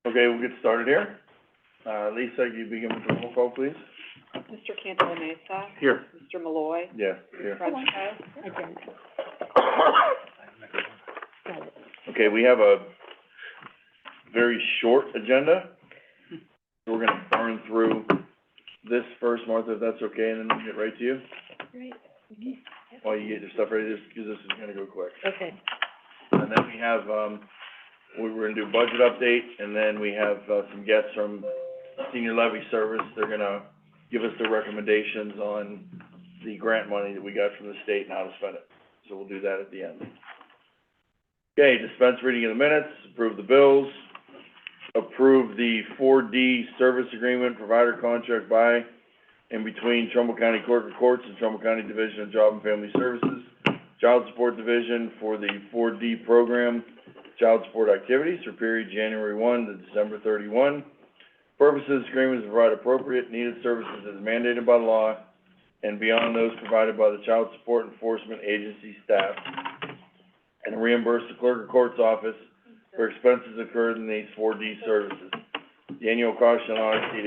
Okay, we'll get started here. Lisa, you begin with the roll call, please? Mr. Cantala Mesa. Here. Mr. Malloy. Yes, here. Frenchco. Okay, we have a very short agenda. So we're gonna burn through this first, Martha, if that's okay, and then we'll get right to you. Great. While you get your stuff ready, because this is gonna go quick. Okay. And then we have, we're gonna do budget update, and then we have, some guests from Senior Levy Service. They're gonna give us their recommendations on the grant money that we got from the state and how to spend it. So we'll do that at the end. Okay, dispense reading of the minutes, approve the bills, approve the 4D service agreement provider contract by and between Trumbull County Clerk of Courts and Trumbull County Division of Job and Family Services, Child Support Division for the 4D program, child support activities for period January 1 to December 31. Purposes, agreements to provide appropriate needed services as mandated by law and beyond those provided by the Child Support Enforcement Agency staff, and reimburse the Clerk of Court's office for expenses incurred in these 4D services. The annual cost shall not exceed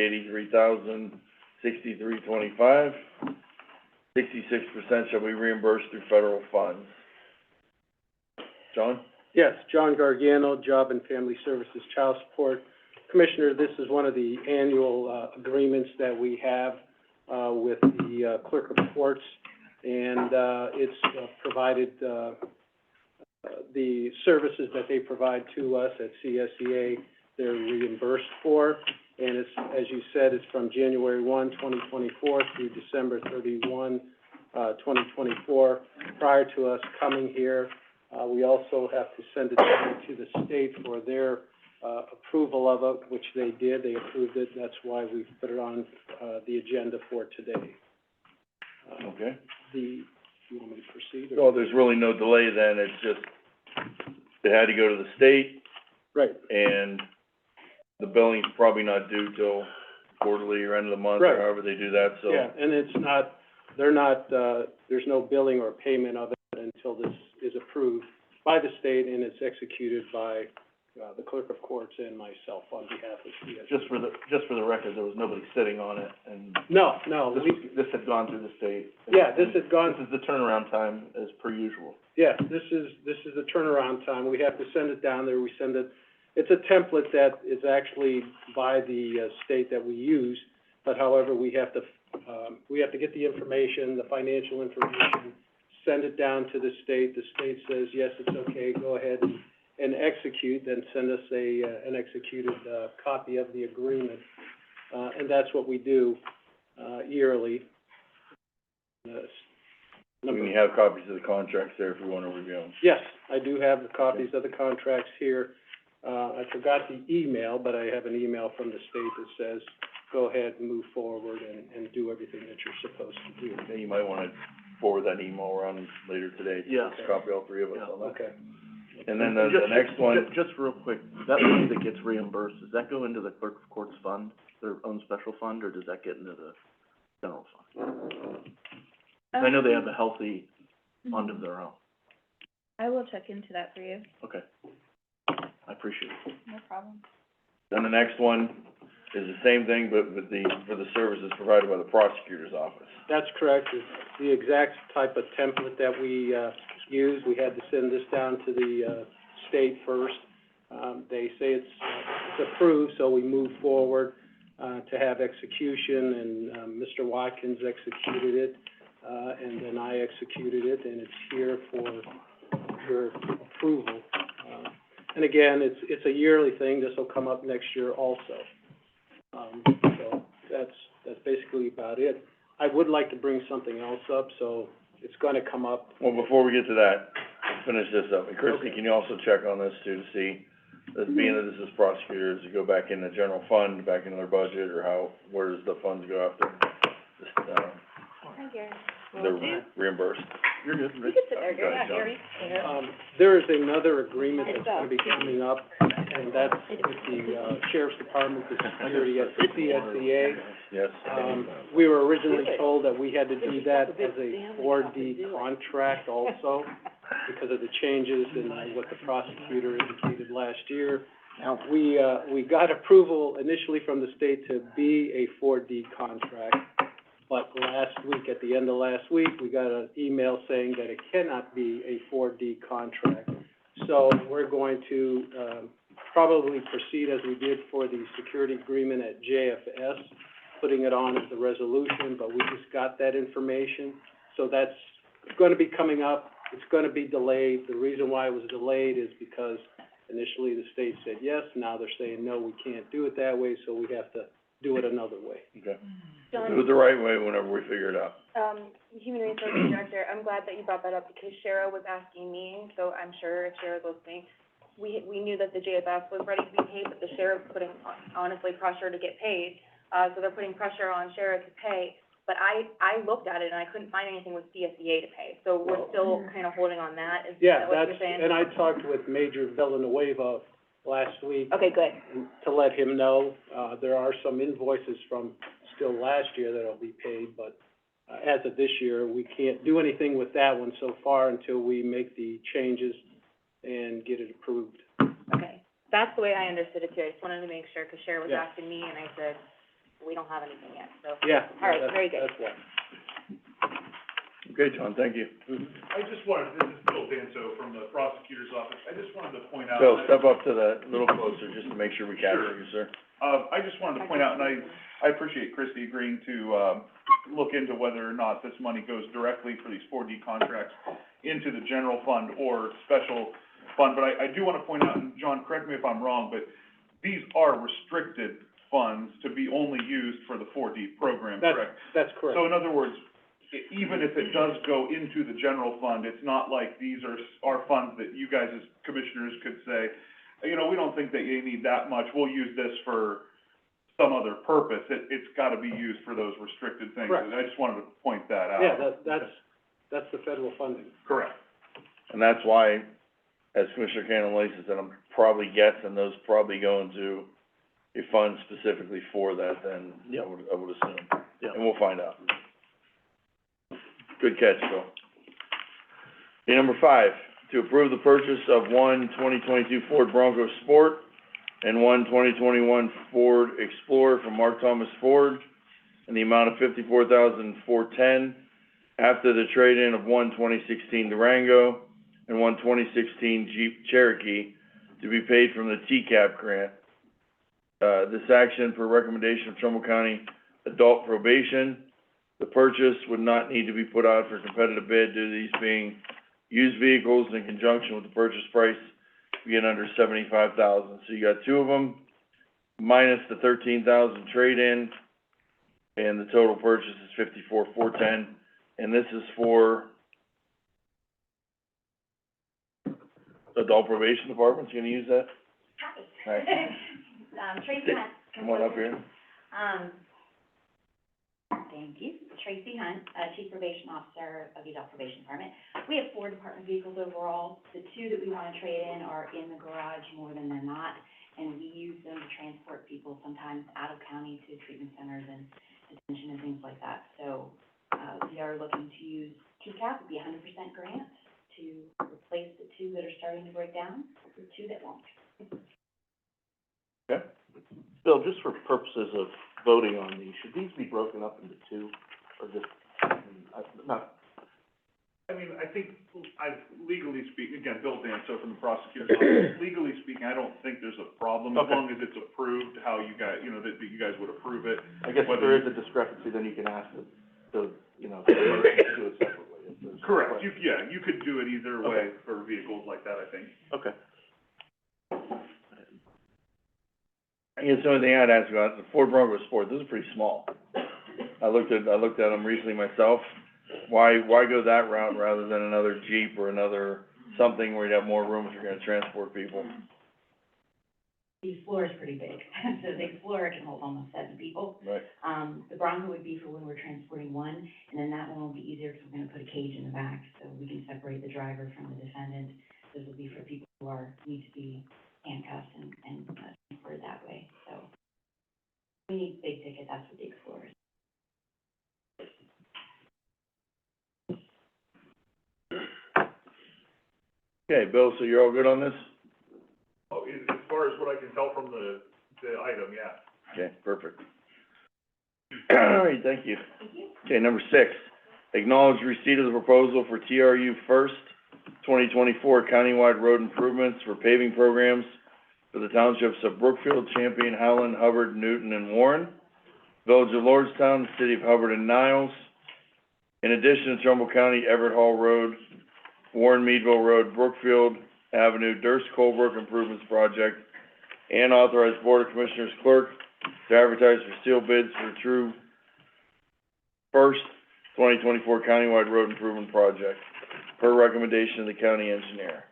$83,063.25. 66% shall be reimbursed through federal funds. John? Yes, John Gargano, Job and Family Services Child Support. Commissioner, this is one of the annual agreements that we have with the Clerk of Courts, and it's provided the services that they provide to us at CSEA, they're reimbursed for, and it's, as you said, it's from January 1, 2024 through December 31, 2024. Prior to us coming here, we also have to send it down to the state for their approval of it, which they did. They approved it. That's why we've put it on the agenda for today. Okay. You want me to proceed? Well, there's really no delay then. It's just, it had to go to the state, Right. and the billing's probably not due till quarterly or end of the month, Right. or however they do that, so. Yeah, and it's not, they're not, there's no billing or payment of it until this is approved by the state and it's executed by the Clerk of Courts and myself on behalf of CSEA. Just for the record, there was nobody sitting on it, and No, this had gone through the state. yeah, this has gone, This is the turnaround time as per usual. yeah, this is the turnaround time. We have to send it down there. We send it, it's a template that is actually by the state that we use, but however, we have to get the information, the financial information, send it down to the state. The state says, yes, it's okay, go ahead and execute, then send us an executed copy of the agreement. And that's what we do yearly. We have copies of the contracts there if we wanna review them. Yes, I do have the copies of the contracts here. I forgot the email, but I have an email from the state that says, go ahead and move forward and do everything that you're supposed to do. Yeah, you might wanna forward that email around later today. Yeah. Just copy all three of us on that. Okay. And then the next one, Just real quick, that money that gets reimbursed, does that go into the Clerk of Court's fund, their own special fund, or does that get into the general fund? I know they have a healthy fund of their own. I will check into that for you. Okay. I appreciate it. No problem. then the next one is the same thing, but for the services provided by the prosecutor's office. That's correct. It's the exact type of template that we use. We had to send this down to the state first. They say it's approved, so we move forward to have execution, and Mr. Watkins executed it, and then I executed it, and it's here for your approval. And again, it's a yearly thing. This will come up next year also. So that's basically about it. I would like to bring something else up, so it's gonna come up. Well, before we get to that, let's finish this up. And Christie, Okay. can you also check on this too, to see, that being that this is prosecutors, to go back in the general fund, back into their budget, or where does the funds go after, Hi, Gary. they're reimbursed? You're good, You Rich. can sit there, Gary. Yeah, Gary. There is another agreement that's gonna be coming up, and that's with the Sheriff's Department, the security at the CSEA. Yes. We were originally told that we had to do that as a 4D contract also, because of the changes in what the prosecutor indicated last year. Now, we got approval initially from the state to be a 4D contract, but last week, at the end of last week, we got an email saying that it cannot be a 4D contract. So we're going to, probably proceed as we did for the security agreement at JFS, putting it on as a resolution, but we just got that information. So that's gonna be coming up. It's gonna be delayed. The reason why it was delayed is because initially the state said yes, now they're saying, no, we can't do it that way, so we have to do it another way. Okay. John? Do it the right way whenever we figure it out. Human Resources Director, I'm glad that you brought that up because Shara was asking me, so I'm sure if Shara's listening, we knew that the JFS was ready to be paid, but the sheriff's putting, honestly, pressure to get paid. So they're putting pressure on Shara to pay. But I looked at it and I couldn't find anything with CSEA to pay, so we're still kind of holding on that, is Yeah, that what that's, you're saying? and I talked with Major Villanueva last week Okay, good. to let him know, there are some invoices from still last year that'll be paid, but, as of this year, we can't do anything with that one so far until we make the changes and get it approved. Okay, that's the way I understood it too, I just wanted to make sure, because Shara was Yeah. asking me, and I said, we don't have anything yet, so. Yeah. All right, that's- very good. That's why. Okay, John, thank you. I just wanted, this is Bill Danso from the prosecutor's office, I just wanted to point out. Bill, step up to the, a little closer, just to make sure we capture you, sir. I just wanted to point out, and I appreciate Christie agreeing to, look into whether or not this money goes directly for these 4D contracts into the general fund or special fund, but I do wanna point out, and John, correct me if I'm wrong, but these are restricted funds to be only used for the 4D program, correct? That's correct. So in other words, even if it does go into the general fund, it's not like these are funds that you guys as commissioners could say, you know, we don't think that you need that much, we'll use this for some other purpose. It's gotta be used for those restricted things. Correct. And I just wanted to point that out. Yeah, that's the federal funding. Correct. And that's why, as Commissioner Cantalasa said, I'm probably guessing those probably go into a fund specifically for that then, Yeah. I would assume. Yeah. And we'll find out. Good catch, Bill. Okay, number 5, to approve the purchase of one 2022 Ford Bronco Sport and one 2021 Ford Explorer from Mark Thomas Ford in the amount of $54,410 after the trade-in of one 2016 Durango and one 2016 Jeep Cherokee to be paid from the TCAP grant. This action per recommendation of Trumbull County Adult Probation. The purchase would not need to be put out for competitive bid due to these being used vehicles in conjunction with the purchase price being under $75,000. So you got 2 of them, minus the $13,000 trade-in, and the total purchase is $54,410, and this is for Adult Probation Department's gonna use that? Hi. Tracy Hunt. Come on up here. Thank you. Tracy Hunt, Chief Probation Officer of the Adult Probation Department. We have 4 department vehicles overall. The 2 that we wanna trade in are in the garage more than they're not, and we use them to transport people sometimes out of county to treatment centers and detention and things like that. So, we are looking to use TCAP, it'd be 100% grant, to replace the 2 that are starting to break down, with 2 that won't. Okay. Bill, just for purposes of voting on these, should these be broken up into 2, or just, not, I mean, I think, legally speaking, again, Bill Danso from the prosecutor's office, legally speaking, I don't think there's a problem, as Okay. long as it's approved, how you guys, you know, that you guys would approve it. I guess if Whether there you- is a discrepancy, then you can ask the you know, the motion to do it separately, if there's a Correct, question. you could do it either way for vehicles like that, I think. Okay. I guess the only thing I'd ask about, the Ford Bronco Sport, those are pretty small. I looked at them recently myself. Why go that route rather than another Jeep or another something where you'd have more room if you're gonna transport people? The Explorer is pretty big, so the Explorer can hold almost 7 people. Right. The Bronco would be for when we're transporting one, and then that one will be easier because we're gonna put a cage in the back, so we can separate the driver from the defendant. This will be for people who need to be handcuffed and transported that way, so. We need big ticket, that's what the Explorer is. Okay, Bill, so you're all good on this? Oh, as far as what I can tell from the item, yeah. Okay, perfect. All right, thank you. Okay, number 6, acknowledge receipt of the proposal for TRU First 2024 countywide road improvements for paving programs for the townships of Brookfield, Champion, Howland, Hubbard, Newton, and Warren, Village of Lordstown, City of Hubbard and Niles. In addition to Trumbull County, Everett Hall Road, Warren Meadville Road, Brookfield Avenue, Durst Colebrook Improvements Project, and authorize Board of Commissioners clerk to advertise for sealed bids for True First 2024 countywide road improvement project, per recommendation of the county engineer.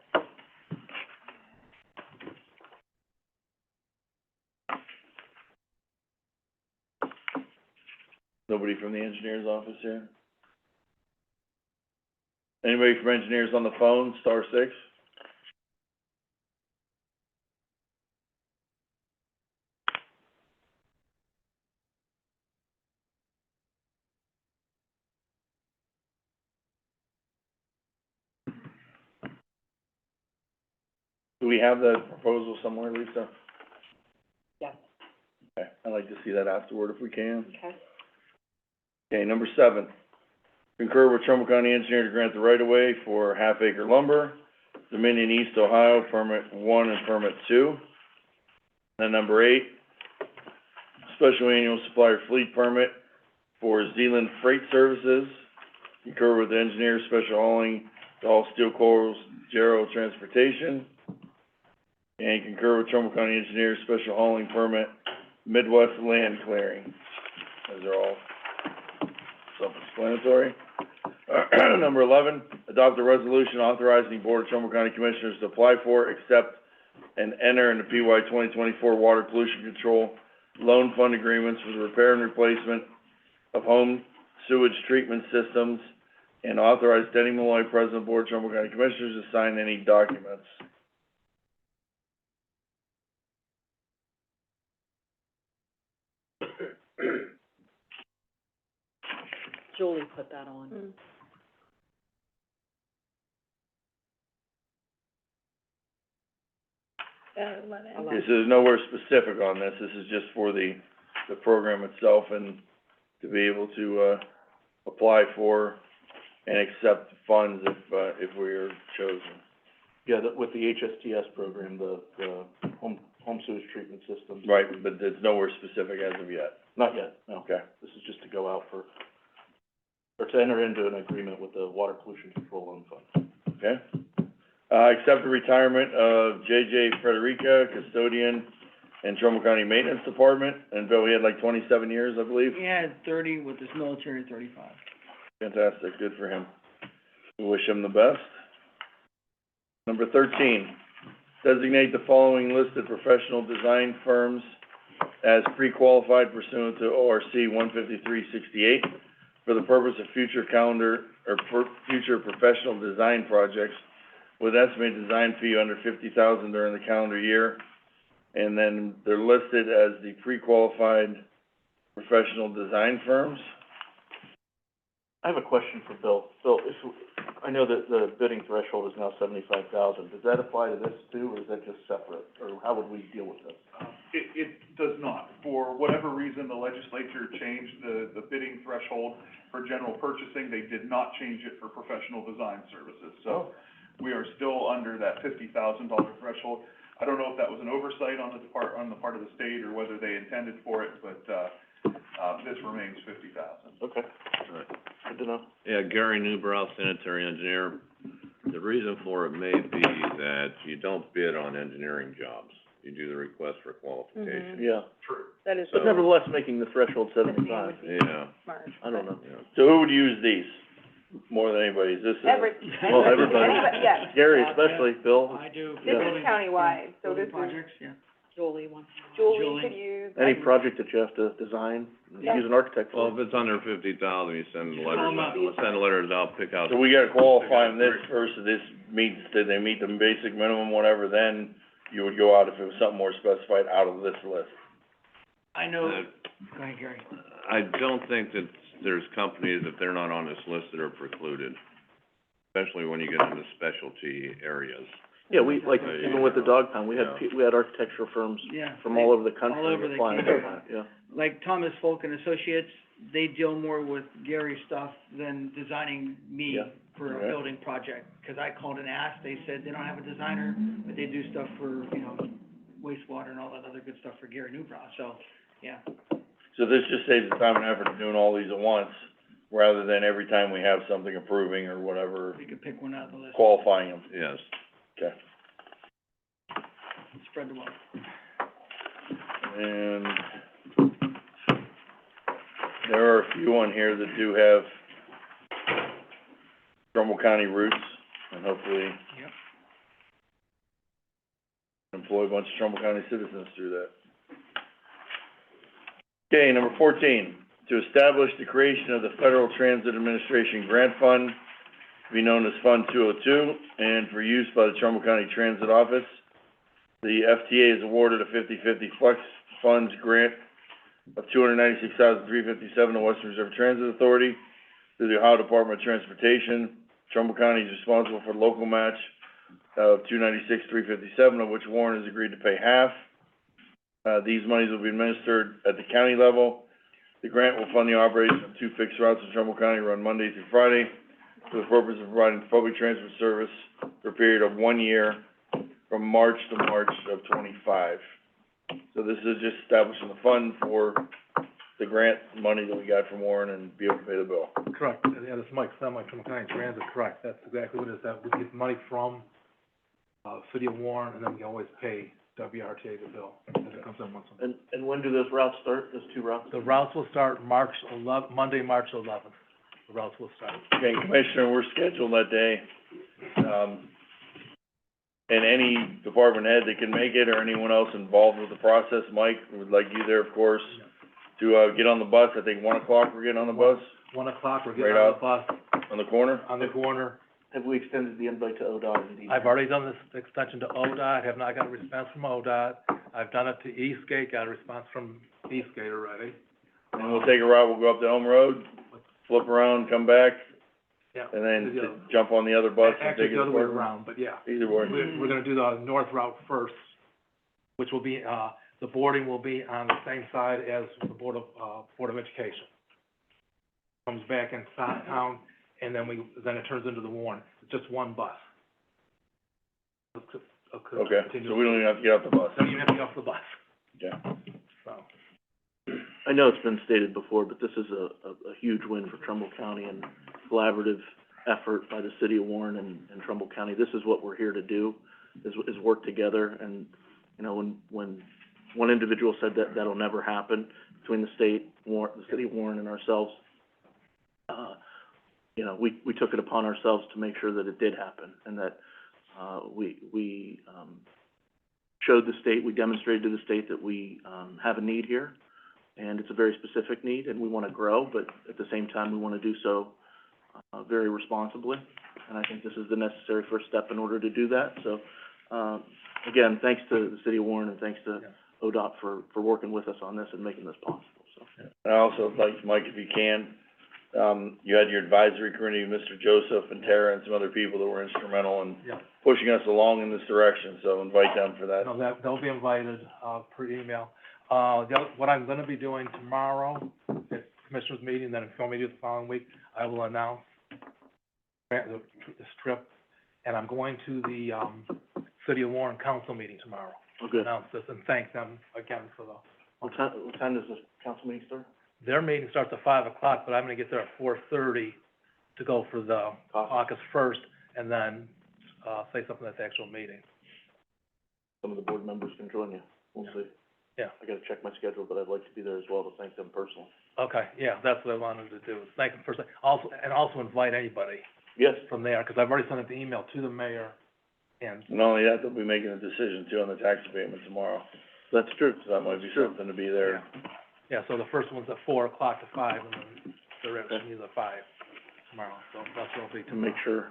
Nobody from the engineer's office here? Anybody from engineers on the phone, star 6? Do we have the proposal somewhere, Lisa? Yes. Okay, I'd like to see that afterward if we can. Okay. Okay, number 7, concur with Trumbull County Engineer to grant the right-of-way for half-acre lumber, Dominion East Ohio, permit 1 and permit 2. Then number 8, special annual supplier fleet permit for Zealand Freight Services, concur with the engineer, special hauling to all steel coils, Gero Transportation, and concur with Trumbull County Engineer, special hauling permit, Midwest Land Clearing. Those are all self-explanatory. Number 11, adopt a resolution authorizing the Board of Trumbull County Commissioners to apply for, accept, and enter into PY 2024 water pollution control loan fund agreements for the repair and replacement of home sewage treatment systems, and authorize Denny Malloy, President of the Board of Trumbull County Commissioners, to sign any documents. Julie put that on. Okay, so there's nowhere specific on this, this is just for the program itself, and to be able to, apply for and accept funds if we are chosen. Yeah, with the HSTS program, the home sewage treatment systems. Right, but there's nowhere specific as of yet. Not yet, no. Okay. This is just to go out for, or to enter into an agreement with the Water Pollution Control Loan Fund. Okay. Accept the retirement of J.J. Frederica, custodian in Trumbull County Maintenance Department, and Bill, he had like 27 years, I believe. Yeah, 30, with his military, 35. Fantastic, good for him. We wish him the best. Number 13, designate the following listed professional design firms as pre-qualified pursuant to ORC 15368 for the purpose of future calendar, or future professional design projects with estimated design fee under $50,000 during the calendar year. And then they're listed as the pre-qualified professional design firms. I have a question for Bill. Bill, I know that the bidding threshold is now $75,000. Does that apply to this too, or is that just separate? Or how would we deal with this? It does not. For whatever reason, the legislature changed the bidding threshold for general purchasing. They did not change it for professional design services. So we are still under that $50,000 threshold. I don't know if that was an oversight on the part of the state or whether they intended for it, but, this remains $50,000. Okay. All right. Good to know. Yeah, Gary Newbrow, sanitary engineer. The reason for it may be that you don't bid on engineering jobs. You do the request for qualification. Yeah, True. That is. but nevertheless, making the threshold 75. Yeah, Smart. I don't know. yeah. So who would use these more than anybody? Is this? Well, everybody. Yes. Gary especially, Bill. I do. This is countywide, so this Building is, projects, yeah. Julie wants. Julie. Julie could use. Any project that you have to design, Yeah. use an architect Well, for. if it's under 50,000, you send Just letters call 'em out, up. send letters out, pick out. So we gotta qualify them this first, so this meets, did they meet the basic minimum, whatever, then you would go out if it was something more specified out of this list. I know, Uh, go ahead, Gary. I don't think that there's companies, if they're not on this list, that are precluded, especially when you get into specialty areas. Yeah, we, like, even with the dog pound, we had, Yeah. we had architectural firms Yeah. from all over the country All over they applying came. for that, yeah. Like Thomas Folk and Associates, they deal more with Gary's stuff than designing me Yeah. for a Yeah. building project. 'Cause I called and asked, they said they don't have a designer, but they do stuff for, you know, wastewater and all that other good stuff for Gary Newbrow, so, yeah. So this just saves the time and effort of doing all these at once, rather than every time we have something approving or whatever, We could pick one out of the list, qualifying them. Yes. Okay. spread the wealth. And there are a few on here that do have Trumbull County roots, and hopefully Yep. employ a bunch of Trumbull County citizens through that. Okay, number 14, to establish the creation of the Federal Transit Administration Grant Fund, to be known as Fund 202, and for use by the Trumbull County Transit Office. The FTA is awarded a 50/50 flex funds grant of $296,357 to Western Reserve Transit Authority through the Ohio Department of Transportation. Trumbull County is responsible for the local match of $296,357, of which Warren has agreed to pay half. These monies will be administered at the county level. The grant will fund the operation of 2 fixed routes in Trumbull County, run Monday through Friday, for the purpose of providing public transit service for a period of 1 year, from March to March of '25. So this is just establishing the fund for the grant money that we got from Warren and be able to pay the bill. Correct, yeah, this is Mike Semi from County Transit, correct, that's exactly what it is, that we get money from, City of Warren, and then we always pay WRTA the bill, as it comes in once a month. And when do those routes start, those 2 routes? The routes will start Monday, March 11th, the routes will start. Okay, Commissioner, we're scheduled that day. And any department head that can make it, or anyone else involved with the process, Mike, we would like you there, of course, to, get on the bus. I think 1 o'clock we're getting on the bus, 1 o'clock, we're Right getting on out. the bus, on the corner. on the corner. Have we extended the invite to ODOT and DD? I've already done this extension to ODOT, have not got a response from ODOT. I've done it to Eastgate, got a response from Eastgate already. And we'll take a route, we'll go up to Elm Road, flip around, come back, Yeah. and then Yeah. jump on the other bus and Actually, take it the to other way Portland. around, but yeah. Either way. We're gonna do the north route first, which will be, the boarding will be on the same side as the Board of Education. Comes back in town, and then then it turns into the Warren, it's just one bus. Okay, so we don't even have to get off the bus. Don't even have to get off the bus, Yeah. so. I know it's been stated before, but this is a huge win for Trumbull County and collaborative effort by the City of Warren and Trumbull County. This is what we're here to do, is work together. And, you know, when one individual said that that'll never happen between the state, the City of Warren and ourselves, you know, we took it upon ourselves to make sure that it did happen, and that, we showed the state, we demonstrated to the state that we, have a need here, and it's a very specific need, and we wanna grow, but at the same time, we wanna do so, very responsibly. And I think this is the necessary first step in order to do that. So, again, thanks to the City of Warren, and thanks to ODOT for working with us on this and making this possible, so. And I also would like, Mike, if you can, you had your advisory committee, Mr. Joseph and Tara and some other people that were instrumental in Yeah. pushing us along in this direction, so invite them for that. No, they'll be invited, per email. What I'm gonna be doing tomorrow at Commissioners' meeting, then if you want me to do it the following week, I will announce this trip, and I'm going to the, City of Warren Council meeting tomorrow. Okay. Announce this and thank them again for the, What time does this council meeting start? their meeting starts at 5 o'clock, but I'm gonna get there at 4:30 to go for the caucus first, and then, say something at the actual meeting. Some of the board members can join you, we'll see. Yeah. I gotta check my schedule, but I'd like to be there as well to thank them personally. Okay, yeah, that's what I wanted to do, is thank them first, also invite anybody Yes, from there, 'cause I've already sent the email to the mayor, and, Not only that, they'll be making a decision too on the tax abatement tomorrow, that's true. so that might be something to be there. yeah, so the first one's at 4 o'clock to 5, and then the rest is at 5 tomorrow, so that's what I'll be To tomorrow. make sure,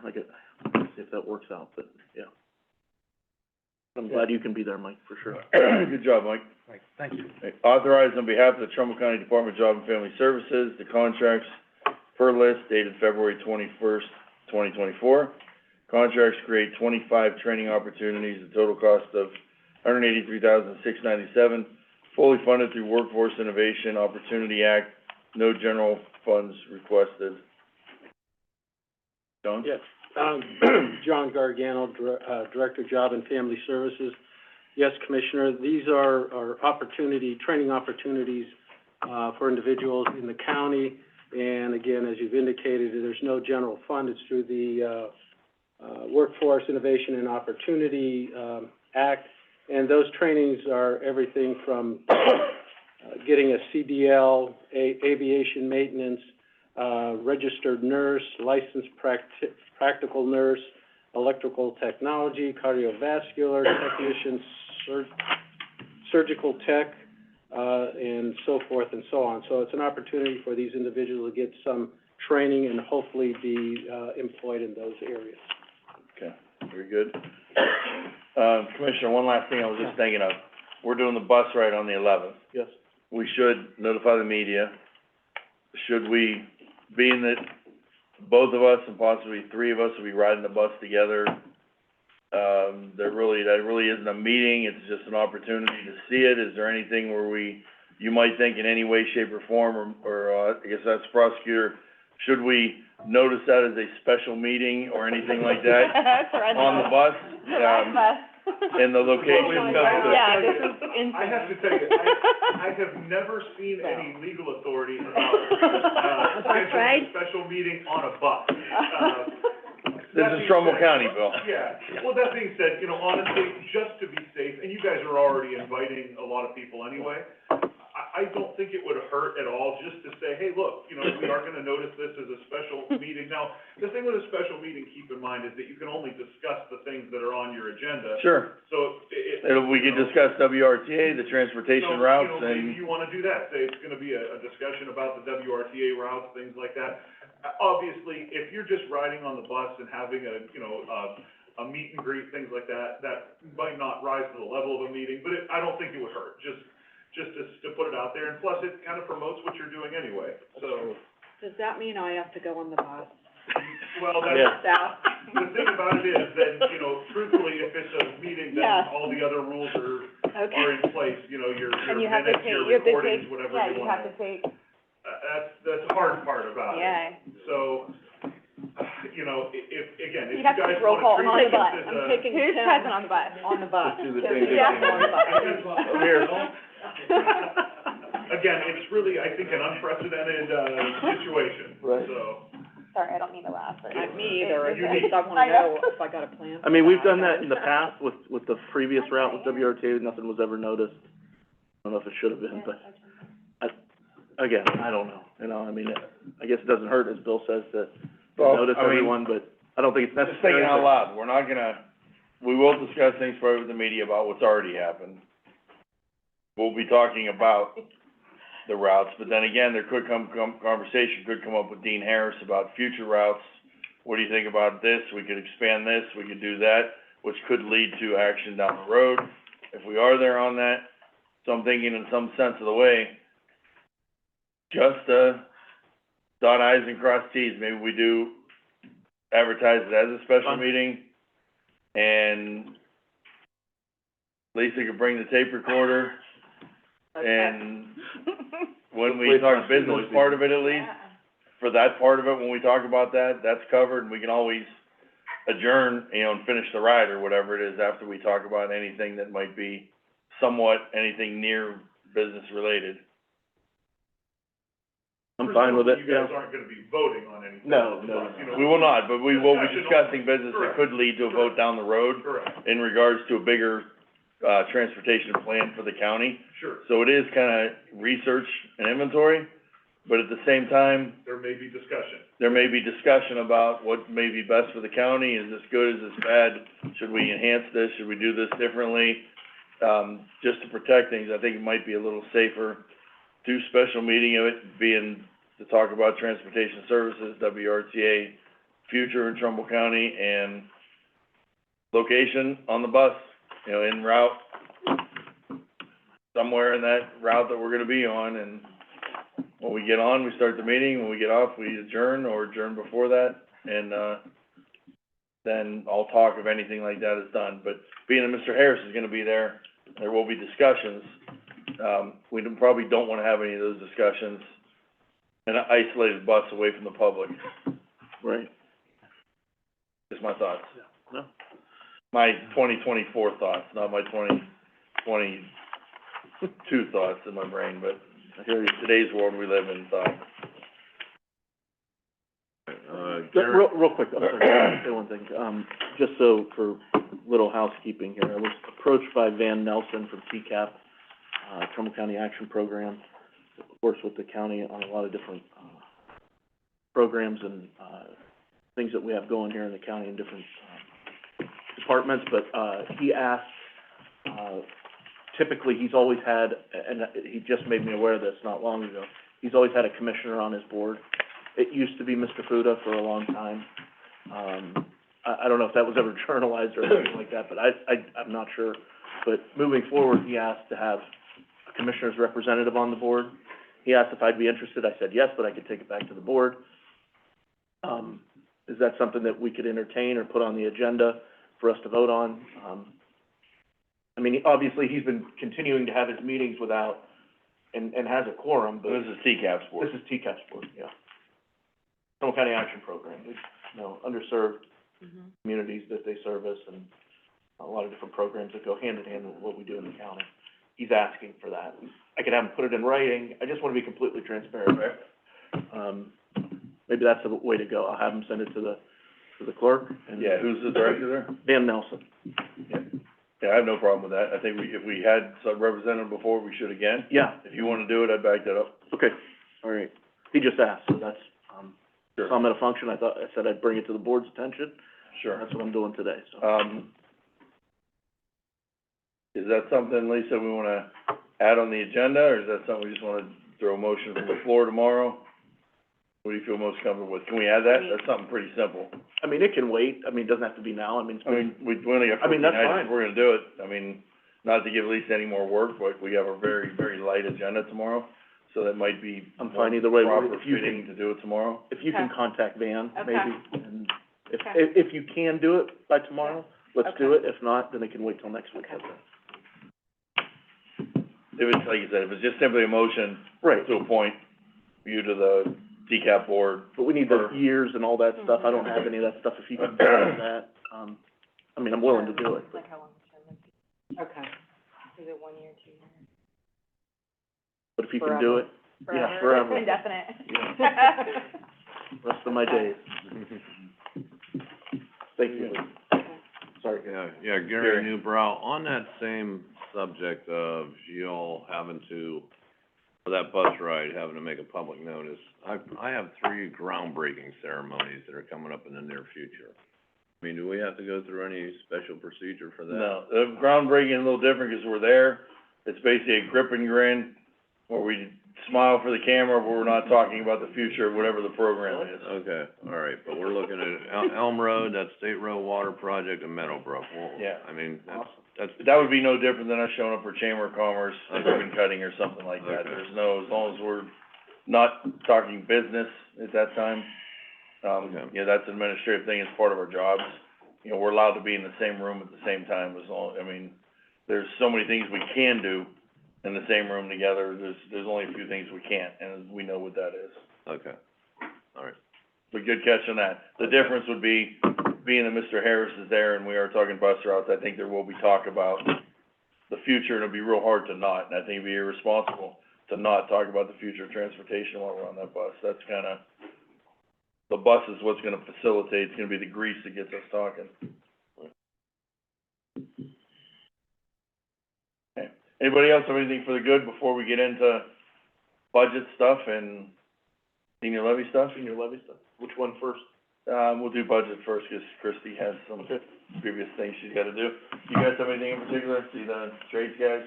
see if that works out, but, yeah. I'm glad you can be there, Mike, for sure. Good job, Mike. Thank you. Authorized on behalf of the Trumbull County Department of Job and Family Services, the contracts per list dated February 21st, 2024. Contracts create 25 training opportunities, a total cost of $183,697, fully funded through Workforce Innovation Opportunity Act, no general funds requested. John? Yes, John Gargano, Director, Job and Family Services. Yes, Commissioner, these are training opportunities, for individuals in the county. And again, as you've indicated, there's no general fund, it's through the, Workforce Innovation and Opportunity, Act. And those trainings are everything from, getting a CDL, aviation maintenance, registered nurse, licensed practical nurse, electrical technology, cardiovascular technician, surgical tech, and so forth and so on. So it's an opportunity for these individuals to get some training and hopefully be, employed in those areas. Okay, very good. Commissioner, one last thing I was just thinking of. We're doing the bus ride on the 11th. Yes. We should notify the media. Should we, being that both of us and possibly three of us will be riding the bus together, that really isn't a meeting, it's just an opportunity to see it. Is there anything where you might think in any way, shape, or form, or I guess that's prosecutor, should we notice that as a special meeting or anything like that on the bus? And the location? Yeah, this is I have to tell you, I have never seen any legal authority about, scheduling a special meeting on a bus. This is Trumbull County, Bill. Yeah, well, that being said, honestly, just to be safe, and you guys are already inviting a lot of people anyway, I don't think it would hurt at all just to say, hey, look, we are gonna notice this as a special meeting. Now, the thing with a special meeting, keep in mind, is that you can only discuss the things that are on your agenda. Sure. So We can discuss WRTA, the transportation routes, maybe and, you wanna do that, say it's gonna be a discussion about the WRTA routes, things like that. Obviously, if you're just riding on the bus and having a meet and greet, things like that, that might not rise to the level of a meeting, but I don't think it would hurt, just to put it out there, and plus it kind of promotes what you're doing anyway, so. Does that mean I have to go on the bus? Well, Yeah. the thing about it is that, truthfully, if it's a meeting, then Yeah. all the other rules are Okay. in place, your And you have to minutes, take, your you have to recordings, take, whatever yeah, you you want. have to take, That's the hard part about it. yeah. So, if you You'd have to guys take roll call wanna treat on the this bus. as I'm a. taking Who's Tim present on the bus? on the bus. Do the Tim same is thing. on the bus. I'm here. Again, it's really, I think, an unprecedented, situation, Right. so. Sorry, I don't mean to laugh, but. Not me either, I Unique. just, I wanna know if I got a plan. I mean, we've done that in the past with the previous route with WRTA, nothing was ever noticed. I don't know if it should have been, but, again, I don't know, I guess it doesn't hurt, as Bill says, to Well, notice I mean, everyone, but I don't think it's just necessary. thinking out loud, we will discuss things probably with the media about what's already happened. We'll be talking about the routes, but then again, there could conversation could come up with Dean Harris about future routes. What do you think about this? We could expand this, we could do that, which could lead to action down the road, if we are there on that. So I'm thinking in some sense of the way, just, dot i's and cross t's, maybe we do advertise it as a special Fine. meeting, and Lisa could bring the tape recorder, and when we Wait, talk wait, business wait. part of it at least, for that part of it, when we talk about that, that's covered, and we can always adjourn, and finish the ride or whatever it is after we talk about anything that might be somewhat anything near business related. I'm fine with it, You guys aren't gonna be voting on anything. No. We will not, but we will be discussing business that Correct. could lead to a vote down the road Correct, in regards to a bigger, transportation plan for the county. sure, So it is kinda research and inventory, but at the same time, there may be discussion. there may be discussion about what may be best for the county, is this good, is this bad, should we enhance this, should we do this differently? Just to protect things, I think it might be a little safer to special meeting of it being to talk about transportation services, WRTA, future in Trumbull County, and location on the bus, en route, somewhere in that route that we're gonna be on, and when we get on, we start the meeting, when we get off, we adjourn, or adjourn before that, and, then all talk of anything like that is done. But being that Mr. Harris is gonna be there, there will be discussions. We probably don't wanna have any of those discussions in an isolated bus away from the public, Right. is my thoughts. No. My 2024 thoughts, not my 2022 thoughts in my brain, but I hear you. today's world we live in, thought. Gary, Real quick, I'm sorry, say one thing, just so for little housekeeping here, I was approached by Van Nelson from TCAP, Trumbull County Action Program, works with the county on a lot of different, programs and, things that we have going here in the county in different, departments, but, he asked, typically, he's always had, and he just made me aware of this not long ago, he's always had a commissioner on his board. It used to be Mr. Fuda for a long time. I don't know if that was ever journalized or anything like that, but I'm not sure. But moving forward, he asked to have a commissioner's representative on the board. He asked if I'd be interested. I said yes, but I could take it back to the board. Is that something that we could entertain or put on the agenda for us to vote on? I mean, obviously, he's been continuing to have his meetings without, and has a quorum, but This is TCAP's board. this is TCAP's board, yeah. Trumbull County Action Program, underserved communities that they service and a lot of different programs that go hand in hand with what we do in the county. He's asking for that. I could have him put it in writing. I just wanna be completely transparent. Maybe that's the way to go. I'll have him send it to the clerk and. Yeah, who's the director there? Van Nelson. Yeah, I have no problem with that. I think if we had some representative before, we should again. Yeah, If you wanna do it, I'd back that up. okay, all right. He just asked, so that's, Sure. saw him at a function. I said I'd bring it to the board's attention. Sure. That's what I'm doing today, so. Is that something, Lisa, we wanna add on the agenda, or is that something we just wanna throw a motion from the floor tomorrow? What do you feel most comfortable with? Can we add that? That's something pretty simple. I mean, it can wait. I mean, it doesn't have to be now. I mean, it's I mean, we only got I mean, 14 that's items, fine. we're gonna do it. I mean, not to give Lisa any more work, but we have a very, very light agenda tomorrow, so that might be I'm fine either way. proper If you fitting to do it tomorrow. If you can Okay. contact Van, Okay. maybe, and Okay. if you can do it by tomorrow, let's do Okay. it. If not, then it can wait till next week. Okay. If it's, like you said, if it's just simply a motion Right, to appoint you to the TCAP board, but we need the years and all that stuff. I don't have any of that stuff. If you can do that, I mean, I'm willing to do it, but. Like how long the term is? Okay. Is it 1 year, 2 years? But if you can do it, yeah, forever, Indefinite. rest of my days. Thank you. Sorry. Yeah, Gary Newbrow, on that same subject of y'all having to, for that bus ride, having to make a public notice, I have 3 groundbreaking ceremonies that are coming up in the near future. I mean, do we have to go through any special procedure for that? no, the groundbreaking is a little different, because we're there. It's basically a grip and grin, where we smile for the camera, but we're not talking about the future of whatever the program is. Okay, all right, but we're looking at Elm Road, that State Road Water Project, and Meadowbrook. Well, Yeah. I mean, that's, That would be no different than us showing up for Chamber of Commerce, ribbon cutting or something like that. Okay. There's no, as long as we're not talking business at that time, Okay. you know, that's an administrative thing, it's part of our jobs. You know, we're allowed to be in the same room at the same time, as long, I mean, there's so many things we can do in the same room together, there's only a few things we can't, and we know what that is. okay, all right. But good catch on that. The difference would be, being that Mr. Harris is there and we are talking bus routes, I think there will be talk about the future, and it'll be real hard to not, and I think it'd be irresponsible to not talk about the future of transportation while we're on that bus. That's kinda, the bus is what's gonna facilitate, it's gonna be the grease that gets us talking. Okay, anybody else have anything for the good before we get into budget stuff and senior levy stuff? Senior levy stuff. Which one first? We'll do budget first, 'cause Christie has some previous things she's gotta do. You guys have anything in particular? See the trades guys?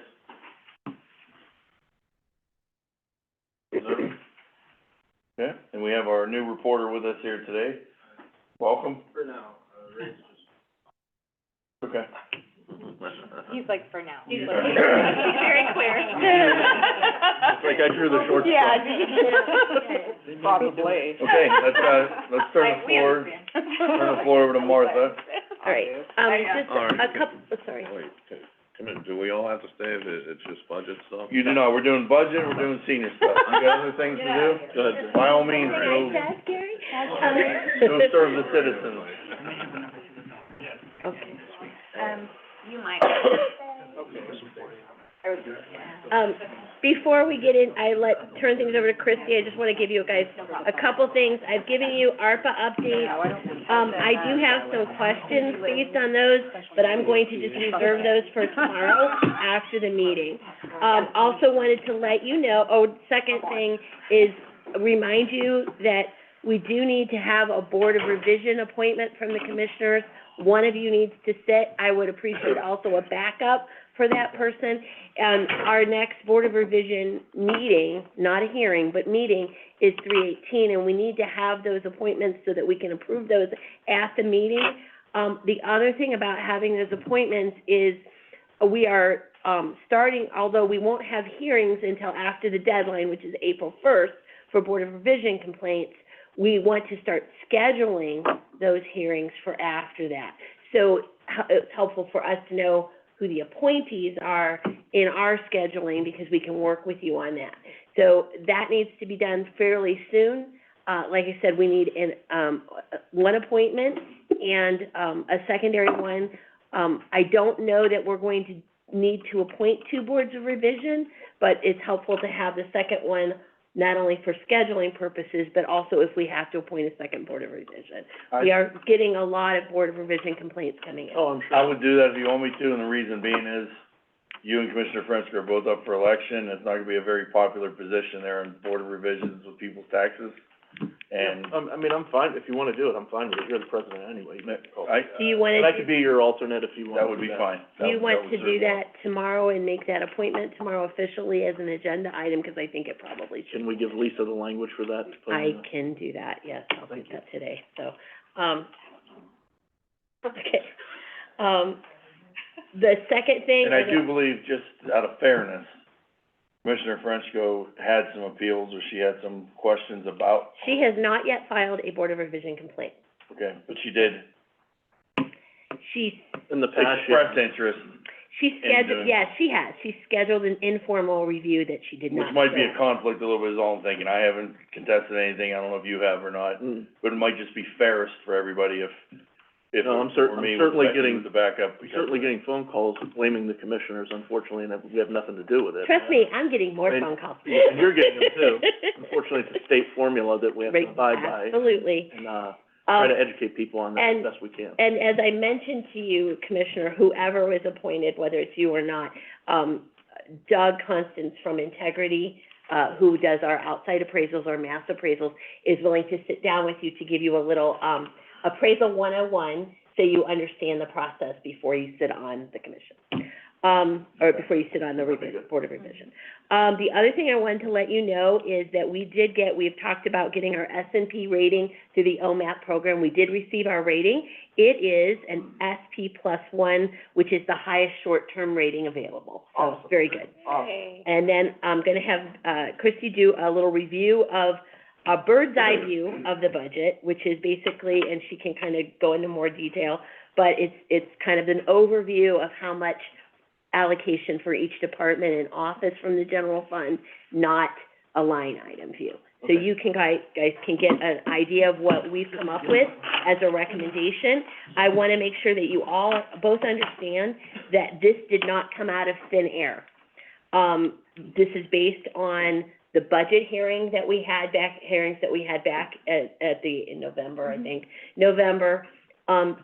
Observing? Okay, and we have our new reporter with us here today. Welcome. For now, Okay. He's like, for now. He's Yeah. like, he's very clear. It's like I drew the short straw. Yeah. Probably. Okay, let's turn the We floor, understand. turn the floor over to Martha. All right, just All right. a couple, sorry. Wait, come in, do we all have to stay if it's just budget stuff? You do not, we're doing budget, we're doing senior stuff. You got other things to do? Go ahead. By all means, Can go, I ask Gary? go serve the citizens. Okay. You might. Before we get in, turn things over to Christie, I just wanna give you guys a couple things. I've given you ARPA updates. I do have some questions based on those, but I'm going to just reserve those for tomorrow after the meeting. Also wanted to let you know, second thing is remind you that we do need to have a Board of Revision appointment from the commissioners. One of you needs to sit. I would appreciate also a backup for that person. And our next Board of Revision meeting, not a hearing, but meeting, is 3/18, and we need to have those appointments so that we can approve those at the meeting. The other thing about having those appointments is we are, starting, although we won't have hearings until after the deadline, which is April 1st, for Board of Revision complaints, we want to start scheduling those hearings for after that. So it's helpful for us to know who the appointees are in our scheduling, because we can work with you on that. So that needs to be done fairly soon. Like I said, we need one appointment and a secondary one. I don't know that we're going to need to appoint 2 boards of revision, but it's helpful to have the second one, not only for scheduling purposes, but also if we have to appoint a second board of revision. We are getting a lot of board of revision complaints coming in. Oh, I'm sure. I would do that if you want me to, and the reason being is, you and Commissioner Frenchco are both up for election. It's not gonna be a very popular position there in Board of Revisions with people's taxes. And I mean, I'm fine, if you wanna do it, I'm fine with it, you're the president anyway. Do you want And I to, could be your alternate if you want. that would be fine. do you want to would do serve well. that tomorrow and make that appointment tomorrow officially as an agenda item? Because I think it probably should. Can we give Lisa the language for that? to put in I the- can do that, yes, I'll do Thank you. that today, so, okay. The second thing. And I do believe, just out of fairness, Commissioner Frenchco had some appeals, or she had some questions about, She has not yet filed a Board of Revision complaint. okay, but she did She's, In the past, express interest, she's scheduled, doing- yes, she has, she's scheduled an informal review that she did not. which might be a show. conflict a little bit, is all I'm thinking. I haven't contested anything, I don't know if you have or not, but it might just be fairest for everybody if No, I'm it were I'm me, certainly with getting, the backup. I'm certainly getting phone calls blaming the commissioners, unfortunately, and we have nothing to do with it. Trust me, I'm getting more And- phone calls. and you're getting them too. Unfortunately, it's a state formula that we have to Right, abide by, absolutely. and, try to Um, educate people on that as best we can. And as I mentioned to you, Commissioner, whoever was appointed, whether it's you or not, Doug Constance from Integrity, who does our outside appraisals, our mass appraisals, is willing to sit down with you to give you a little, appraisal 101, so you understand the process before you sit on the commission, or before you sit on the Board of Revision. The other thing I wanted to let you know is that we've talked about getting our S&P rating through the OMAP program. We did receive our rating. It is an SP+1, which is the highest short-term rating available. So, Awesome. very good. Okay. And then I'm gonna have, Christie do a little review of, a bird's eye view of the budget, which is basically, and she can kind of go into more detail, but it's kind of an overview of how much allocation for each department and office from the general fund, not a line item view. So Okay. you can, guys can get an idea of what we've come up with as a recommendation. I wanna make sure that you all both understand that this did not come out of thin air. This is based on the budget hearings that we had back in November, I think, November.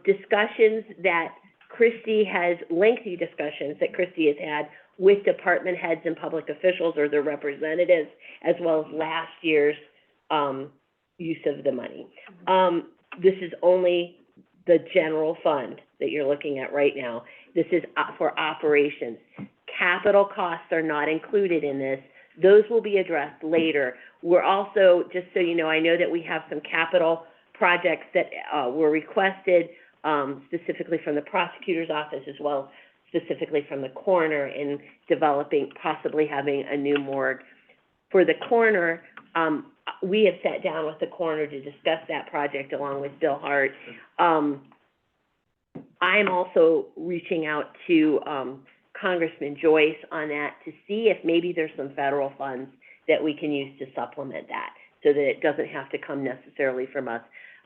Discussions that Christie has, lengthy discussions that Christie has had with department heads and public officials or their representatives, as well as last year's, use of the money. This is only the general fund that you're looking at right now. This is for operations. Capital costs are not included in this. Those will be addressed later. We're also, just so you know, I know that we have some capital projects that, were requested, specifically from the prosecutor's office, as well as specifically from the coroner, in developing, possibly having a new morgue. For the coroner, we have sat down with the coroner to discuss that project along with Bill Hart. I'm also reaching out to, Congressman Joyce on that to see if maybe there's some federal funds that we can use to supplement that, so that it doesn't have to come necessarily from us.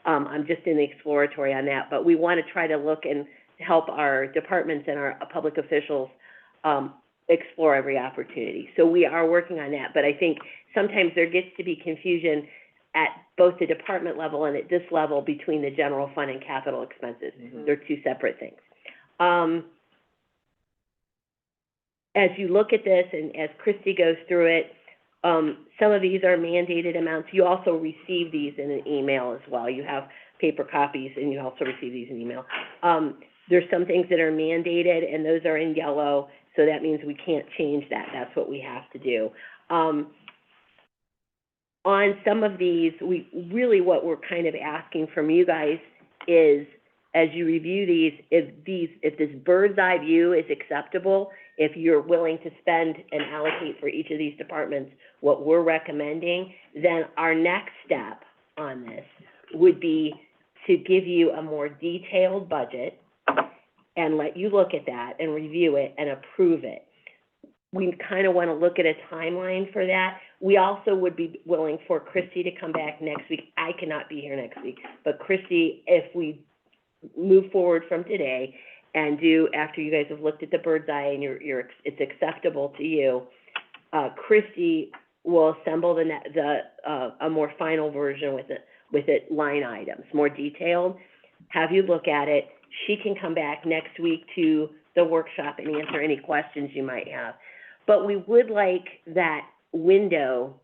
I'm just in the exploratory on that, but we want to try to look and help our departments and our public officials, explore every opportunity. So we are working on that, but I think sometimes there gets to be confusion at both the department level and at this level between the general fund and capital expenses. They're two separate things. As you look at this and as Christie goes through it, some of these are mandated amounts. You also receive these in an email as well. You have paper copies and you also receive these in email. There's some things that are mandated and those are in yellow, so that means we can't change that. That's what we have to do. On some of these, what we're kind of asking from you guys is, as you review these, if this bird's eye view is acceptable, if you're willing to spend and allocate for each of these departments what we're recommending, then our next step on this would be to give you a more detailed budget and let you look at that and review it and approve it. We kind of want to look at a timeline for that. We also would be willing for Christie to come back next week. I cannot be here next week, but Christie, if we move forward from today and do, after you guys have looked at the bird's eye and it's acceptable to you, Christie will assemble a more final version with it line items, more detailed, have you look at it. She can come back next week to the workshop and answer any questions you might have. But we would like that window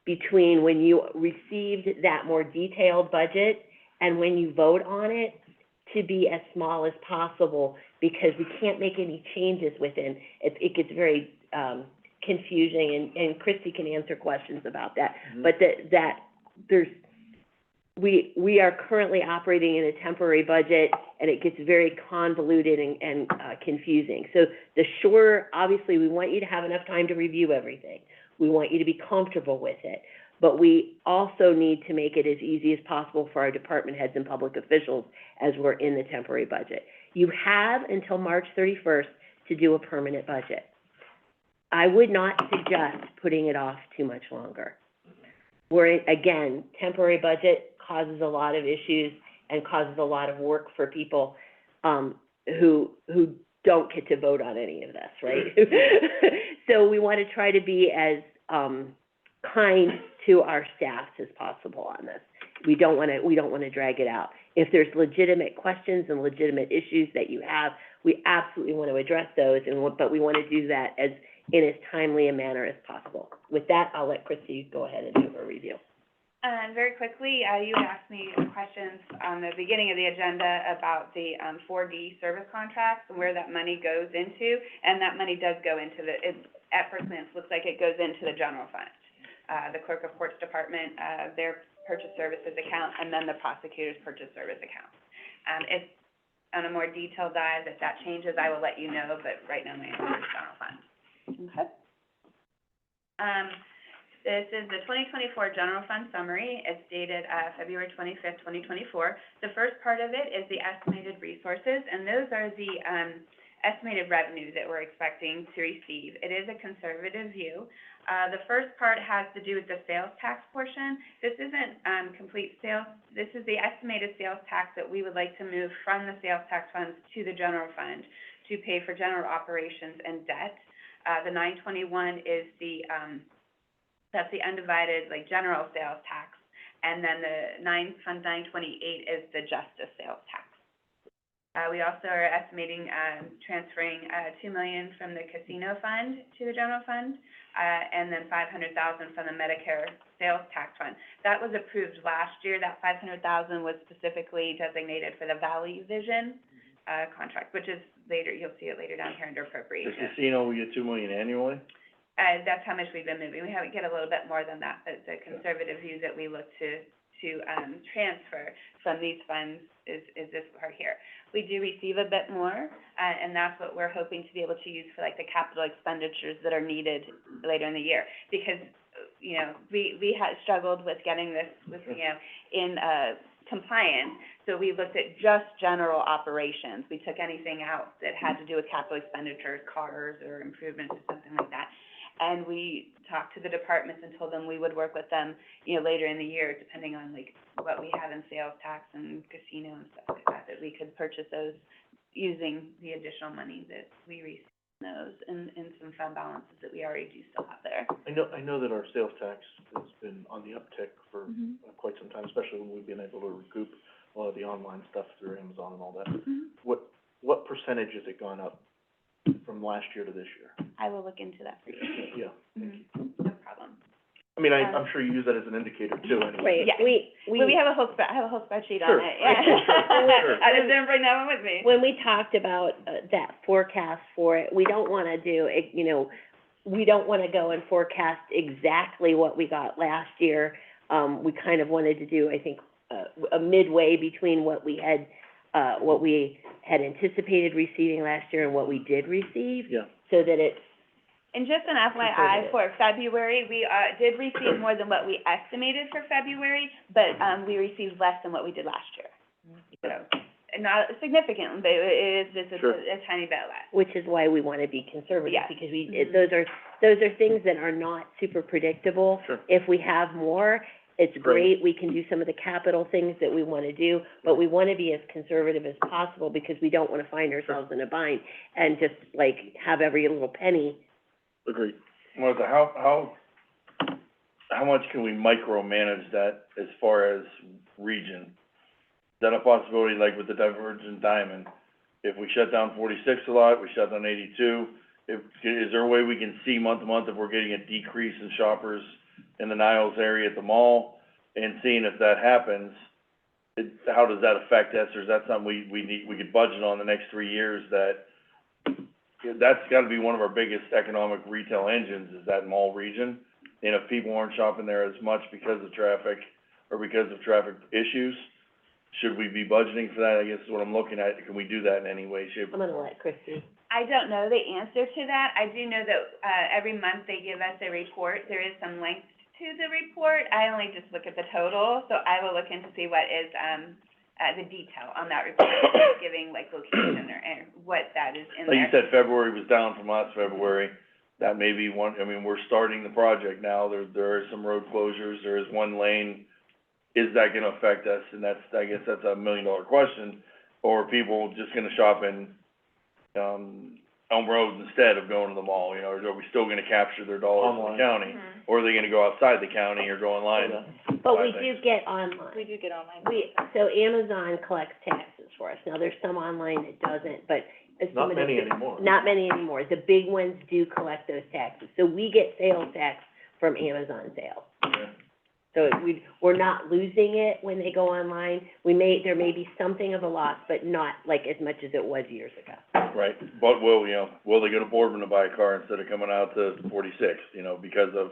between when you received that more detailed budget and when you vote on it to be as small as possible, because we can't make any changes within. It gets very confusing, and Christie can answer questions about that. But we are currently operating in a temporary budget, and it gets very convoluted and confusing. So obviously, we want you to have enough time to review everything. We want you to be comfortable with it. But we also need to make it as easy as possible for our department heads and public officials as we're in the temporary budget. You have until March 31st to do a permanent budget. I would not suggest putting it off too much longer. Again, temporary budget causes a lot of issues and causes a lot of work for people who don't get to vote on any of this, right? So we want to try to be as kind to our staffs as possible on this. We don't want to drag it out. If there's legitimate questions and legitimate issues that you have, we absolutely want to address those, but we want to do that in as timely a manner as possible. With that, I'll let Christie go ahead and do her review. Very quickly, you asked me questions on the beginning of the agenda about the 4D service contracts and where that money goes into, and that money does go into at first glance, looks like it goes into the general fund. The clerk of courts department, their purchase services account, and then the prosecutor's purchase service account. If on a more detailed dive, if that changes, I will let you know, but right now my answer is general fund. Okay. This is the 2024 general fund summary. It's dated February 25th, 2024. The first part of it is the estimated resources, and those are the estimated revenue that we're expecting to receive. It is a conservative view. The first part has to do with the sales tax portion. This isn't complete sales. This is the estimated sales tax that we would like to move from the sales tax funds to the general fund to pay for general operations and debt. The 921 is that's the undivided, general sales tax. And then the Fund 928 is the justice sales tax. We also are estimating transferring $2 million from the casino fund to the general fund, and then $500,000 from the Medicare sales tax fund. That was approved last year. That $500,000 was specifically designated for the Valley Vision contract, which is later, you'll see it later down here under The appropriation. casino, we get $2 million annually? That's how much we've been moving. We get a little bit more than that, but the conservative view that we look to transfer from these funds is this part here. We do receive a bit more, and that's what we're hoping to be able to use for the capital expenditures that are needed later in the year. Because, we had struggled with getting this, in compliance. So we looked at just general operations. We took anything out that had to do with capital expenditures, cars or improvements or something like that. And we talked to the departments and told them we would work with them, later in the year, depending on like what we have in sales tax and casino and stuff like that, that we could purchase those using the additional money that we received from those and some fund balances that we already do still have there. I know that our sales tax has been on the uptick for quite some time, especially when we've been able to recoup a lot of the online stuff through Amazon and all that. What percentage has it gone up from last year to this year? I will look into that for you. Yeah, thank you. No problem. I mean, I'm sure you use that as an indicator too, anyway. Right, Yeah. We have a whole I have a whole spreadsheet on Sure. it, yeah. Sure. I just didn't bring that one with me. when we talked about, that forecast for it, we don't wanna do, we don't wanna go and forecast exactly what we got last year. We kind of wanted to do, I think, a midway between what we had anticipated receiving last year and what we did receive. Yeah. So that it's, And just an FYI, for February, we, did receive more than what we estimated for February, but, we received less than what we did last year. So, not significant, but it is just a tiny bit less. which is why we wanna be conservative, Yes. because those are things that are not super predictable. Sure. If we have more, it's great, we can do some of the capital things that we wanna do, but we wanna be as conservative as possible, because we don't wanna find ourselves in a bind and just, like, have every little penny. Agreed. Martha, how much can we micromanage that as far as region? Is that a possibility, like with the Divergent Diamond? If we shut down 46 a lot, we shut down 82, is there a way we can see month to month if we're getting a decrease in shoppers in the Niles area at the mall, and seeing if that happens, how does that affect us, or is that something we could budget on the next 3 years, that's gotta be one of our biggest economic retail engines, is that mall region. And if people aren't shopping there as much because of traffic, or because of traffic issues, should we be budgeting for that, I guess is what I'm looking at. Can we do that in any way, shape, I'm or gonna form? let Christie. I don't know the answer to that. I do know that, every month they give us a report. There is some length to the report. I only just look at the total, so I will look in to see what is, the detail on that report, giving like location or what that is in there. Like you said, February was down from last February, that may be one, I mean, we're starting the project now, there are some road closures, there is one lane. Is that gonna affect us? And that's, I guess that's $1 million question, or are people just gonna shop in, Elm Road instead of going to the mall, or are we still gonna capture their dollars in Online. the county? Or are they gonna go outside the county or go online? But we buy do things? get online. We do get online. So Amazon collects taxes for us. Now, there's some online that doesn't, but some Not of the many anymore. Not many anymore. The big ones do collect those taxes. So we get sales tax from Amazon sales. Okay. So we're not losing it when they go online. There may be something of a loss, but not like as much as it was years ago. Right, but will they go to Boardman to buy a car instead of coming out to 46, because of,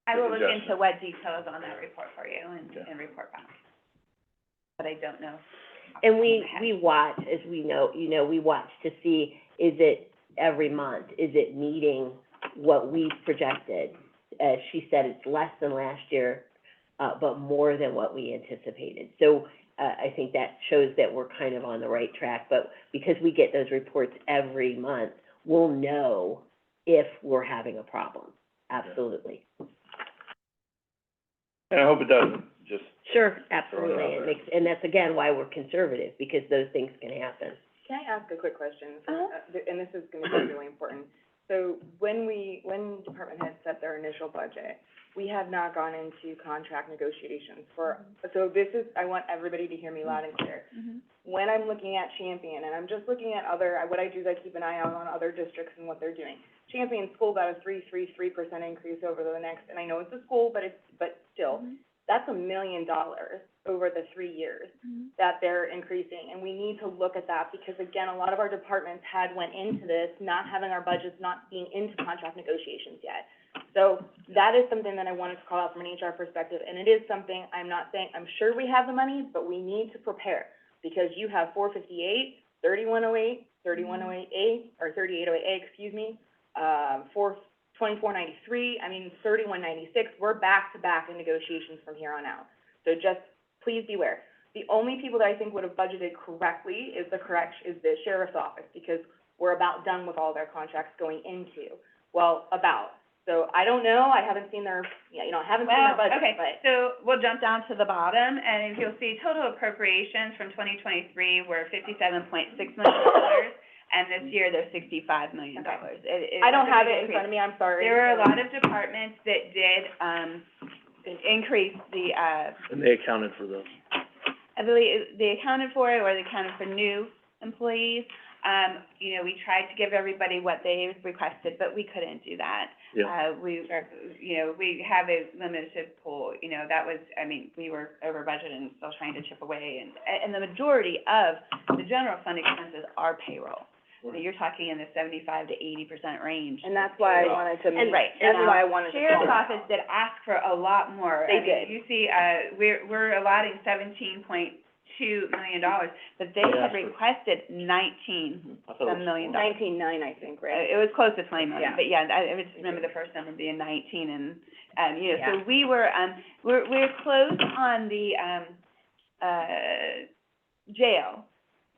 I will look Suggestion. into what details on that report for you Okay. and report back. But I don't know. And we watch, as we know, we watch to see, is it every month, is it meeting what we projected? As she said, it's less than last year, but more than what we anticipated. So, I think that shows that we're kind of on the right track, but because we get those reports every month, we'll know if we're having a problem, absolutely. and I hope it doesn't, just, Sure, absolutely, Throw it out there. and that's again why we're conservative, because those things can happen. Can I ask a quick question? Uh-huh. And this is gonna be really important. So when department heads set their initial budget, we have not gone into contract negotiations so this is, I want everybody to hear me loud and clear. When I'm looking at Champion, and I'm just looking at what I do is I keep an eye out on other districts and what they're doing. Champion School got a 3% increase over the next, and I know it's a school, but still, that's $1 million over the 3 years that they're increasing, and we need to look at that, because again, a lot of our departments went into this not having our budgets, not being into contract negotiations yet. So that is something that I wanted to call out from an HR perspective, and it is something, I'm not saying, I'm sure we have the money, but we need to prepare, because you have 458, 3108, 3108A, or 3808A, excuse me, 2493, 3196, we're back to back in negotiations from here on out. So just please beware. The only people that I think would have budgeted correctly is the sheriff's office, because we're about done with all their contracts going into, So I don't know, I haven't seen their, budget, Well, okay, but. so we'll jump down to the bottom, and you'll see total appropriations from 2023 were $57.6 million, and this year they're $65 million. I don't have it in front of me, I'm sorry. There were a lot of departments that did, increase the, And they accounted for those. I believe they accounted for it, or they accounted for new employees. We tried to give everybody what they requested, but we couldn't do that. Yeah. We have a limited pool, that was, we were over budget and still trying to chip away, and the majority of the general fund expenses are payroll. So you're talking in the 75 to 80% range. And that's why I wanted to, Right. that's why I wanted to. Sheriff's Office did ask for a lot more. They did. You see, we're allotting $17.2 million, but they had requested $19 million. 19.9, I think, right? It was close to 20 million, Yeah. but yeah, I just remember the first number being 19, and, so we were, we're close on the, jail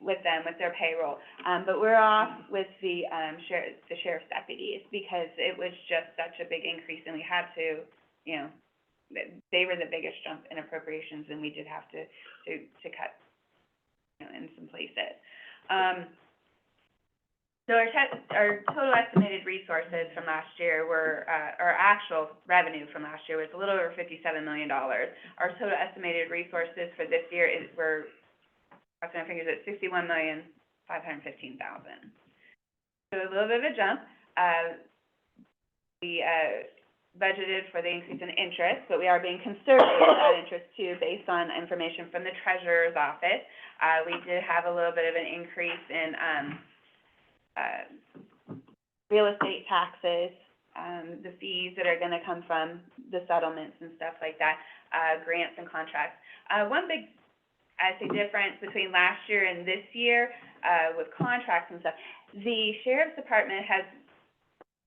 with them, with their payroll, but we're off with the sheriff's deputies, because it was just such a big increase, and we had to, they were the biggest jump in appropriations, and we did have to cut, in some places. So our total estimated resources from last year were, our actual revenue from last year was a little over $57 million. Our total estimated resources for this year were, crossing my fingers, at $61,515,000. So a little bit of a jump. We budgeted for the increase in interest, but we are being conservative with that interest too, based on information from the treasurer's office. We did have a little bit of an increase in real estate taxes, the fees that are gonna come from the settlements and stuff like that, grants and contracts. One big, I'd say, difference between last year and this year, with contracts and stuff, the sheriff's department has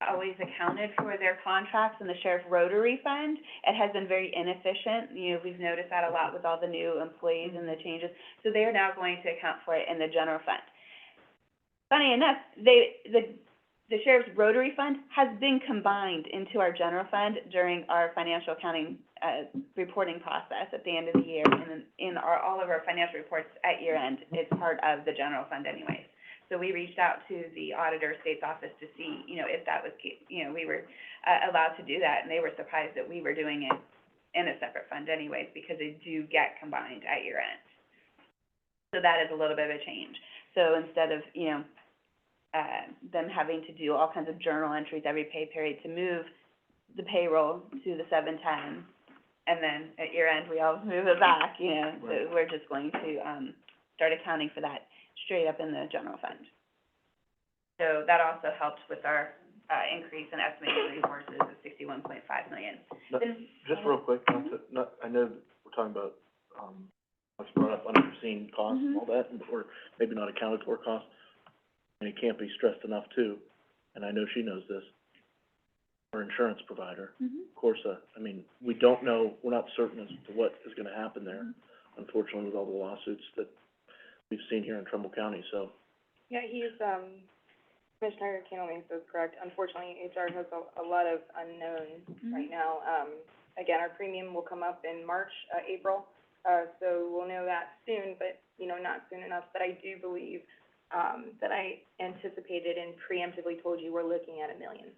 always accounted for their contracts in the sheriff rotary fund. It has been very inefficient. We've noticed that a lot with all the new employees and the changes. So they are now going to account for it in the general fund. Funny enough, the sheriff's rotary fund has been combined into our general fund during our financial accounting, reporting process at the end of the year, and in all of our financial reports at year end, it's part of the general fund anyways. So we reached out to the auditor state's office to see, if that was, we were, allowed to do that, and they were surprised that we were doing it in a separate fund anyways, because they do get combined at year end. So that is a little bit of a change. So instead of, them having to do all kinds of journal entries every pay period to move the payroll to the 710, and then at year end, we all move it back, Right. So we're just going to, start accounting for that straight up in the general fund. So that also helped with our, increase in estimated resources of $61.5 million. Just real quick, I know we're talking about, what's brought up, unforeseen costs and all that, or maybe not accounted for costs, and it can't be stressed enough too, and I know she knows this, our insurance provider, Corsa, we don't know, we're not certain as to what is gonna happen there, unfortunately, with all the lawsuits that we've seen here in Trumbull County, so. Yeah, Commissioner Cantleman is correct. Unfortunately, HR has a lot of unknowns right now. Again, our premium will come up in March, April, so we'll know that soon, but, not soon enough. But I do believe, that I anticipated and preemptively told you we're looking at $1 million.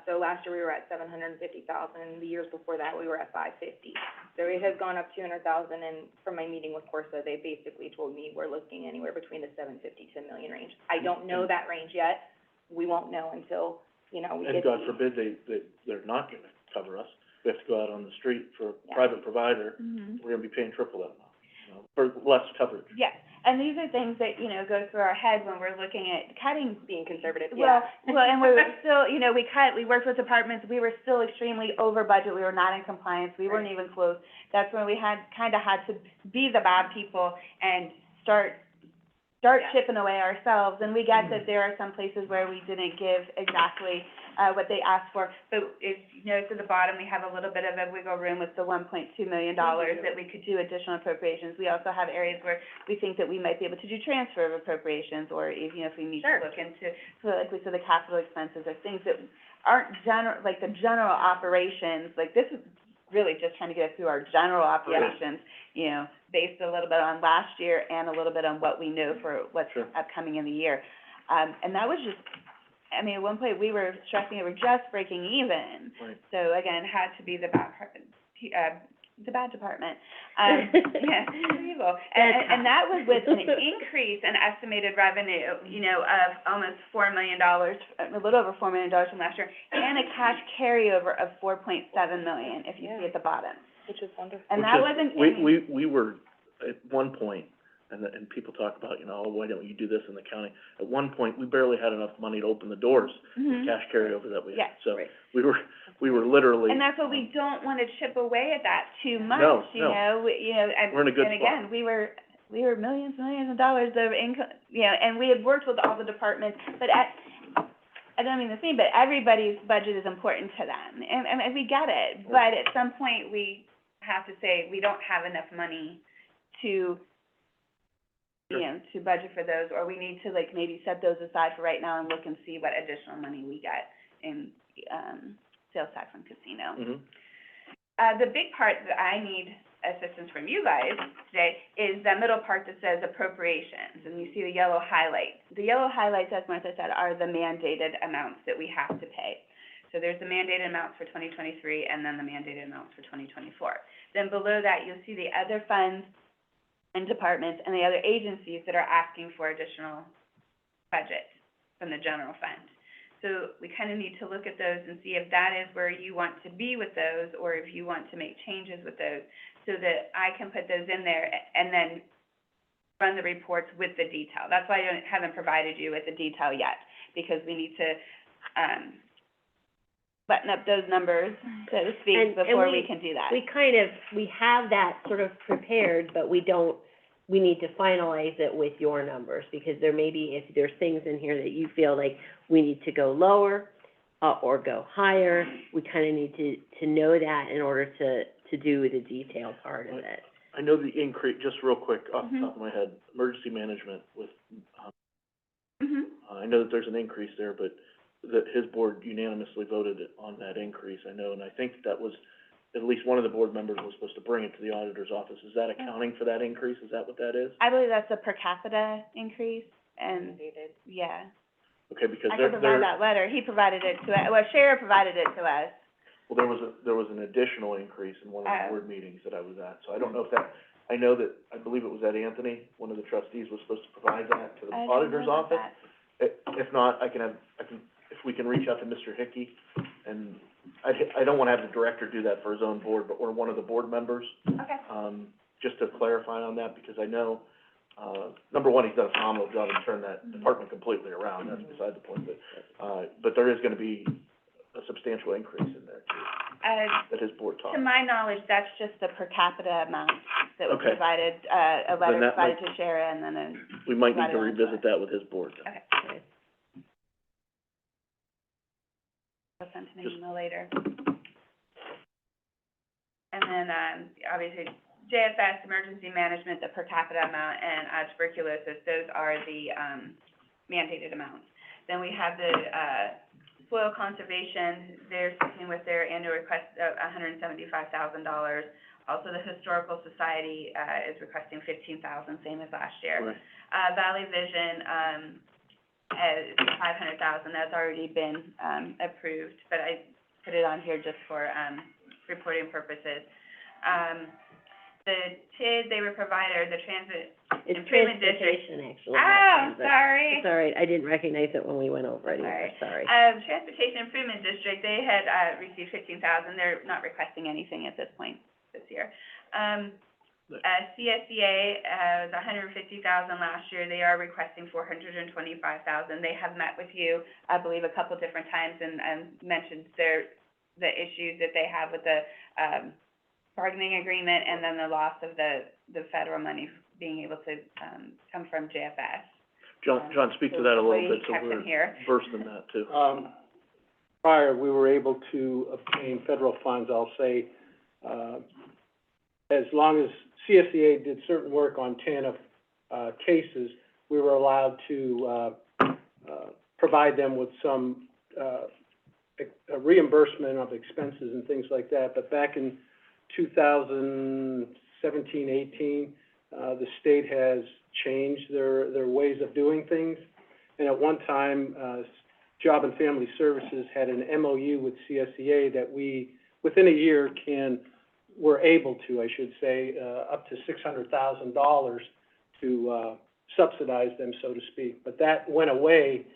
So last year we were at $750,000, the years before that we were at $550,000. So it has gone up $200,000, and from my meeting with Corsa, they basically told me we're looking anywhere between the $750,000 to $1 million range. I don't know that range yet. We won't know until, we get And God forbid they're not gonna cover us, we have to go out on the street for a private provider, we're gonna be paying triple that amount, for less coverage. Yes, and these are things that, go through our head when we're looking at cutting. being conservative, Well, and we were still, we worked with departments, we were still extremely over budget, we were not in compliance, we weren't even close. That's when we had to be the bad people and start chipping away ourselves, and we get that there are some places where we didn't give exactly, what they asked for. But if you notice at the bottom, we have a little bit of a wiggle room with the $1.2 million that we could do additional appropriations. We also have areas where we think that we might be able to do transfer of appropriations, or if, you know, if we need to look into, so like we said, the capital expenses or things that aren't like the general operations, like this is really just trying to get us through our general operations, you know, based a little bit on last year and a little bit on what we know for what's upcoming in the year. And that was just, I mean, at one point, we were stressing it, we're just breaking even. Right. So again, it had to be the bad department. Yeah, evil. And that was with an increase in estimated revenue, you know, of almost $4 million, a little over $4 million from last year, and a cash carryover of $4.7 million, if you see at the bottom. Which is wonderful. And that wasn't, I mean, We were, at one point, and people talk about, you know, oh, why don't you do this in the county? At one point, we barely had enough money to open the doors, the cash carryover that we had. Yeah. So we were literally. and that's what we don't wanna chip away at that too much, No, you know, We're in a good and again, we were millions of dollars of income, you know, and we had worked with all the departments, but I don't mean the same, but everybody's budget is important to them, and we get it, but at some point, we have to say, we don't have enough money to, you know, to budget for those, or we need to, like, maybe set those aside for right now and look and see what additional money we get in, sales tax and casino. The big part that I need assistance from you guys today is the middle part that says appropriations, and you see the yellow highlight. The yellow highlights, as Martha said, are the mandated amounts that we have to pay. So there's the mandated amounts for 2023, and then the mandated amounts for 2024. Then below that, you'll see the other funds and departments and the other agencies that are asking for additional budget from the general fund. So we kind of need to look at those and see if that is where you want to be with those, or if you want to make changes with those, so that I can put those in there and then run the reports with the detail. That's why I haven't provided you with the detail yet, because we need to, button up those numbers, so to speak, before we can do that. We have that sort of prepared, but we need to finalize it with your numbers, because there may be, if there's things in here that you feel like we need to go lower, or go higher, we kind of need to know that in order to do the detail part of it. I know the increase, just real quick, off the top of my head, emergency management with, I know that there's an increase there, but that his board unanimously voted on that increase, I know, and I think that was, at least one of the board members was supposed to bring it to the auditor's office. Is that accounting for that increase? Is that what that is? I believe that's a per capita increase, and, yeah. Okay, because I can provide that letter. He provided it to us, well, Shara provided it to us. well, there was an additional increase in one of the board meetings that I was at, so I don't know if that, I know that, I believe it was at Anthony, one of the trustees was supposed to provide that to the auditor's office. If not, if we can reach out to Mr. Hickey, and I don't wanna have the director do that for his own board, but, or one of the board members, Okay. just to clarify on that, because I know, number one, he's done a phenomenal job and turned that department completely around, that's beside the point, but there is gonna be a substantial increase in there too, that his board talked. To my knowledge, that's just the per capita amount that was Okay. provided, a letter Then that provided to Shara, and then We might need to Provided on revisit that with his board then. Okay. I'll send him an Just- email later. And then, obviously, JFS, emergency management, the per capita amount, and, tuberculosis, those are the, mandated amounts. Then we have the, soil conservation, they're sticking with their annual request of $175,000. Also, the Historical Society, is requesting $15,000, same as last year. Right. Valley Vision, is $500,000, that's already been, approved, but I put it on here just for, reporting purposes. The TID they were provided, the Transit It's Improvement District. transportation, actually, not Oh, transit. sorry. It's all right, I didn't recognize it when we went over it either, Sorry. sorry. Transportation Improvement District, they had, received $15,000, they're not requesting anything at this point this year. CSEA, was $150,000 last year, they are requesting $425,000. They have met with you, I believe, a couple different times and mentioned the issues that they have with the, bargaining agreement, and then the loss of the federal money being able to, come from JFS. John, speak to that a little bit, so Kept them we're here. versed in that too. prior, we were able to obtain federal funds, I'll say, as long as CSEA did certain work on TANF, cases, we were allowed to, provide them with some, a reimbursement of expenses and things like that. But back in 2017, 18, the state has changed their ways of doing things. And at one time, Job and Family Services had an MOU with CSEA that we, within a year, we're able to, I should say, up to $600,000 to, subsidize them, so to speak. But that went away,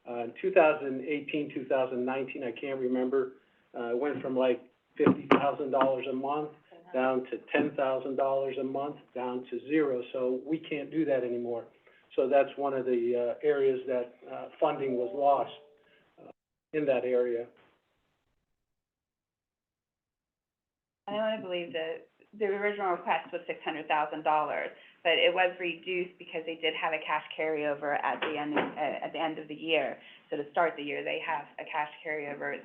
in 2018, 2019, I can't remember. It went from like $50,000 a month down to $10,000 a month, down to zero. So we can't do that anymore. So that's one of the, areas that, funding was lost, in that area. I want to believe that the original request was $600,000, but it was reduced because they did have a cash carryover at the end of the year. So to start the year, they have a cash carryover.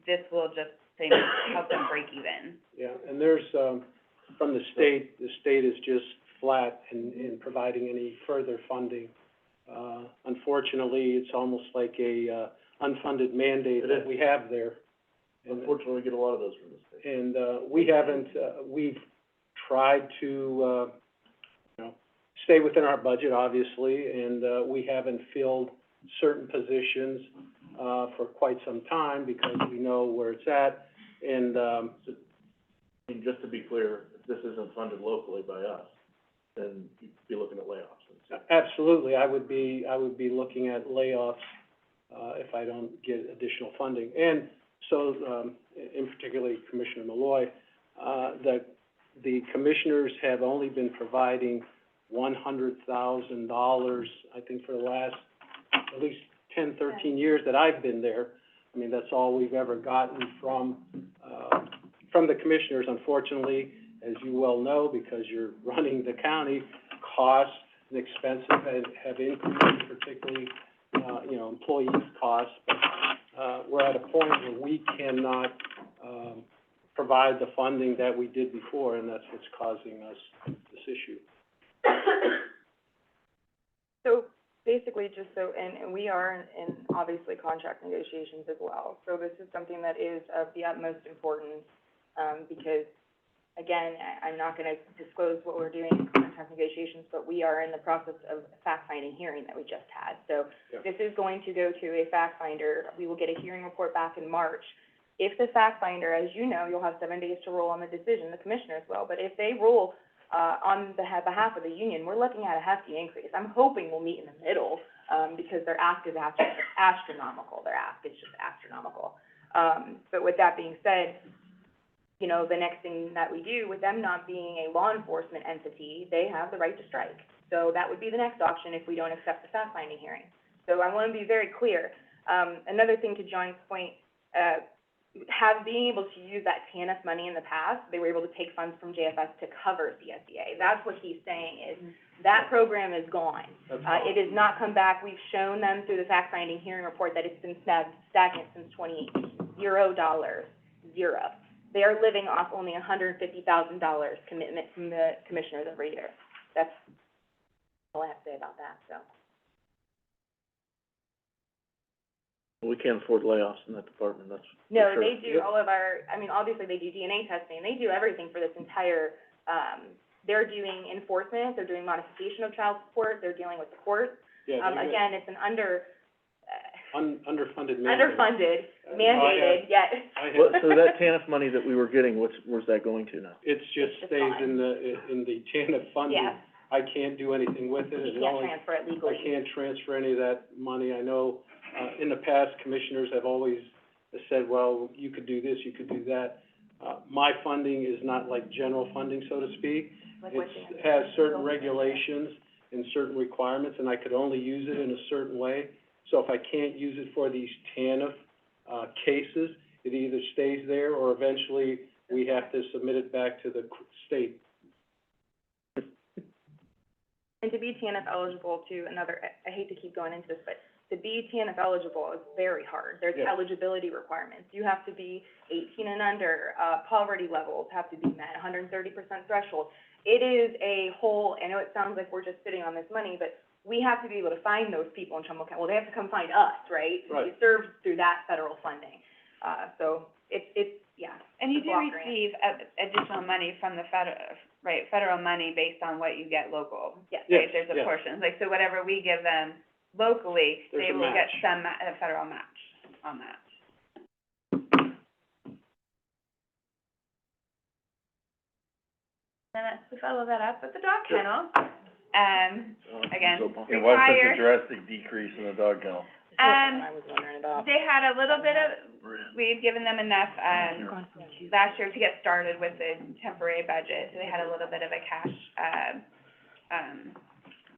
This will just pretty much help them break even. Yeah, and there's, from the state is just flat in providing any further funding. Unfortunately, it's almost like a, unfunded mandate that we have there. And Unfortunately, we get a lot of those from the state. And, we haven't, we've tried to, stay within our budget, obviously, and, we haven't filled certain positions, for quite some time because we know where it's at. And, I mean, just to be clear, if this isn't funded locally by us, then you'd be looking at layoffs. absolutely, I would be looking at layoffs, if I don't get additional funding. And so, in particularly Commissioner Malloy, the commissioners have only been providing $100,000, I think, for the last at least 10, 13 years that I've been there. I mean, that's all we've ever gotten from the commissioners. Unfortunately, as you well know, because you're running the county, costs and expenses have increased, particularly, employees' costs. But, we're at a point where we cannot, provide the funding that we did before, and that's what's causing us this issue. So basically, and we are in obviously contract negotiations as well. So this is something that is of the utmost importance, because, again, I'm not gonna disclose what we're doing in contract negotiations, but we are in the process of a fact-finding hearing that we just had. So this is going to go to a fact finder. We will get a hearing report back in March. If the fact finder, as you know, you'll have 7 days to rule on the decision, the commissioners will, but if they rule on behalf of the union, we're looking at a hefty increase. I'm hoping we'll meet in the middle, because their ask is astronomical. Their ask is just astronomical. But with that being said, the next thing that we do, with them not being a law enforcement entity, they have the right to strike. So that would be the next option if we don't accept the fact-finding hearing. So I want to be very clear. Another thing to John's point, being able to use that TANF money in the past, they were able to take funds from JFS to cover CSEA. That's what he's saying is, that program is gone. It has not come back. We've shown them through the fact-finding hearing report that it's been stagnant since 2018. $0, zero. They are living off only $150,000 commitment from the commissioners every year. That's all I have to say about that, so. We can't afford layoffs in that department, that's for No, sure. they do all of our, obviously they do DNA testing, they do everything for this entire, they're doing enforcement, they're doing modification of child support, they're dealing with the courts. Yeah, Again, it's an underfunded mandate. underfunded, mandated, yet. So that TANF money that we were getting, where's that going to now? It's just It's stays fine. in the TANF funding. Yeah. I can't do anything with it. You can't transfer it legally. I can't transfer any of that money. I know, in the past, commissioners have always said, well, you could do this, you could do that. My funding is not like general funding, so to speak. Like what It they- has certain regulations and certain requirements, and I could only use it in a certain way. So if I can't use it for these TANF, cases, it either stays there or eventually we have to submit it back to the state. And to be TANF eligible to I hate to keep going into this, but to be TNF eligible is very hard. There's Yes. eligibility requirements. You have to be 18 and under, poverty levels have to be met, 130% threshold. It is a whole, I know it sounds like we're just sitting on this money, but we have to be able to find those people in Trumbull County. Well, they have to come find us, right? Right. We serve through that federal funding. So it's, yeah. And you it's a do block grant. receive additional money from the federal money based on what you get local. Yes. Yes, Right, there's a yes. portion, like, so whatever we give them locally, There's they a will get match. some a federal match on that. And to follow that up with the dog kennel, again, And what's such required, a drastic decrease in the dog kennel? That's what I was wondering about. they had a little bit of, we've given them enough, last year to get started with the temporary budget, so they had a little bit of a cash,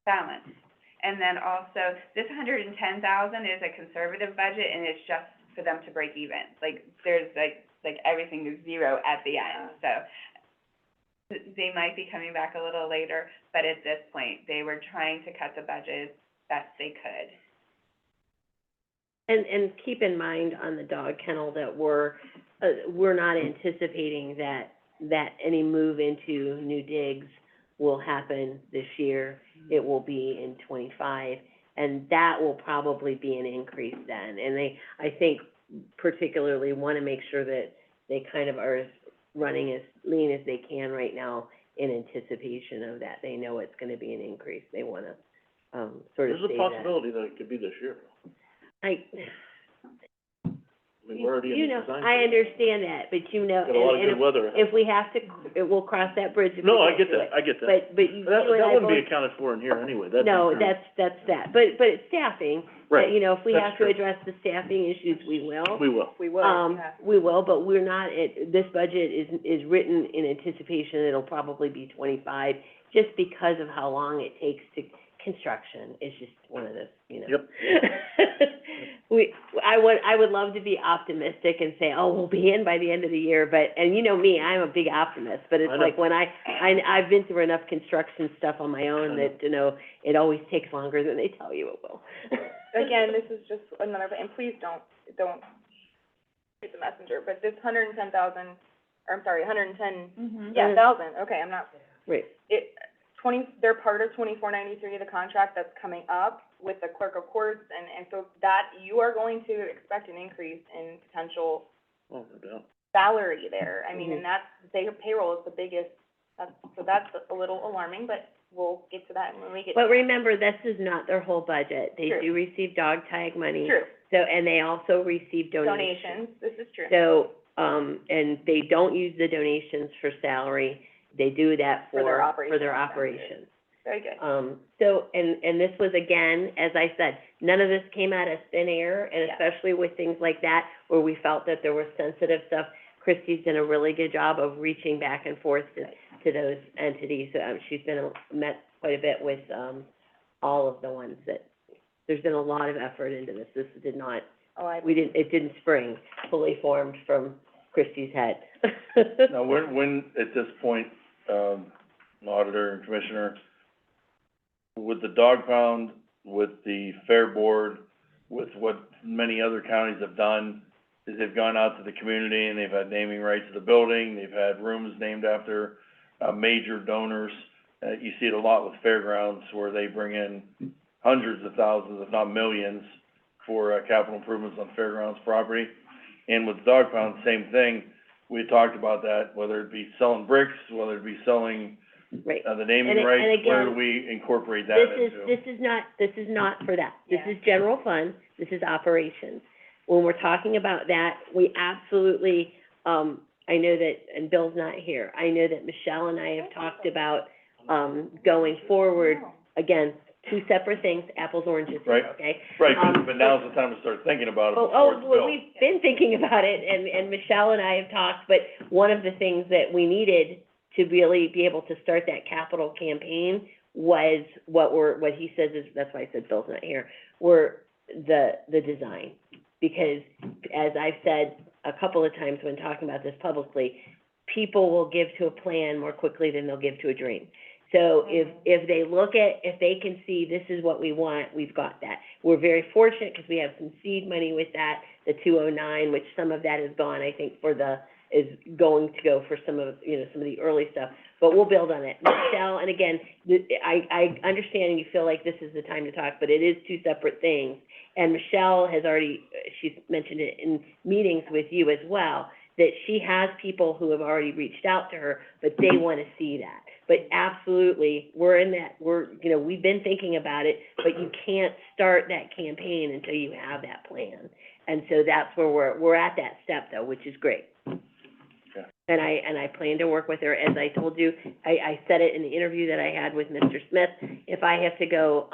balance. And then also, this $110,000 is a conservative budget, and it's just for them to break even. Like, there's like everything is zero at the end, so they might be coming back a little later, but at this point, they were trying to cut the budget as best they could. And keep in mind on the dog kennel that we're not anticipating that any move into new digs will happen this year. It will be in 25, and that will probably be an increase then. And they, I think, particularly want to make sure that they kind of are running as lean as they can right now in anticipation of that. They know it's gonna be an increase. They wanna, sort of There's say a that. possibility that it could be this year. I I mean, we're already in You the know, design I phase. understand that, but you know, Got a lot of and good weather ahead. if we have to, we'll cross that bridge if we No, I get get to that, it. I get that. But you That and I wouldn't be both, accounted for in here anyway, that'd be. no, through- that's that. But it's staffing, Right, you know, if we that's have to true. address the staffing issues, we will. We will. We would, yeah. We will, but we're not, this budget is written in anticipation, it'll probably be 25, just because of how long it takes to, construction, it's just one of those, you know. Yep. I would love to be optimistic and say, oh, we'll be in by the end of the year, but, and you know me, I'm a big optimist, but it's I know. like when I've been through enough construction stuff on my own that, you know, it always takes longer than they tell you it will. Again, this is just another, and please don't shoot the messenger, but this 110,000, or I'm sorry, 110, Mm-hmm. yeah, thousand, okay, I'm not, Right. they're part of 2493, the contract that's coming up with the clerk of courts, and so that, you are going to expect an increase in potential Oh, no doubt. salary there. I mean, Mhm. and that's, their payroll is the biggest, so that's a little alarming, but we'll get to that when we get to But that. remember, this is not their whole budget. They True. do receive dog tag money. True, So, and they also receive donations. donations, this is true. So, and they don't use the donations for salary. They do that For their for their operational operations. Very good. So, and this was, again, as I said, none of this came out of thin air, and Yeah. especially with things like that, where we felt that there was sensitive stuff. Christy's done a really good job of reaching back and forth to those entities. She's met quite a bit with, all of the ones that, there's been a lot of effort into this. This did not, it didn't spring fully formed from Christy's head. Now, when, at this point, auditor and commissioner, with the dog pound, with the fair board, with what many other counties have done, is they've gone out to the community and they've had naming rights to the building, they've had rooms named after, major donors. You see it a lot with fairgrounds where they bring in hundreds of thousands, if not millions, for, capital improvements on fairgrounds property. And with the dog pound, same thing. We had talked about that, whether it be selling bricks, whether it be selling, Right. the naming And rights, where do again, we incorporate that into? This is not for that. This Yeah. is general fund, this is operations. When we're talking about that, we absolutely, I know that, and Bill's not here, I know that Michelle and I have talked about, going forward, again, two separate things, apples, oranges, here, Right. okay? Right, but now's the time to start thinking about it before it's built. We've been thinking about it, and Michelle and I have talked, but one of the things that we needed to really be able to start that capital campaign was what he says is, that's why I said Bill's not here, were the design. Because as I've said a couple of times when talking about this publicly, people will give to a plan more quickly than they'll give to a dream. So if they look at, if they can see this is what we want, we've got that. we're very fortunate because we have some seed money with that, the 209, which some of that is gone, I think, is going to go for some of, some of the early stuff, but we'll build on it. Michelle, and again, I understand you feel like this is the time to talk, but it is two separate things. And Michelle has already, she's mentioned it in meetings with you as well, that she has people who have already reached out to her, but they want to see that. But absolutely, we've been thinking about it, but you can't start that campaign until you have that plan. And so that's where we're at that step though, which is great. Okay. And I plan to work with her, as I told you, I said it in the interview that I had with Mr. Smith, if I have to go,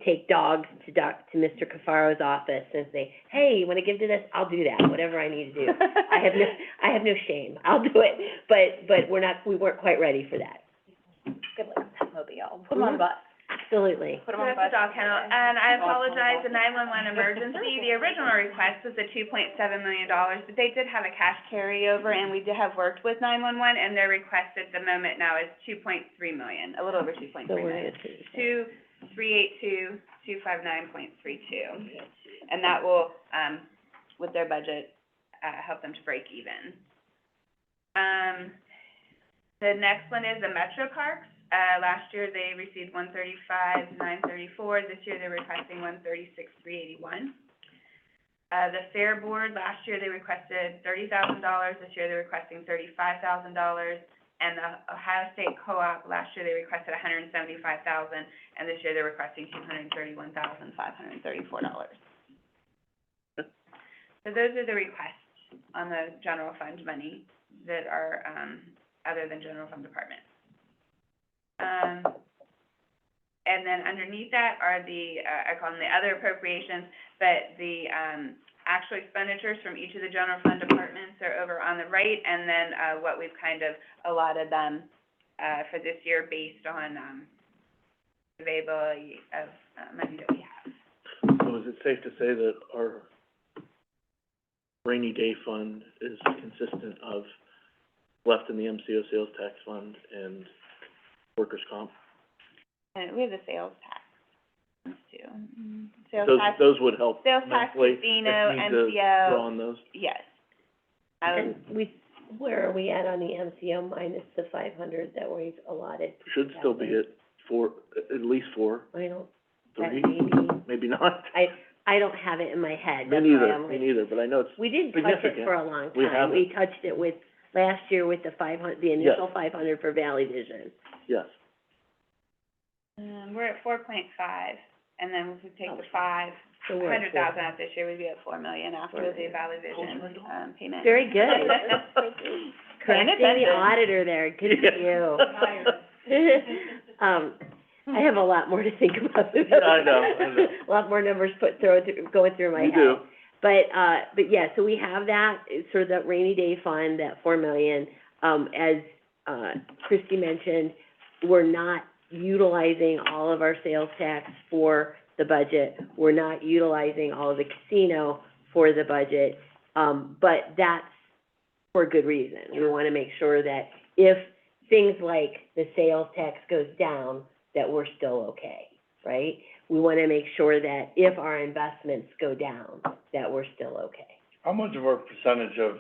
take dogs to Mr. Cafaro's office and say, hey, you wanna give to this, I'll do that, whatever I need to do. I have no shame, I'll do it, but we weren't quite ready for that. Good luck with that mobile. Put them on a bus. Absolutely. Put them on a bus. That's a dog kennel, and I apologize, the 911 emergency, the original request was the $2.7 million, but they did have a cash carryover, and we did have worked with 911, and their request at the moment now is $2.3 million, a little over $2.3 So we're million. gonna see. 2,382,259.32, and that will, with their budget, help them to break even. The next one is the Metro Parks. Last year they received $135,934. This year they're requesting $136,381. The Fair Board, last year they requested $30,000. This year they're requesting $35,000. And the Ohio State Co-op, last year they requested $175,000, and this year they're requesting $231,534. So those are the requests on the general fund money that are, other than general fund department. And then underneath that are the, I call them the other appropriations, but the, actual expenditures from each of the general fund departments are over on the right, and then, what we've kind of allotted them, for this year based on, availability of, money that we have. So is it safe to say that our rainy day fund is consistent of left in the MCO sales tax fund and workers' comp? And we have the sales tax too. Sales tax, Those would help sales tax, immensely casino, if we need to draw MCO, on those. yes. And where are we at on the MCO minus the 500 that we've allotted? Should still be at at least four, I don't, three, that maybe not. I don't have it in my head, Me that's why neither, I'm me like, neither, but I know it's we didn't touch it significant. for a long We time. haven't. We touched it with, last year with the 500, the initial 500 for Valley Vision. Yes. We're at 4.5, and then if we take the 500,000 So we're at out this year, we'd be at 4 million after the Valley Vision, payment. Very good. Correcting the attention. auditor there, good for you. I have a lot more to think about. I know. A lot more numbers going through my head. You do. But yeah, so we have that, it's sort of that rainy day fund, that 4 million. As, Christie mentioned, we're not utilizing all of our sales tax for the budget. We're not utilizing all of the casino for the budget. But that's for a good reason. We wanna make sure that if things like the sales tax goes down, that we're still okay, right? We wanna make sure that if our investments go down, that we're still okay. How much of our percentage of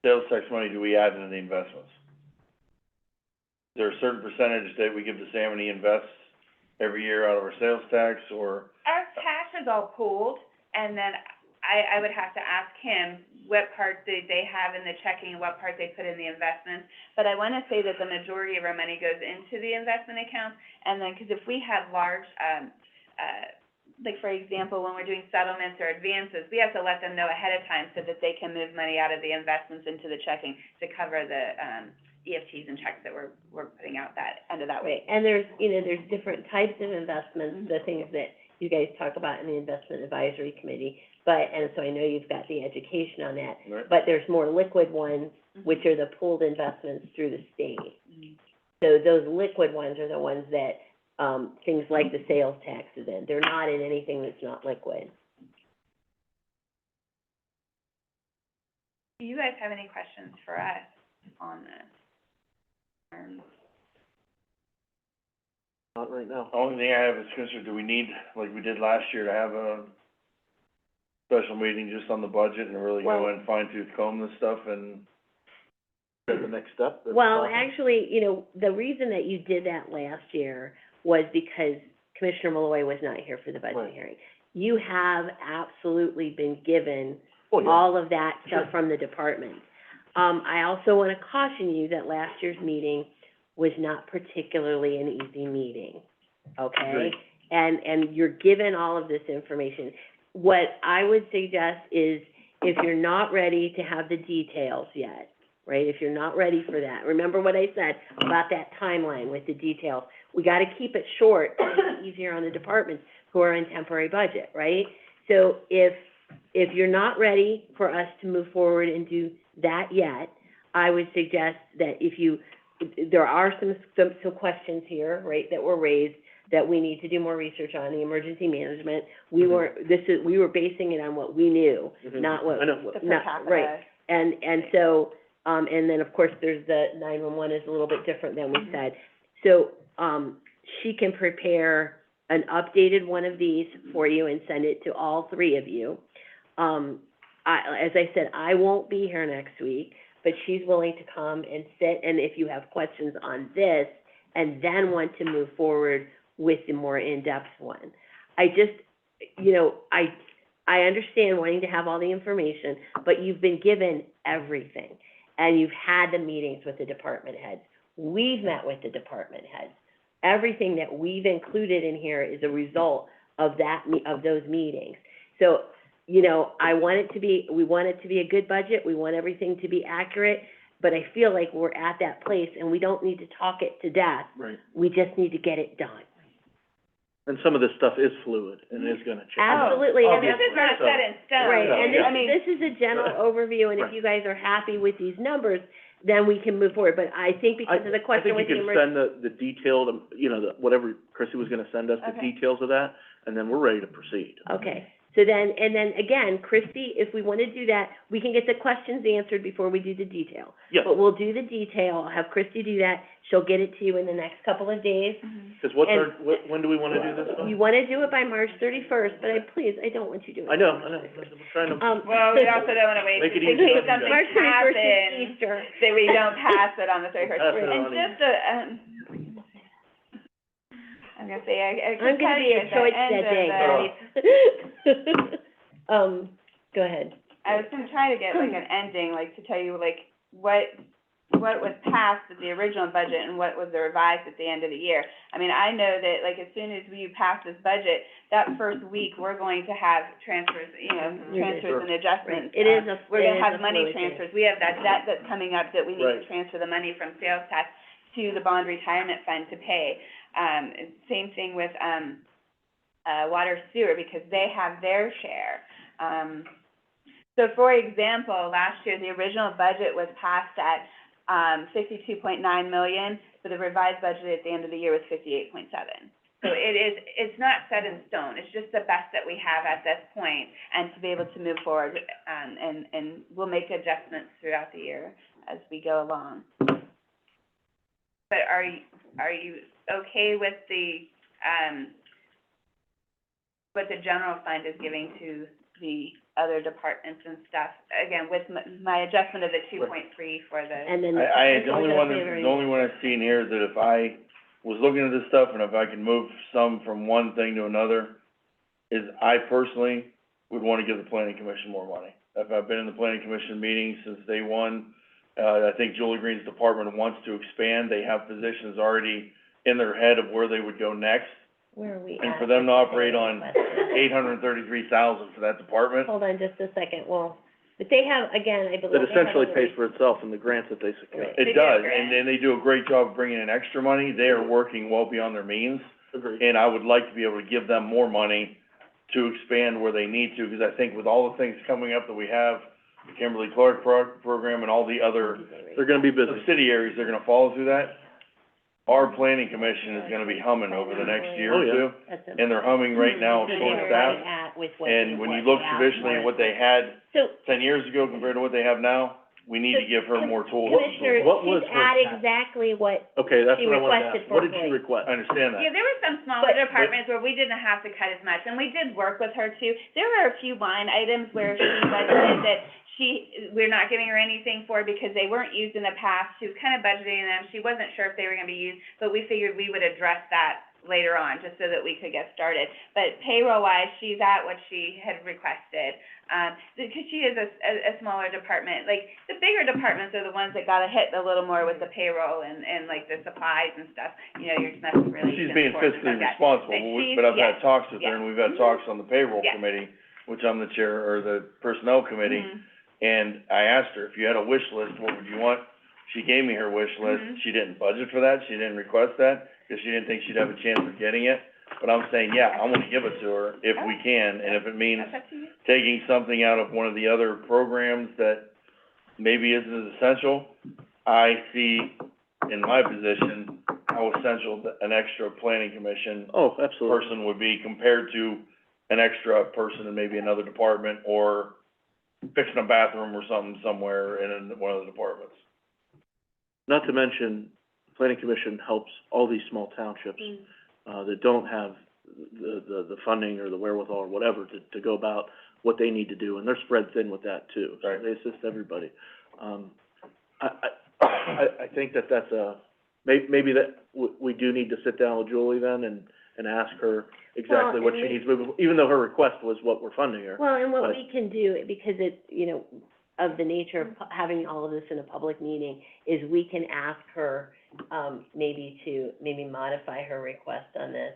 sales tax money do we add into the investments? Is there a certain percentage that we give the Sammy Invest every year out of our sales tax, or? Our cash is all pooled, and then I would have to ask him what part they have in the checking and what part they put in the investments. But I wanna say that the majority of our money goes into the investment accounts, and then, 'cause if we have large, like for example, when we're doing settlements or advances, we have to let them know ahead of time so that they can move money out of the investments into the checking to cover the, EFTs and checks that we're putting out that, end of that Right, week. and there's different types of investments, the things that you guys talk about in the investment advisory committee. And so I know you've got the education on that. Right. But there's more liquid ones, which are the pooled investments through the state. So those liquid ones are the ones that, things like the sales tax is in. They're not in anything that's not liquid. Do you guys have any questions for us on this? Not right now. Only thing I have is, Commissioner, do we need, like we did last year, to have a special meeting just on the budget and really go Well- and fine tooth comb this stuff and? Is that the next step? the Well, process? actually, you know, the reason that you did that last year was because Commissioner Malloy was not here for the budget Right. hearing. You have absolutely been given Oh, yeah. all of that stuff Sure. from the department. I also wanna caution you that last year's meeting was not particularly an easy meeting, okay? Agreed. And you're given all of this information. What I would suggest is, if you're not ready to have the details yet, right, if you're not ready for that, remember what I said about that timeline with the details. We gotta keep it short, to make it easier on the departments who are in temporary budget, right? So if you're not ready for us to move forward and do that yet, I would suggest that there are some questions here, right, that were raised, that we need to do more research on, the emergency management. We were basing it on what we knew, Mhm. not what, I know. The per not, capita. right. And so, and then, of course, there's the 911 is a little bit different than we said. So, she can prepare an updated one of these for you and send it to all three of you. As I said, I won't be here next week, but she's willing to come and sit, and if you have questions on this, and then want to move forward with the more in-depth one. I just, you know, I understand wanting to have all the information, but you've been given everything, and you've had the meetings with the department heads. We've met with the department heads. Everything that we've included in here is a result of of those meetings. So, you know, we want it to be a good budget, we want everything to be accurate, but I feel like we're at that place, and we don't need to talk it to death. Right. We just need to get it done. And some of this stuff is fluid and is gonna change. Absolutely, and This that's is not set in stone. right, and Yeah. I mean, this is a general overview, and if Right. you guys are happy with these numbers, then we can move forward, but I think because of the question with the I think you emergency. can send the detailed, you know, whatever Chrissy was gonna send us, the Okay. details of that, and then we're ready to proceed. Okay, so then, and then again, Christie, if we wanna do that, we can get the questions answered before we do the detail. Yes, But we'll do the detail, I'll have Christie do that, she'll get it to you in the next couple of days. because what's and- when do we wanna do this by? You wanna do it by March 31st, but I don't want you doing it. I know, we're trying to, well, we also don't wanna wait, Make it in easy case on you something March 31st is happens, Easter. that we don't pass it on the 31st. Pass it And on just I'm gonna say, I I'm can gonna tell be you in at the church end that of day, the, guys. Go ahead. I was gonna try to get like an ending, like to tell you like what was passed at the original budget and what was revised at the end of the year. I mean, I know that like as soon as we pass this budget, that first week, we're going to have transfers, you know, transfers and adjustments. It is We're gonna have a money fluid thing. transfers. We have that debt that's coming up that we need to Right. transfer the money from sales tax to the bond retirement fund to pay. Same thing with, water sewer, because they have their share. So for example, last year, the original budget was passed at, 52.9 million, but the revised budget at the end of the year was 58.7. So it's not set in stone, it's just the best that we have at this point, and to be able to move forward, and we'll make adjustments throughout the year as we go along. But are you okay with what the general fund is giving to the other departments and stuff? Again, with my adjustment of the 2.3 for the. And then. The only one I've seen here is that if I was looking at this stuff and if I can move some from one thing to another, is I personally would wanna give the planning commission more money. I've been in the planning commission meetings since day one. I think Julie Green's department wants to expand. They have positions already in their head of where they would go next. Where are we And at for them to with the operate on question? $833,000 for that department, Hold on just a second, well, but they have, again, I believe. that essentially pays for itself in the grants that they secure. Right. it They do does, grant. and then they do a great job of bringing in extra money. They are working well beyond their means. Agreed. And I would like to be able to give them more money to expand where they need to, because I think with all the things coming up that we have, the Kimberly Clark program and all the other They're gonna be busy. subsidiaries, they're gonna follow through that. Our planning commission is gonna be humming over the next year Oh, or yeah. two, That's a- and they're humming right now, So short they're staff. right at with what And when you look traditionally at what they had So, 10 years ago compared to what they have now, we need to give her more tools. Commissioner, What was she's her at task? exactly what, Okay, that's She what I wanted to requested ask. What did 4 she points. request? I understand that. Yeah, there were some smaller But- departments where we didn't have to cut as much, and we did work with her too. There were a few line items where she budgeted that we're not giving her anything for because they weren't used in the past. She was kind of budgeting them. She wasn't sure if they were gonna be used, but we figured we would address that later on, just so that we could get started. But payroll-wise, she's at what she had requested, because she is a smaller department. Like, the bigger departments are the ones that got hit a little more with the payroll and like the supplies and stuff, you know, your domestic relations. She's being force and fiscally stuff like that. responsible, but I've had talks with her, and we've had talks on the payroll Yeah. committee, which I'm the chair, or the personnel committee, Mhm. and I asked her, if you had a wish list, what would you want? She gave me her wish list, Mhm. she didn't budget for that, she didn't request that, because she didn't think she'd have a chance of getting it, but I'm saying, yeah, I wanna give it to her if we can, and if it means That's up to you. taking something out of one of the other programs that maybe isn't as essential, I see in my position how essential an extra planning commission Oh, absolutely. person would be compared to an extra person in maybe another department, or fixing a bathroom or something somewhere in one of the departments. Not to mention, planning commission helps all these small townships, that don't have the funding or the wherewithal or whatever to go about what they need to do, and they're spread thin with that too. So Right. they assist everybody. I think that's maybe that we do need to sit down with Julie then and ask her exactly Well, what and she we- needs moving, even though her request was what we're funding her. well, and what But- we can do, because it, you know, of the nature of having all of this in a public meeting, is we can ask her, maybe modify her request on this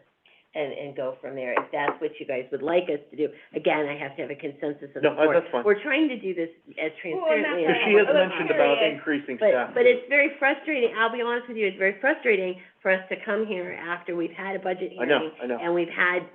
and go from there, if that's what you guys would like us to do. Again, I have to have a consensus of the No, board. that's fine. We're trying to do this as transparently as Because she has possible. mentioned about increasing staff. But it's very frustrating, I'll be honest with you, it's very frustrating for us to come here after we've had a budget I hearing. know. And we've had,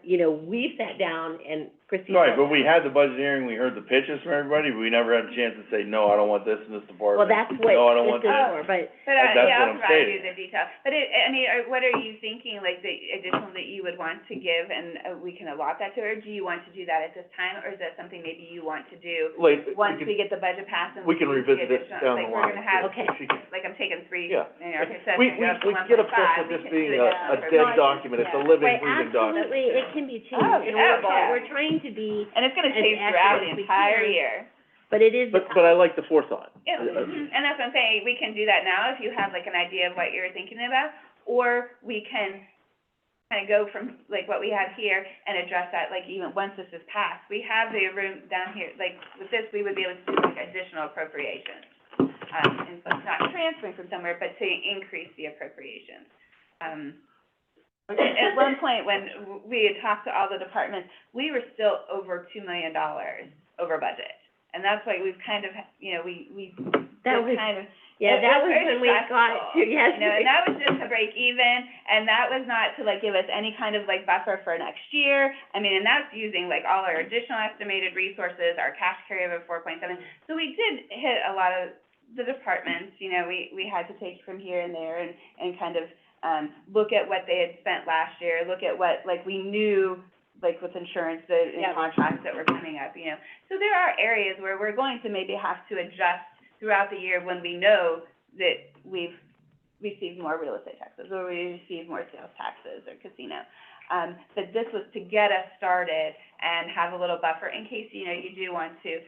we've sat down and Christie Right, said, but we had the budget hearing, we heard the pitches from everybody, but we never had a chance to say, no, I don't want this in this department. well, that's what No, I don't want this is that. for, but, But, That's yeah, what I'll I'm provide you stating. the details. But I mean, what are you thinking, like, the additional that you would want to give, and, we can allot that to her? Do you want to do that at this time, or is that something maybe you want to do once we get the budget passed and we can see revisit it additional- down the like, line. we're gonna have, Okay. She can- like, I'm taking three, Yeah. okay, so We if we go up to get upset 1.5, with we this can being do a that. dead document, it's a living, right, breathing document. absolutely, it can be changed, Oh, and yeah. we're trying to be, And it's gonna as change throughout accurate the as we entire can. year. but it is. But I like the forethought. Yeah, and that's what I'm saying, we can do that now if you have like an idea of what you're thinking about, or we can kind of go from like what we have here and address that, like even once this is passed. We have the room down here, like with this, we would be able to do like additional appropriations. And so it's not transferring from somewhere, but to increase the appropriations. At one point, when we had talked to all the departments, we were still over $2 million over budget. And that's why we've kind of, we That was, kind of, yeah, that was very when we got to, stressful, yes. and that was just to break even, and that was not to like give us any kind of like buffer for next year. I mean, and that's using like all our additional estimated resources, our cash carryover of 4.7. So we did hit a lot of the departments, we had to take from here and there and kind of, look at what they had spent last year, look at what, like, we knew, like with insurance, and contracts that were coming up, So there are areas where we're going to maybe have to adjust throughout the year when we know that we've received more real estate taxes, or we received more sales taxes or casino. But this was to get us started and have a little buffer in case, you do want to,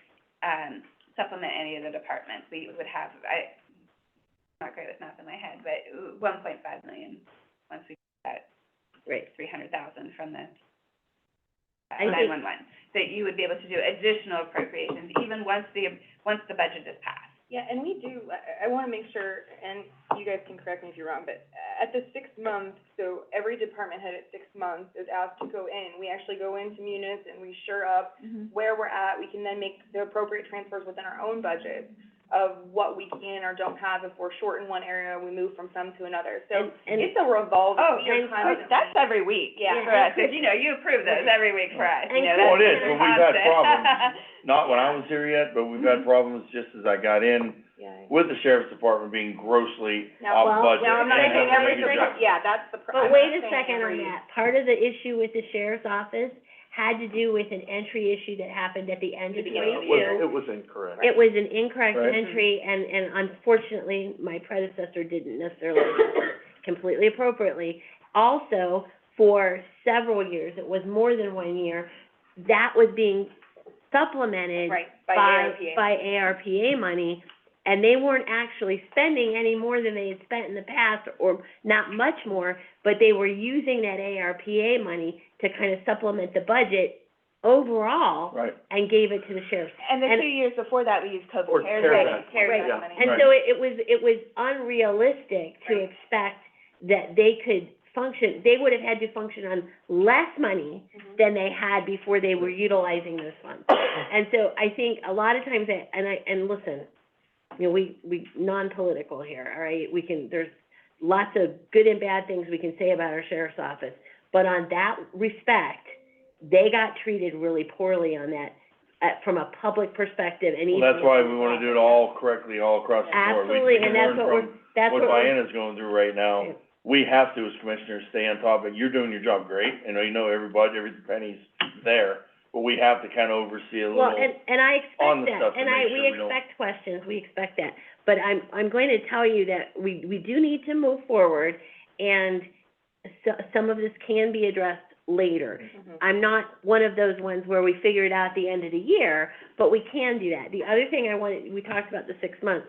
supplement any of the departments. We would have, I'm not great with math in my head, but 1.5 million, once we get Right. 300,000 from the, I think- 911, that you would be able to do additional appropriations, even once the budget is passed. Yeah, and we do, I wanna make sure, and you guys can correct me if you're wrong, but at the 6th month, so every department head at 6 months is asked to go in. We actually go into munis and we sure up where we're at. We can then make the appropriate transfers within our own budget of what we can or don't have. If we're short in one area, we move from some to another. So And- it's a revolving, Oh, we're and constantly. that's every week Yeah. for us, 'cause, you approve those every week for us, And Oh, it is, that's but we've had constant. problems. Not when I was here yet, but we've had problems just as I got in Yeah. with the sheriff's department being grossly Now, off well, budget. Now, I'm not and saying having to every make single, adjustments. yeah, that's the But I'm wait not a saying second on every- that, part of the issue with the sheriff's office had to do with an entry issue that happened at the end of Beginning of the '22. It was incorrect. It was an incorrect Right. entry, and unfortunately, my predecessor didn't necessarily completely appropriately. Also, for several years, it was more than 1 year, that was being supplemented Right, by by, ARPA. by ARPA money, and they weren't actually spending any more than they had spent in the past, or not much more, but they were using that ARPA money to kind of supplement the budget overall, Right. and gave it to the sheriff's. And the And- 2 years before that, we used Or COVID CARES CARES money, Act. CARES Right. Act money. And Right. so it was unrealistic to Right. expect that they could function, they would have had to function on less money Mhm. than they had before they were utilizing those funds. And so I think a lot of times, and listen, you know, we non-political here, all right? There's lots of good and bad things we can say about our sheriff's office, but on that respect, they got treated really poorly on that, from a public perspective, and Well, even. that's why we wanna do it all correctly, all across the board. Absolutely, We can and that's learn what from that's what what we're. Vienna's going through right now. We have to, as commissioners, stay on top of it. You're doing your job great, and you know every budget, every penny's there, but we have to kinda oversee a Well, little. and I on expect the that, stuff to and make we sure we don't- expect questions, we expect that. But I'm going to tell you that we do need to move forward, and some of this can be addressed later. Mhm. I'm not one of those ones where we figure it out at the end of the year, but we can do that. The other thing we talked about the 6 months.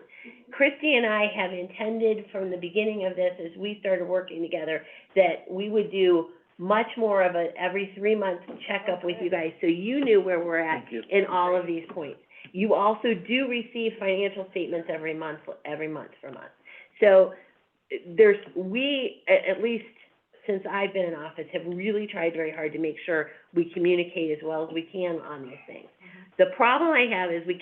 Christie and I have intended from the beginning of this, as we started working together, that we would do much more of a every 3 month checkup with you guys, so you knew where we're at Thank you. in all of these points. You also do receive financial statements every month from us. So, at least since I've been in office, have really tried very hard to make sure we communicate as well as we can on these things. The problem I have is we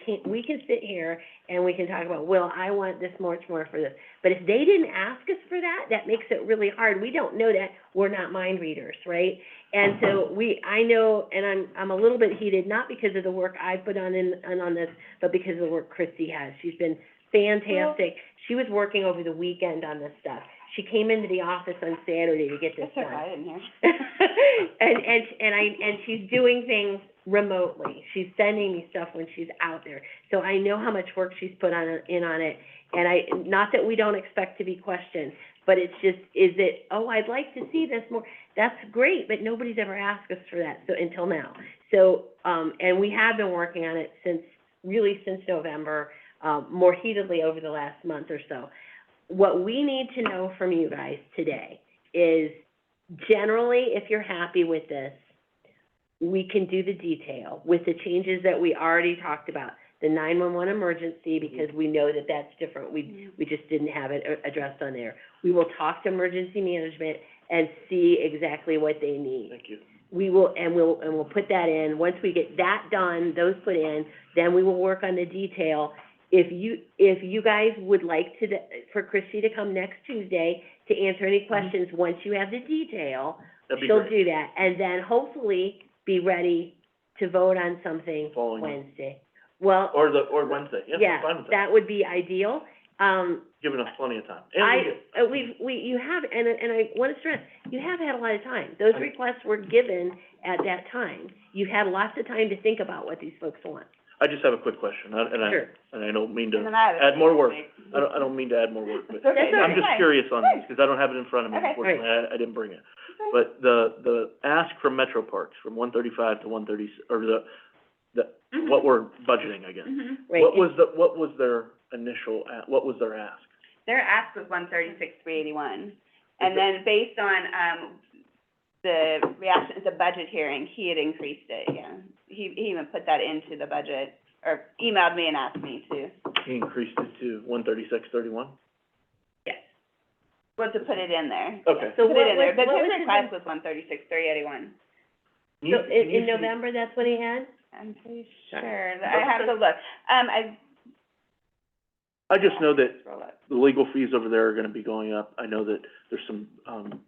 can sit here and we can talk about, well, I want this much more for this. But if they didn't ask us for that, that makes it really hard. We don't know that. We're not mind readers, right? And so I know, and I'm a little bit heated, not because of the work I put on this, but because of the work Christie has. She's been fantastic. She was working over the weekend on this stuff. She came into the office on Saturday to get this That's done. okay, I didn't hear. And she's doing things remotely. She's sending me stuff when she's out there. So I know how much work she's put on it. And not that we don't expect to be questioned, but it's just, I'd like to see this more. That's great, but nobody's ever asked us for that, until now. So, and we have been working on it since November, more heatedly over the last month or so. What we need to know from you guys today is, generally, if you're happy with this, we can do the detail with the changes that we already talked about. The 911 emergency, because we know that that's different, we just didn't have it addressed on there. We will talk to emergency management and see exactly what they need. Thank you. We'll put that in. Once we get that done, those put in, then we will work on the detail. If you guys would like for Christie to come next Tuesday to answer any questions, once you have the detail, That'd be she'll great. do that. And then hopefully be ready to vote on something Following. Wednesday. Well, Or Wednesday, yeah, I'm fine with that. that would be ideal. Giving us plenty of time. You have, and I wanna stress, you have had a lot of time. Those requests were given at that time. You've had lots of time to think about what these folks want. I just have a quick question, Sure. and I don't mean to And then I have a add more work. question. I don't mean to add more work, but It's okay. That's I'm just Fine. curious on this, because I don't have it in front of me, Okay. unfortunately, I didn't bring it. But the ask from Metro Parks, from 135 to 130, or what we're budgeting, I guess. Right. What was their initial, what was their ask? Their ask was 136,381, and then based on, the reaction at the budget hearing, he had increased it, yeah. He even put that into the budget, or emailed me and asked me to, He increased it to 136.31? yes. Well, to put it in there. Okay. So Put what it in there, was, but what his was his, request was 136,381. so in November, that's what he had? I'm pretty Sorry. sure, I have to look, I just know that scroll up. the legal fees over there are gonna be going up. I know that there's some,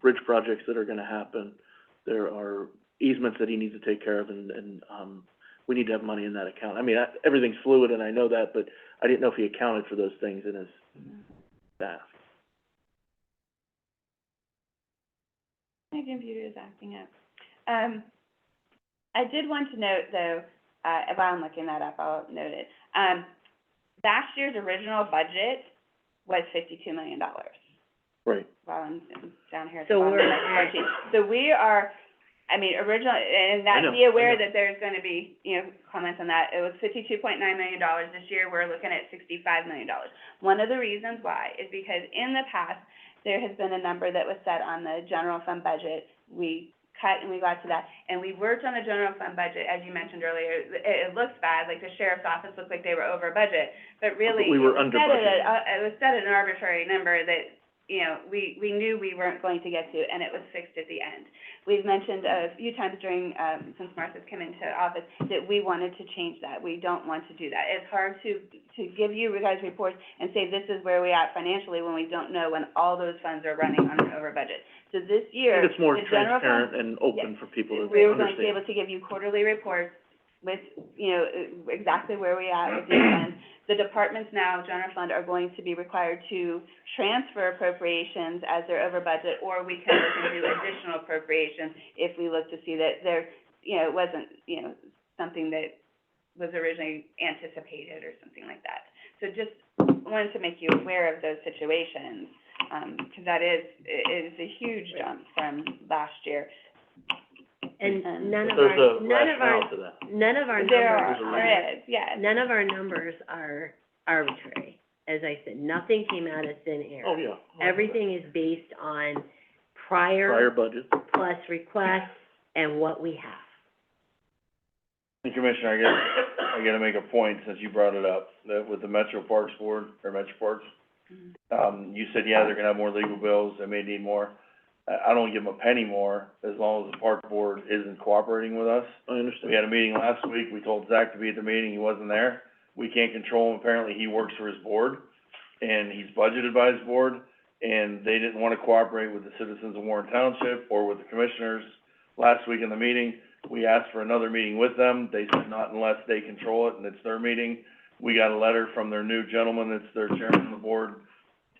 bridge projects that are gonna happen. There are easements that he needs to take care of, and we need to have money in that account. I mean, everything's fluid, and I know that, but I didn't know if he accounted for those things in his staff. My computer is acting up. I did want to note, though, while I'm looking that up, I'll note it. Last year's original budget was $52 million. Right. While I'm down here at So the bottom of we're my at- spreadsheet. So we are, I mean, original, and I that, know, be aware I know. that there's gonna be, comments on that. It was $52.9 million. This year, we're looking at $65 million. One of the reasons why is because in the past, there has been a number that was set on the general fund budget. We cut and we got to that, and we worked on the general fund budget, as you mentioned earlier. It looks bad, like the sheriff's office looked like they were over budget, but really, But we were it was under set at budget. it was set at an arbitrary number that, we knew we weren't going to get to, and it was fixed at the end. We've mentioned a few times during, since Martha's come into office, that we wanted to change that. We don't want to do that. It's hard to give you guys reports and say this is where we at financially when we don't know when all those funds are running on an over budget. So this year, And it's more the general fund, transparent and open for people to we were going to be understand. able to give you quarterly reports with, exactly where we at with these funds. The departments now, general fund, are going to be required to transfer appropriations as they're over budget, or we can look and do additional appropriations if we look to see that there, it wasn't, something that was originally anticipated or something like that. So just wanted to make you aware of those situations, because that is a huge jump from last year. And none of There's our, a rationale to that. none of our There numbers there is, yeah. none of our numbers are arbitrary. As I said, nothing came out of thin air. Oh, yeah. Everything is based on Prior budget. plus requests and what we have. And Commissioner, I gotta make a point, since you brought it up, that with the Metro Parks Board, or Metro Parks, you said, yeah, they're gonna have more legal bills, they may need more. I don't give them a penny more, as long as the park board isn't cooperating with us. I understand. We had a meeting last week, we told Zach to be at the meeting, he wasn't there. We can't control him, apparently he works for his board, and he's budgeted by his board, and they didn't wanna cooperate with the citizens of Warren Township or with the commissioners. Last week in the meeting, we asked for another meeting with them, they said not unless they control it and it's their meeting. We got a letter from their new gentleman, that's their chairman of the board,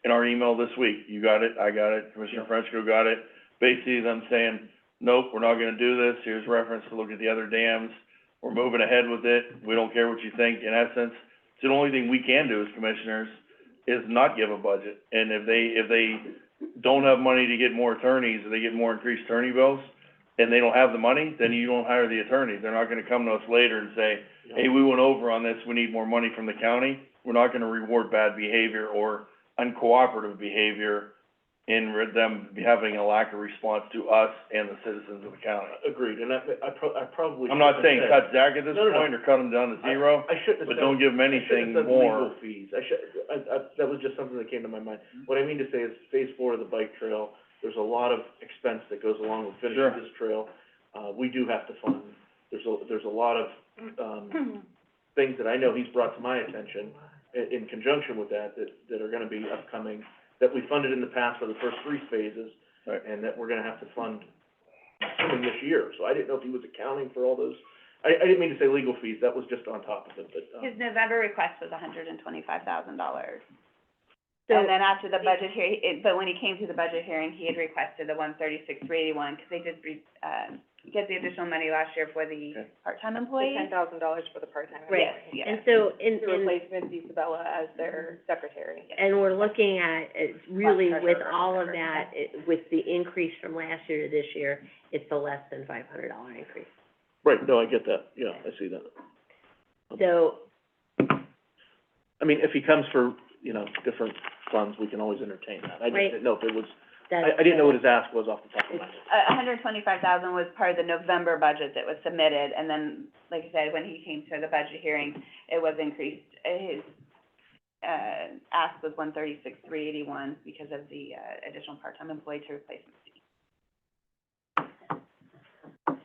in our email this week. You got it, I got it, Commissioner Frenchco got it. Basically them saying, nope, we're not gonna do this, here's reference to look at the other dams. We're moving ahead with it, we don't care what you think, in essence. So the only thing we can do as commissioners is not give a budget. And if they don't have money to get more attorneys, or they get more increased attorney bills, and they don't have the money, then you don't hire the attorneys. They're not gonna come to us later and say, hey, we went over on this, we need more money from the county. We're not gonna reward bad behavior or uncooperative behavior in them having a lack of response to us and the citizens of the county. Agreed, and I probably. I'm not shouldn't saying have cut Zach at this No, no, no. point, or cut him down to zero, I shouldn't have but said. don't give him I anything shouldn't have said more. legal fees. That was just something that came to my mind. What I mean to say is phase 4 of the bike trail, there's a lot of expense that goes along with finishing Sure. this trail. We do have to fund. There's a lot of, things that I know he's brought to my attention in conjunction with that are gonna be upcoming, that we funded in the past for the first 3 phases, Right. and that we're gonna have to fund in this year. So I didn't know if he was accounting for all those. I didn't mean to say legal fees, that was just on top of it, but, His November request was $125,000. So- And then after the budget hearing, but when he came to the budget hearing, he had requested the 136,381, because they did, get the additional money last year for the Okay. part-time The employees. $10,000 for the part-time Right. employee. Yes. And so, To replace Ms. Isabella as their secretary. and we're looking at, really Plus with treasurer, all of whatever. that, with the increase from last year to this year, it's a less than $500 increase. right, no, I get that, yeah, I see that. So, I mean, if he comes for, different funds, we can always entertain that. I just Right. didn't know if it was, that's. I didn't know what his ask was off the top of my head. $125,000 was part of the November budget that was submitted, and then, like I said, when he came to the budget hearing, it was increased. His, ask was 136,381 because of the, additional part-time employee to replace him.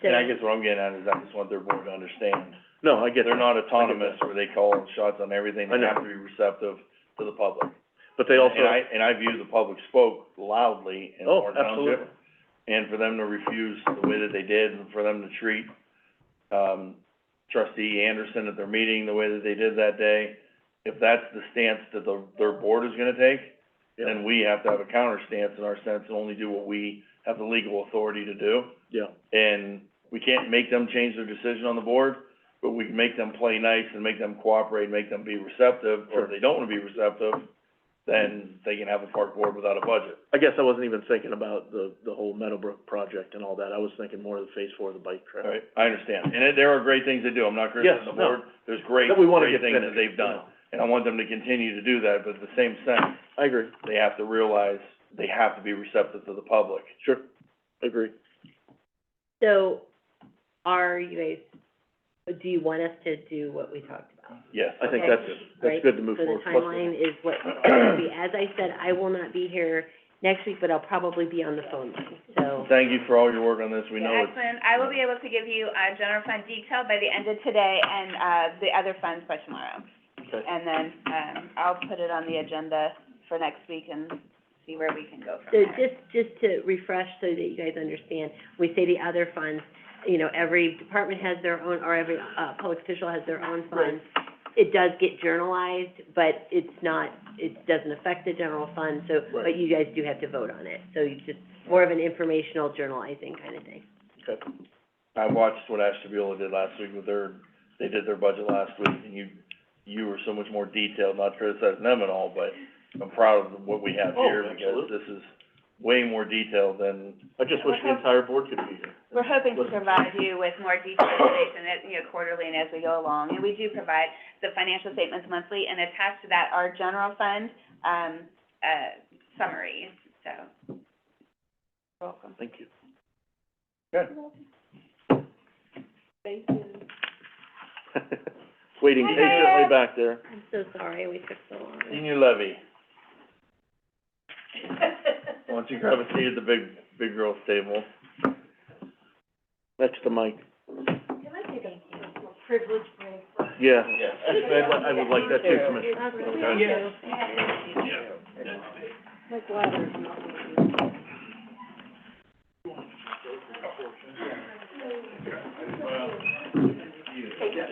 So- And I guess what I'm getting at is I just want their board to understand, No, I get that. they're not I get autonomous that. where they call shots on everything, I they know. have to be receptive to the public. But they also. And I view the public spoke loudly in Oh, Warren Township. absolutely. And for them to refuse the way that they did, and for them to treat, trustee Anderson at their meeting the way that they did that day, if that's the stance that their board is gonna take, then we have to have a counter stance in our sense and only do what we have the legal authority to do. Yeah, And we can't make them change their decision on the board, but we can make them play nice and make them cooperate, make them be receptive, or if they don't wanna be receptive, then they can have a park board without a budget. I guess I wasn't even thinking about the whole Meadowbrook project and all that, I was thinking more of the phase 4 of the bike trail. All right, I understand, and there are great things they do, I'm not criticizing Yes, the board, there's great, That we wanna great get things that finished, they've done. you know. And I want them to continue to do that, but at the same sense, I agree, they have to realize they have to be receptive to the public. sure, I agree. So, are you guys, do you want us to do what we talked about? Yes. I think Okay. that's Right? good to move forward. So the timeline is what, as I said, I will not be here next week, but I'll probably be on the phone line, so. Thank you for all your work on this, we know it's, Excellent. I will be able to give you, general fund detail by the end of today and, the other funds by tomorrow. Okay. And then, I'll put it on the agenda for next week and see where we can go from So there. just to refresh so that you guys understand, we say the other funds, you know, every department has their own, or every, public official has their own fund. It does get journalized, but it's not, it doesn't affect the general fund, so, Right. but you guys do have to vote on it. So you just, more of an informational journalizing kind of thing. Okay. I watched what Ashtabula did last week with they did their budget last week, and you were so much more detailed, not criticizing them at all, but I'm proud of what we have Oh, here, because absolutely. this is way more detailed than, I just wish the entire board could be here. We're hoping to provide you with more detailed information as, you know, quarterly and as we go along. And we do provide the financial statements monthly, and attached to that are general fund, summaries, so. You're welcome. Thank you. good. Thank you. Waiting Hi, patiently Diane. back there. I'm so sorry we took so long. Senior levy, why don't you grab a seat at the big girls' table? Next to Mike. Can I take a privilege break? Yeah. Yes. Actually, I would like that too, Commissioner. My bladder's not working. Thank you.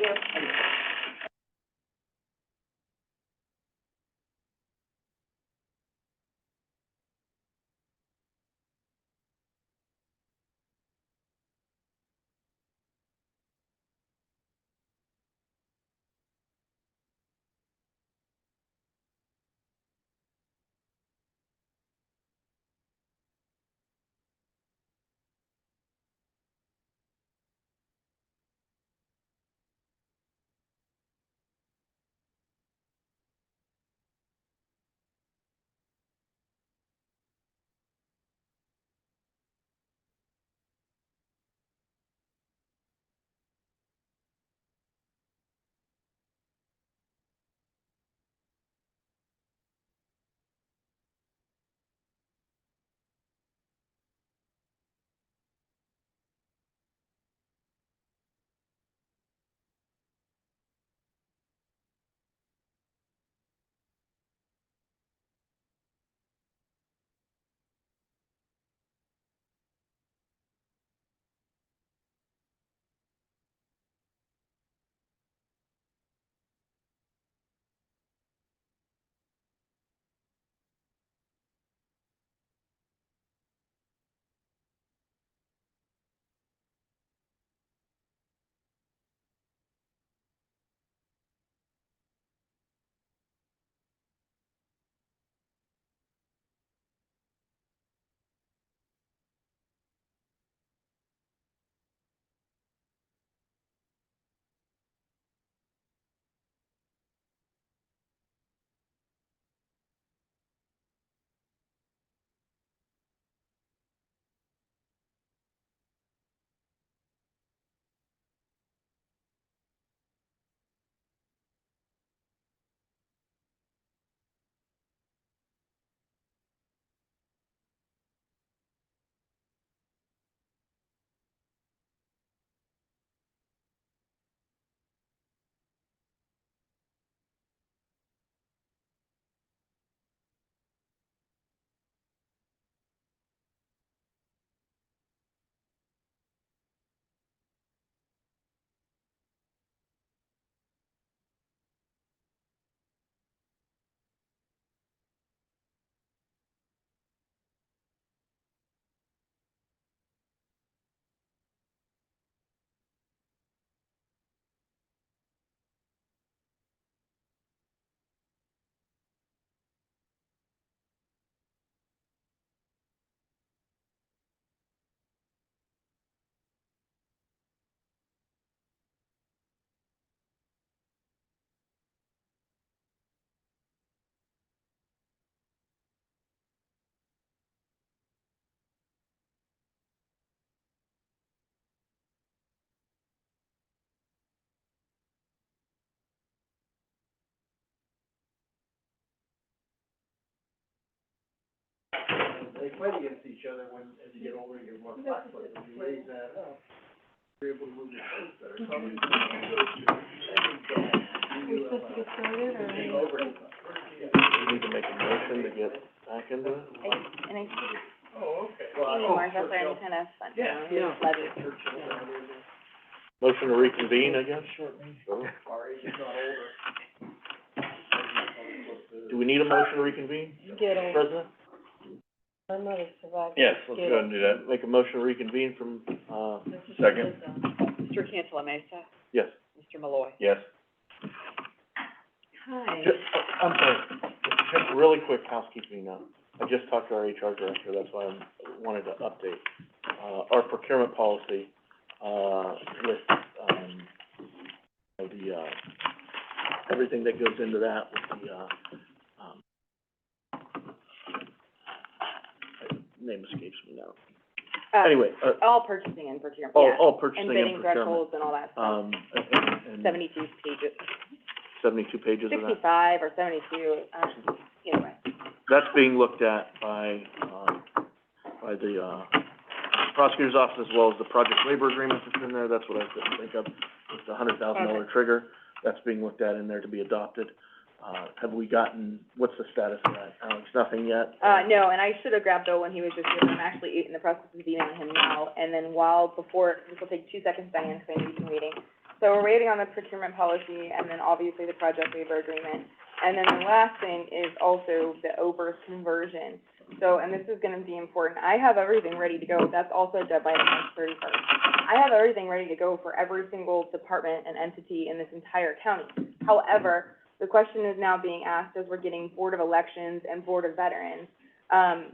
they fight against each other when, as you get older, you get more flat foot, if you raise that up, you're able to move your toes better, so I'm gonna go to, We need to make a motion to get back into it? And I, Oh, okay. Mark, that's why I'm kind of fun. Yeah. Levy. Motion to reconvene, I guess? Sure. Our age is not older. Do we need a motion to reconvene, President? Yes, let's go ahead and do that. Make a motion to reconvene from, Second? Mr. Cantala Mesa, yes. Mr. Malloy. Yes. Hi. I'm sorry, just really quick housekeeping now. I just talked to our HR director, that's why I wanted to update. Our procurement policy, with, everything that goes into that with the, name escapes me now. Anyway, All purchasing and procurement, yeah. all purchasing And and bidding procurement. thresholds and all that stuff. And 72 pages, 72 pages of that. 65 or 72, either way. That's being looked at by the, prosecutor's office as well as the project labor agreement that's in there. That's what I couldn't think of. It's the $100,000 trigger. That's being looked at in there to be adopted. Have we gotten, what's the status of that, Alex? Nothing yet? No, and I should have grabbed Bill when he was just here, but I'm actually in the process of emailing him now. And then this will take 2 seconds, Diane, because I know you've been waiting. So we're waiting on the procurement policy and then obviously the project labor agreement. And then the last thing is also the OBRS conversion. So, and this is gonna be important, I have everything ready to go, that's also deadline of March 31st. I have everything ready to go for every single department and entity in this entire county. However, the question is now being asked as we're getting Board of Elections and Board of Veterans.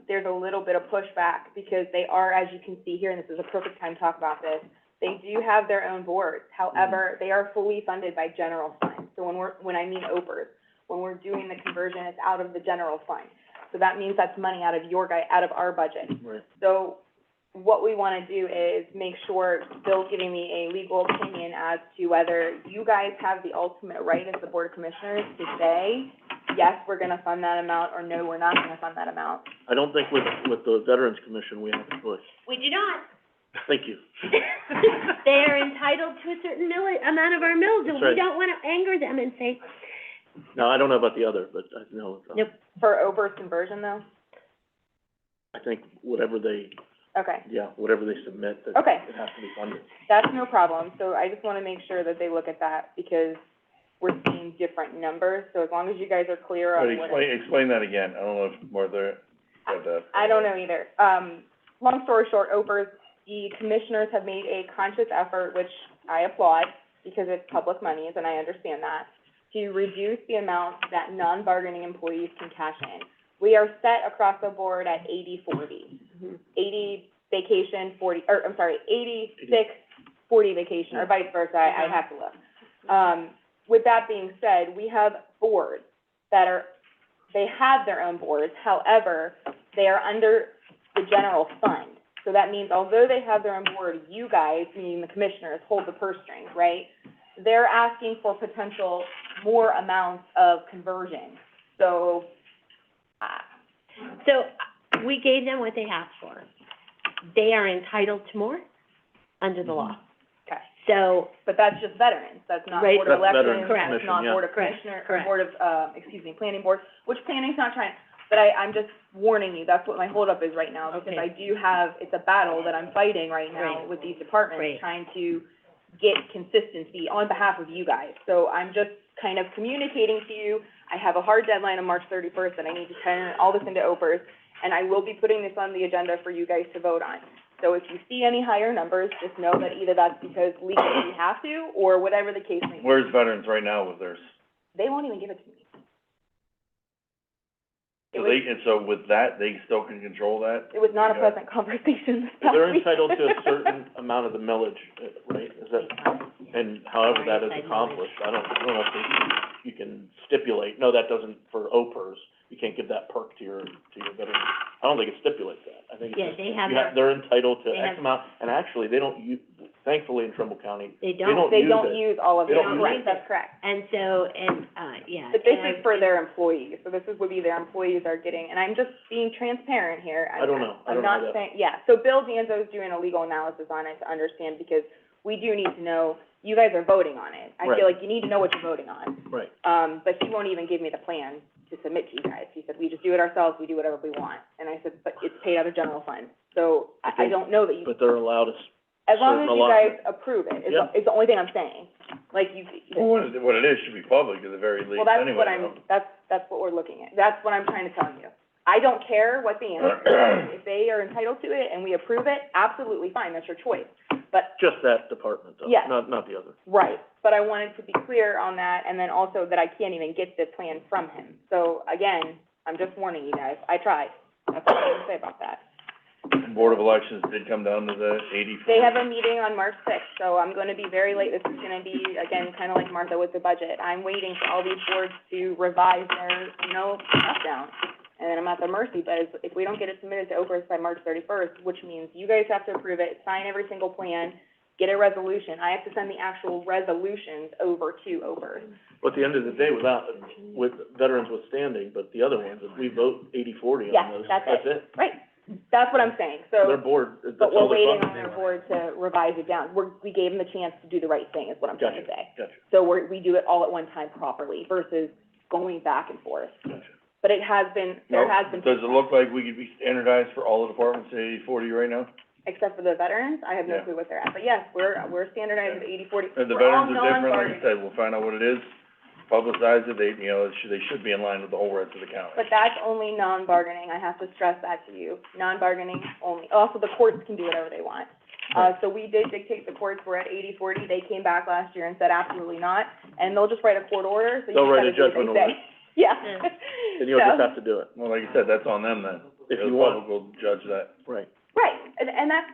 There's a little bit of pushback because they are, as you can see here, and this is a perfect time to talk about this, they do have their own boards. However, they are fully funded by general fund. So when I mean OPERS, when we're doing the conversion, it's out of the general fund. So that means that's money out of out of our budget. Right. So what we wanna do is make sure Bill's giving me a legal opinion as to whether you guys have the ultimate right as the Board of Commissioners to say, yes, we're gonna fund that amount, or no, we're not gonna fund that amount. I don't think with the Veterans Commission, we have a choice. We do not. Thank you. They are entitled to a certain amount of our mills, and That's we right. don't wanna anger them and say, No, I don't know about the other, but I know, nope. For OPERS conversion though? I think whatever they submit, that Okay. it has to be funded. That's no problem, so I just wanna make sure that they look at that, because we're seeing different numbers, so as long as you guys are clear on what. Explain that again. I don't know if Martha got that. I don't know either. Long story short, OPERS, the commissioners have made a conscious effort, which I applaud, because it's public monies, and I understand that, to reduce the amount that non-bargaining employees can cash in. We are set across the board at 80-40. 80 vacation, 86, 40 vacation, or vice versa, I'd have to look. With that being said, we have boards they have their own boards, however, they are under the general fund. So that means although they have their own board, you guys, meaning the commissioners, hold the purse strings, right? They're asking for potential more amounts of conversion, so, So, we gave them what they asked for. They are entitled to more under the law. okay. So, But that's just veterans, that's not Right. Board of That's Veterans Elections, Correct. that's not Commission, yeah. Board of Correct. Commissioner, or Correct. Board of, Planning Board, which planning's not trying, but I'm just warning you, that's what my holdup is right now, because Okay. I do have, it's a battle that I'm fighting right now Right. with these departments, Right. trying to get consistency on behalf of you guys. So I'm just kind of communicating to you, I have a hard deadline on March 31st, and I need to turn all this into OPERS, and I will be putting this on the agenda for you guys to vote on. So if you see any higher numbers, just know that either that's because legally we have to, or whatever the case may be. Where's Veterans right now with theirs? They won't even give it to me. So so with that, they still can control that? It was not a Yeah. pleasant conversation this past They're week. entitled to a certain amount of the millage, right? Is that, and however that is accomplished, I don't know if you can stipulate, no, that doesn't, for OPERS, you can't give that perk to your veterans. I don't think it stipulates that. I think it's yeah, just, they have they're entitled to they X have- amount, and actually, they don't thankfully in Trumbull County, They they don't. don't They use don't it. use all of They it, don't use correct, it. that's correct. And so, yeah. But this and is for their employees, so this is would be their employees are getting, and I'm just being transparent here. I don't know. I I'm don't know not that. saying, yeah, so Bill Danzo's doing a legal analysis on it to understand, because we do need to know, you guys are voting on it. I Right. feel like you need to know what you're voting on. Right. But he won't even give me the plan to submit to you guys. He said, we just do it ourselves, we do whatever we want. And I said, but it's paid out of general fund. So I Okay. don't know that you, But they're allowed us, as long as certain you guys allotment. approve it, Yeah. is the only thing I'm saying. Like you, Well, what it is should be public at the very least well, that's anyway. what I'm, that's what we're looking at. That's what I'm trying to tell you. I don't care what the answer is. If they are entitled to it and we approve it, absolutely fine, that's your choice. But, just that department though, Yes. not the other. right, but I wanted to be clear on that, and then also that I can't even get the plan from him. So again, I'm just warning you guys, I tried. That's all I have to say about that. And Board of Elections did come down to the 84. They have a meeting on March sixth, so I'm gonna be very late. This is gonna be, again, kinda like Martha with the budget. I'm waiting for all these boards to revise their, stuff down. And then I'm at their mercy, but if we don't get it submitted to OPERS by March 31st, which means you guys have to approve it, sign every single plan, get a resolution. I have to send the actual resolutions over to OPERS. But at the end of the day, with veterans withstanding, but the other ones, if we vote 80-40 on Yes, those, that's that's it. it. Right, that's what I'm saying, Their so, board, that's but all we're they're waiting funded on their anyway. board to revise it down. We gave them the chance to do the right thing, is what I'm trying to say. Gotcha, So we do it all at one time properly versus going back and forth. gotcha. But it has been, there has been, Does it look like we could be standardized for all the departments at 80-40 right now? except for the veterans, I have no Yeah. clue what they're at. But yes, we're standardized at 80-40. And the We're all veterans are different, like I non-bargaining. said, we'll find out what it is, publicize it, they should be in line with the whole rest of the county. But that's only non-bargaining, I have to stress that to you, non-bargaining only. Also, the courts can do whatever they want. So we did dictate the courts, we're at 80-40, they came back last year and said absolutely not, and they'll just write a court order, so you They'll just write a gotta do what they judgment order. say. Yeah. And you'll just So- have to do it. Well, like you said, that's on them then. If The you want. public will judge that. Right. Right, and that's,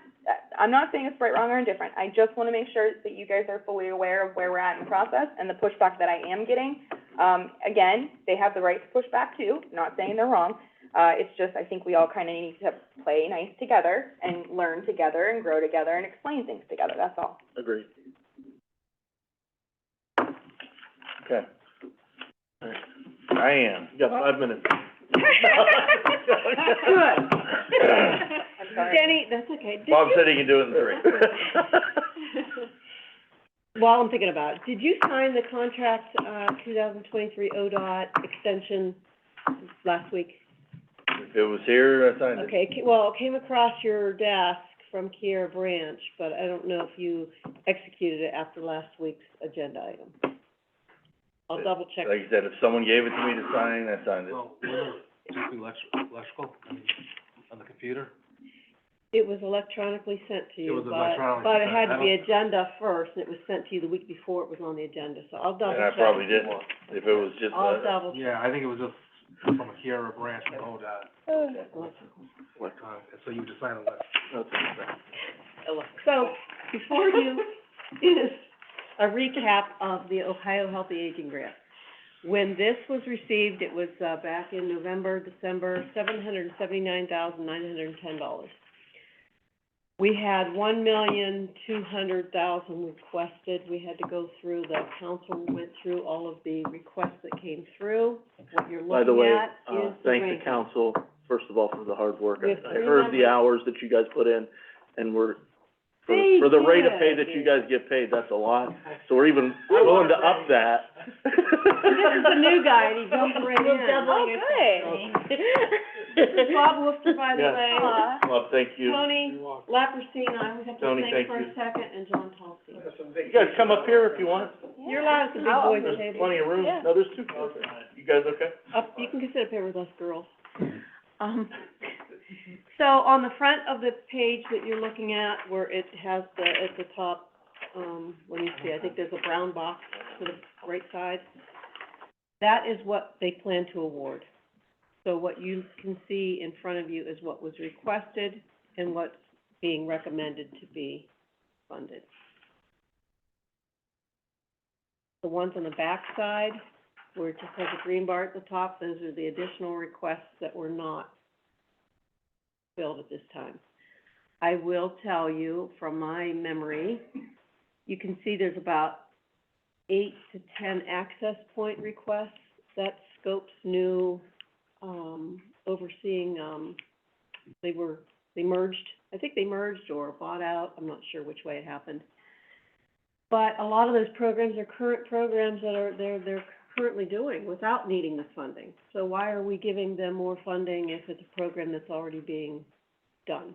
I'm not saying it's right, wrong, or indifferent, I just wanna make sure that you guys are fully aware of where we're at in the process and the pushback that I am getting. Again, they have the right to push back too, not saying they're wrong, it's just, I think we all kinda need to play nice together and learn together and grow together and explain things together, that's all. Agreed. Okay. All right. Diane, You got 5 minutes. I'm sorry. Jenny, that's okay. Did Bob you- said he can do it in 3. While I'm thinking about it, did you sign the contract, 2023 ODOT extension last week? If it was here, I signed it. Okay, well, it came across your desk from Kiera Branch, but I don't know if you executed it after last week's agenda item. I'll double check. Like you said, if someone gave it to me to sign, I signed it. Well, we're just do electrical, on the computer. It was electronically sent to you, It was but, electronically but it sent. had to I be don't- agenda first, and it was sent to you the week before it was on the agenda, so I'll double And I check. probably didn't, if it was just, I'll double check. Yeah, I think it was just from a Kiera branch from ODOT, so you just sign a letter. So, before you is a recap of the Ohio Healthy Aging Grant. When this was received, it was, back in November, December, $779,910. We had $1,200,000 requested. We had to go through, the council went through all of the requests that came through. What you're By the looking way, at is the thank ranking. the council, first of all, for the hard work. We have I heard 300 the hours that you guys put in, and They for the rate of pay did. that you guys get paid, that's a lot. So we're even willing to up that. This is the new guy, and he jumped right in. We're doubling it. This is Bob Wooster, by the Yeah. way. well, thank you. Tony Lapersine, I always have to Tony, thank thank for you. a second, and John Tulsi. You guys come up here if you want. You're allowed at the big I'll- boys There's table. plenty of room. Yeah. No, there's 2. You guys okay? You can sit up here with us girls. So on the front of the page that you're looking at, where it has at the top, let me see, I think there's a brown box to the right side. That is what they plan to award. So what you can see in front of you is what was requested and what's being recommended to be funded. The ones on the back side, where it just has a green bar at the top, those are the additional requests that were not filled at this time. I will tell you from my memory, you can see there's about 8 to 10 access point requests. That's Scope's new, overseeing, they merged, I think they merged or bought out, I'm not sure which way it happened. But a lot of those programs are current programs that they're currently doing without needing this funding. So why are we giving them more funding if it's a program that's already being done?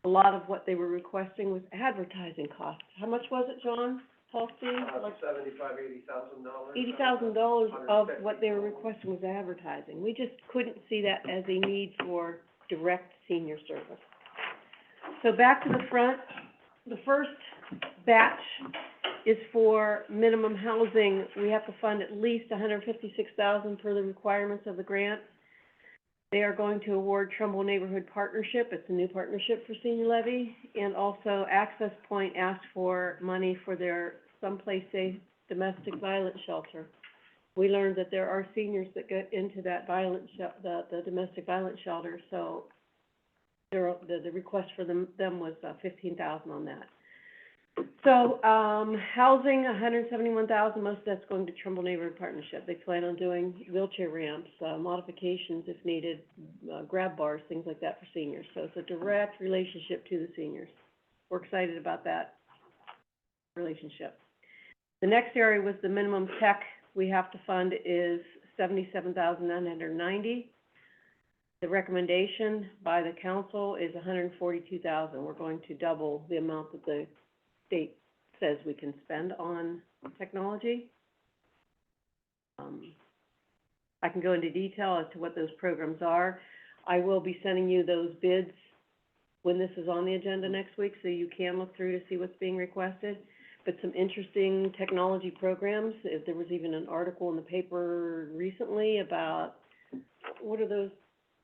A lot of what they were requesting was advertising costs. How much was it, John Paulstein? Like $80,000 of what they were requesting was advertising. We just couldn't see that as a need for direct senior service. So back to the front, the first batch is for minimum housing. We have to fund at least $156,000 per the requirements of the grant. They are going to award Trumbull Neighborhood Partnership, it's a new partnership for senior levy, and also Access Point asked for money for their Someplace Safe domestic violence shelter. We learned that there are seniors that get into that the domestic violence shelter, so the request for them was $15,000 on that. So, housing, $171,000, most of that's going to Trumbull Neighborhood Partnership. They plan on doing wheelchair ramps, modifications if needed, grab bars, things like that for seniors. So it's a direct relationship to the seniors. We're excited about that relationship. The next area was the minimum tech we have to fund is $77,990. The recommendation by the council is $142,000. We're going to double the amount that the state says we can spend on technology. I can go into detail as to what those programs are. I will be sending you those bids when this is on the agenda next week, so you can look through to see what's being requested. But some interesting technology programs. There was even an article in the paper recently about, what are those,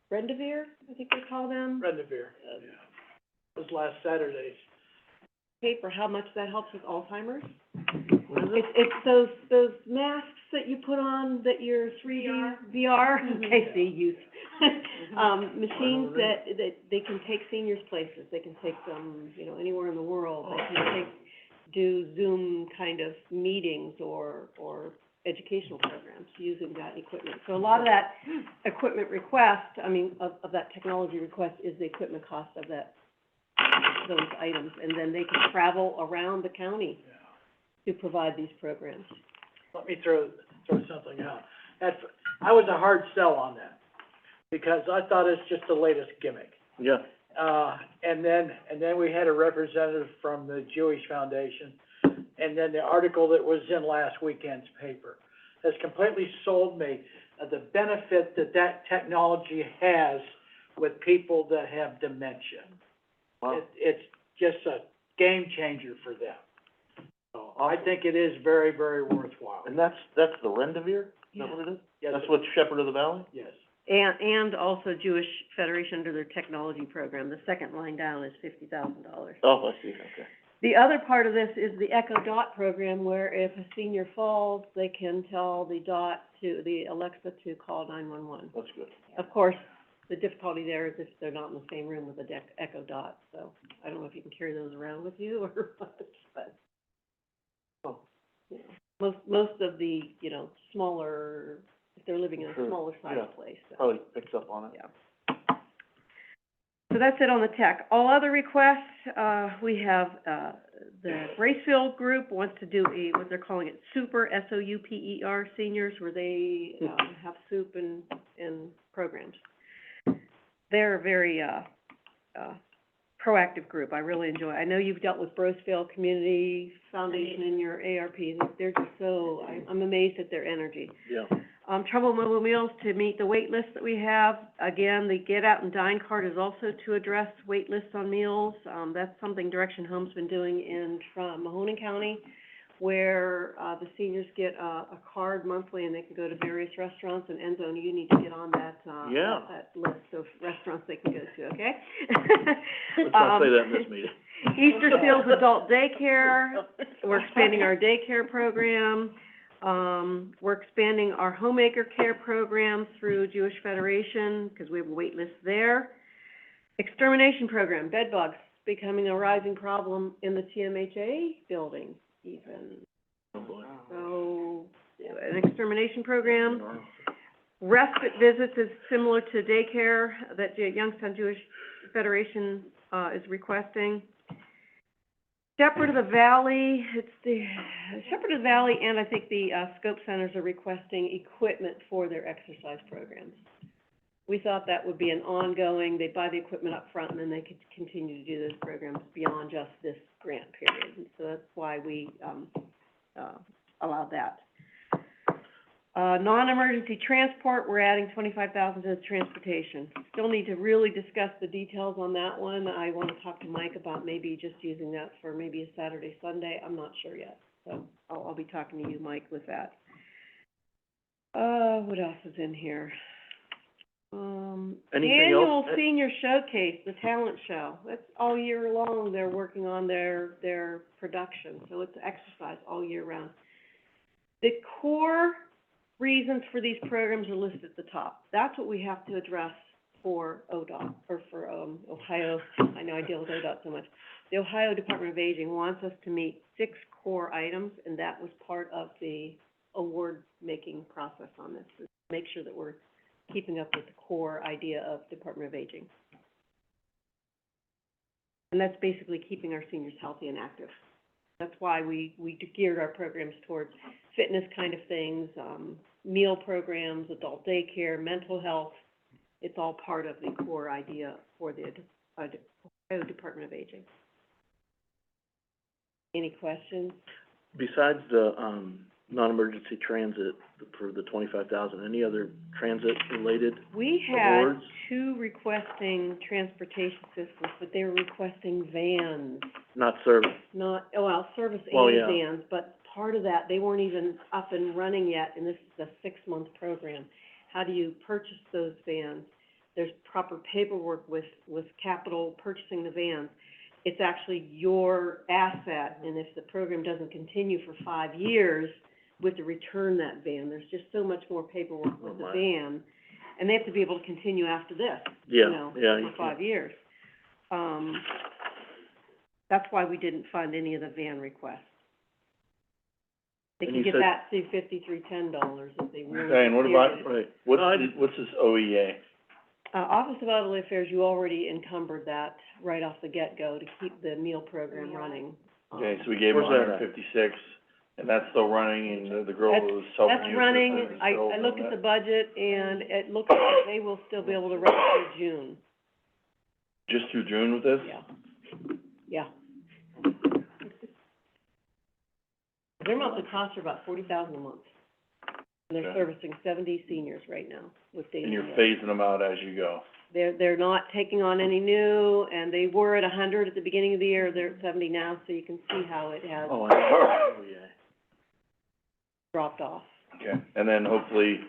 Rendezvous, I think they call them? Rendezvous, It was last Saturday's. Paper, how much that helps with Alzheimer's. It's those masks that you put on that you're 3D VR. Okay, see, youth. Machines that they can take seniors places. They can take them, anywhere in the world. They can do Zoom kind of meetings or educational programs using that equipment. So a lot of that equipment request, of that technology request is the equipment cost of those items, and then they can travel around the county to provide these programs. Let me throw something out. I was a hard sell on that, because I thought it's just the latest gimmick. Yeah. And then we had a representative from the Jewish Foundation, and then the article that was in last weekend's paper has completely sold me the benefit that technology has with people that have dementia. Wow. It's just a game changer for them. So I think it is very, very worthwhile. And that's the Rendezvous? Is that what it is? Yes, That's what Shepherd of the Valley? yes. And also Jewish Federation under their technology program. The second line down is $50,000. Oh, I see, okay. The other part of this is the Echo Dot program, where if a senior falls, they can tell the Alexa to call 911. That's good. Of course, the difficulty there is if they're not in the same room with the Echo Dot, so I don't know if you can carry those around with you or what, but, most of the, smaller, if they're living in a Sure. smaller size Yeah. place, so. Probably picks up on it. Yeah. So that's it on the tech. All other requests, we have, the Bracefield group wants to do what they're calling it, Super, S-O-U-P-E-R, seniors, where they, have soup and programs. They're a very, proactive group. I really enjoy it. I know you've dealt with Bracefield Community Foundation in your ARP. They're just so, I'm amazed at their energy. Yeah. Trumbull Mobile Meals to meet the wait list that we have. Again, the Get Out and Dine card is also to address wait lists on meals. That's something Direction Home's been doing in Mahoning County, where, the seniors get a card monthly and they can go to various restaurants. And Enzo, you need to get on that, Yeah. that list of restaurants they can go to, okay? Let's not say that in this meeting. Easter Seals Adult Daycare, we're expanding our daycare program. We're expanding our homemaker care program through Jewish Federation, because we have a wait list there. Extermination program, bed bugs. becoming a rising problem in the TMHA building even. Oh, boy. So, an extermination program. Respite visits is similar to daycare that the Youngstown Jewish Federation, is requesting. Shepherd of the Valley, it's the, Shepherd of the Valley and I think the, Scope Centers are requesting equipment for their exercise programs. We thought that would be an ongoing, they buy the equipment up front and then they could continue to do those programs beyond just this grant period. And so that's why we, allowed that. Non-emergency transport, we're adding $25,000 to transportation. Still need to really discuss the details on that one. I want to talk to Mike about maybe just using that for maybe a Saturday, Sunday. I'm not sure yet. So I'll be talking to you, Mike, with that. What else is in here? Anything Annual else? senior showcase, the talent show. That's all year long. They're working on their production. So it's exercise all year round. The core reasons for these programs are listed at the top. That's what we have to address for ODOT, or for, Ohio. I know I deal with ODOT so much. The Ohio Department of Aging wants us to meet 6 core items, and that was part of the award-making process on this, is to make sure that we're keeping up with the core idea of Department of Aging. And that's basically keeping our seniors healthy and active. That's why we geared our programs towards fitness kind of things, meal programs, adult daycare, mental health. It's all part of the core idea for the Ohio Department of Aging. Any questions? Besides the, non-emergency transit for the 25,000, any other transit-related We had awards? 2 requesting transportation systems, but they were requesting vans, Not service. not, service Well, and yeah. vans, but part of that, they weren't even up and running yet, and this is a 6-month program. How do you purchase those vans? There's proper paperwork with capital purchasing the vans. It's actually your asset, and if the program doesn't continue for 5 years, we have to return that van. There's just so much more paperwork with the van, and they have to be able to continue after this, Yeah, for 5 years. That's why we didn't fund any of the van requests. They And can you get said- that $5310 if they really. Okay, and what about, Right. what's this OEA? Office of Elderly Affairs, you already encumbered that right off the get-go to keep the meal program running. Okay, so we gave them Where's that at? 156, and that's still running, and the girl who was helping That's you. running, I looked at the budget, and it looks like they will still be able to run through June. Just through June with this? Yeah. Their monthly costs are about $40,000 a month. And they're Okay. servicing 70 seniors right now with daily And you're meals. phasing them out as you go. They're not taking on any new, and they were at 100 at the beginning of the year, they're at 70 now, so you can see how it has Oh, I know. Oh, yeah. dropped off. Okay, and then hopefully,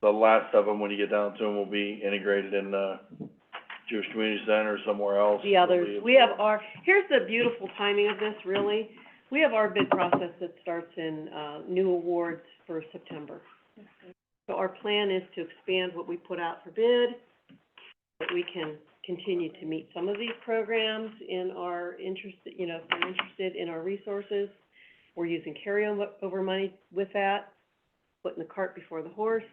the last of them, when you get down to them, will be integrated in the Jewish Community Center or somewhere else. The others, we have our, here's the beautiful timing of this, really. We have our bid process that starts in, new awards for September. So our plan is to expand what we put out for bid, that we can continue to meet some of these programs in our interest, if they're interested in our resources. We're using carryover money with that, putting the cart before the horse,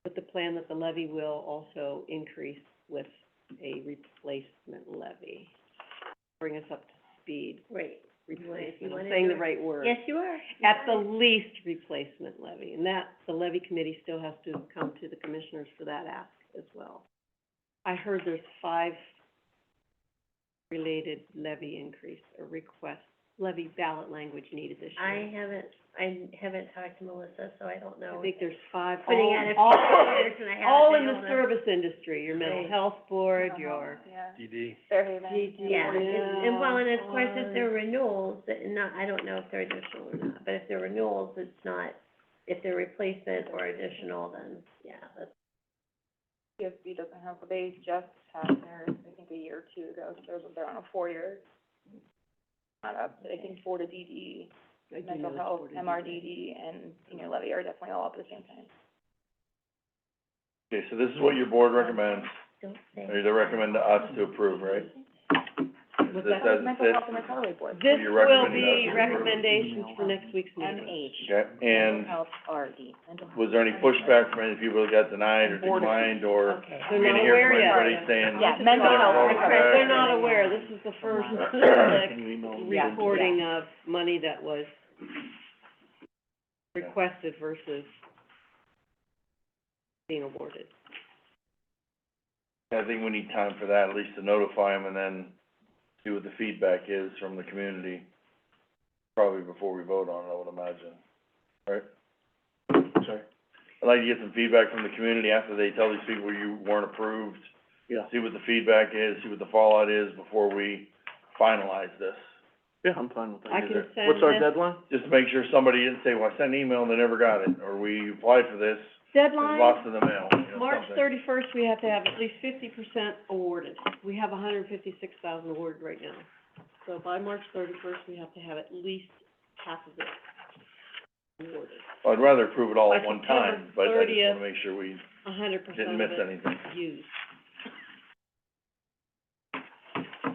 with the plan that the levy will also increase with a replacement levy. Bring us up to speed. Right. Replacement, I'm saying the right word. Yes, you are. At the least replacement levy, and that, the levy committee still has to come to the commissioners for that ask as well. I heard there's 5 related levy increase or request, levy ballot language needed this year. I haven't talked to Melissa, so I don't know. I think there's 5, Putting out a few all, fires and I haven't all been in the able to- service industry, your mental Right. health board, your Yeah, DD. Fairhaven. Yeah, and well, and of course, if they're renewals, I don't know if they're additional or not, but if they're renewals, it's not, if they're replacement or additional, then, yeah, that's. TSB doesn't have, they just had theirs, I think, a year or 2 ago, so they're on a 4-year. Not up, I think 4 to DD, I do know mental it's health, 40. MRDD, and senior levy are definitely all up at the same time. Okay, so this is what your board recommends, Don't say. or they recommend to us to approve, right? What's this that? as it Mental sits? health and recovery board. This your will be recommendations. recommendations for next week's meeting. Okay, and Health, RD, mental health. was there any pushback from any people that got denied or declined, or They're you not didn't hear aware from yet. anybody saying? Yeah, mental health "Oh, recovery. okay." They're not aware, this is the first Can you email me? reporting of money that was requested versus being awarded. I think we need time for that, at least to notify them and then see what the feedback is from the community, probably before we vote on it, I would imagine, right? Sorry. I'd like to get some feedback from the community after they tell these people you weren't approved. Yeah. See what the feedback is, see what the fallout is before we finalize this. Yeah, I'm fine with that. I can send What's our this- deadline? Just to make sure somebody didn't say, well, I sent an email and they never got it, or we applied for this, it was Deadline, lost in the mail, you know, March something. 31st, we have to have at least 50% awarded. We have 156,000 awarded right now. So by March 31st, we have to have at least half of it awarded. Well, I'd rather approve it all By at one September time, but I just 30th. wanna make sure we 100% didn't of miss it anything. used.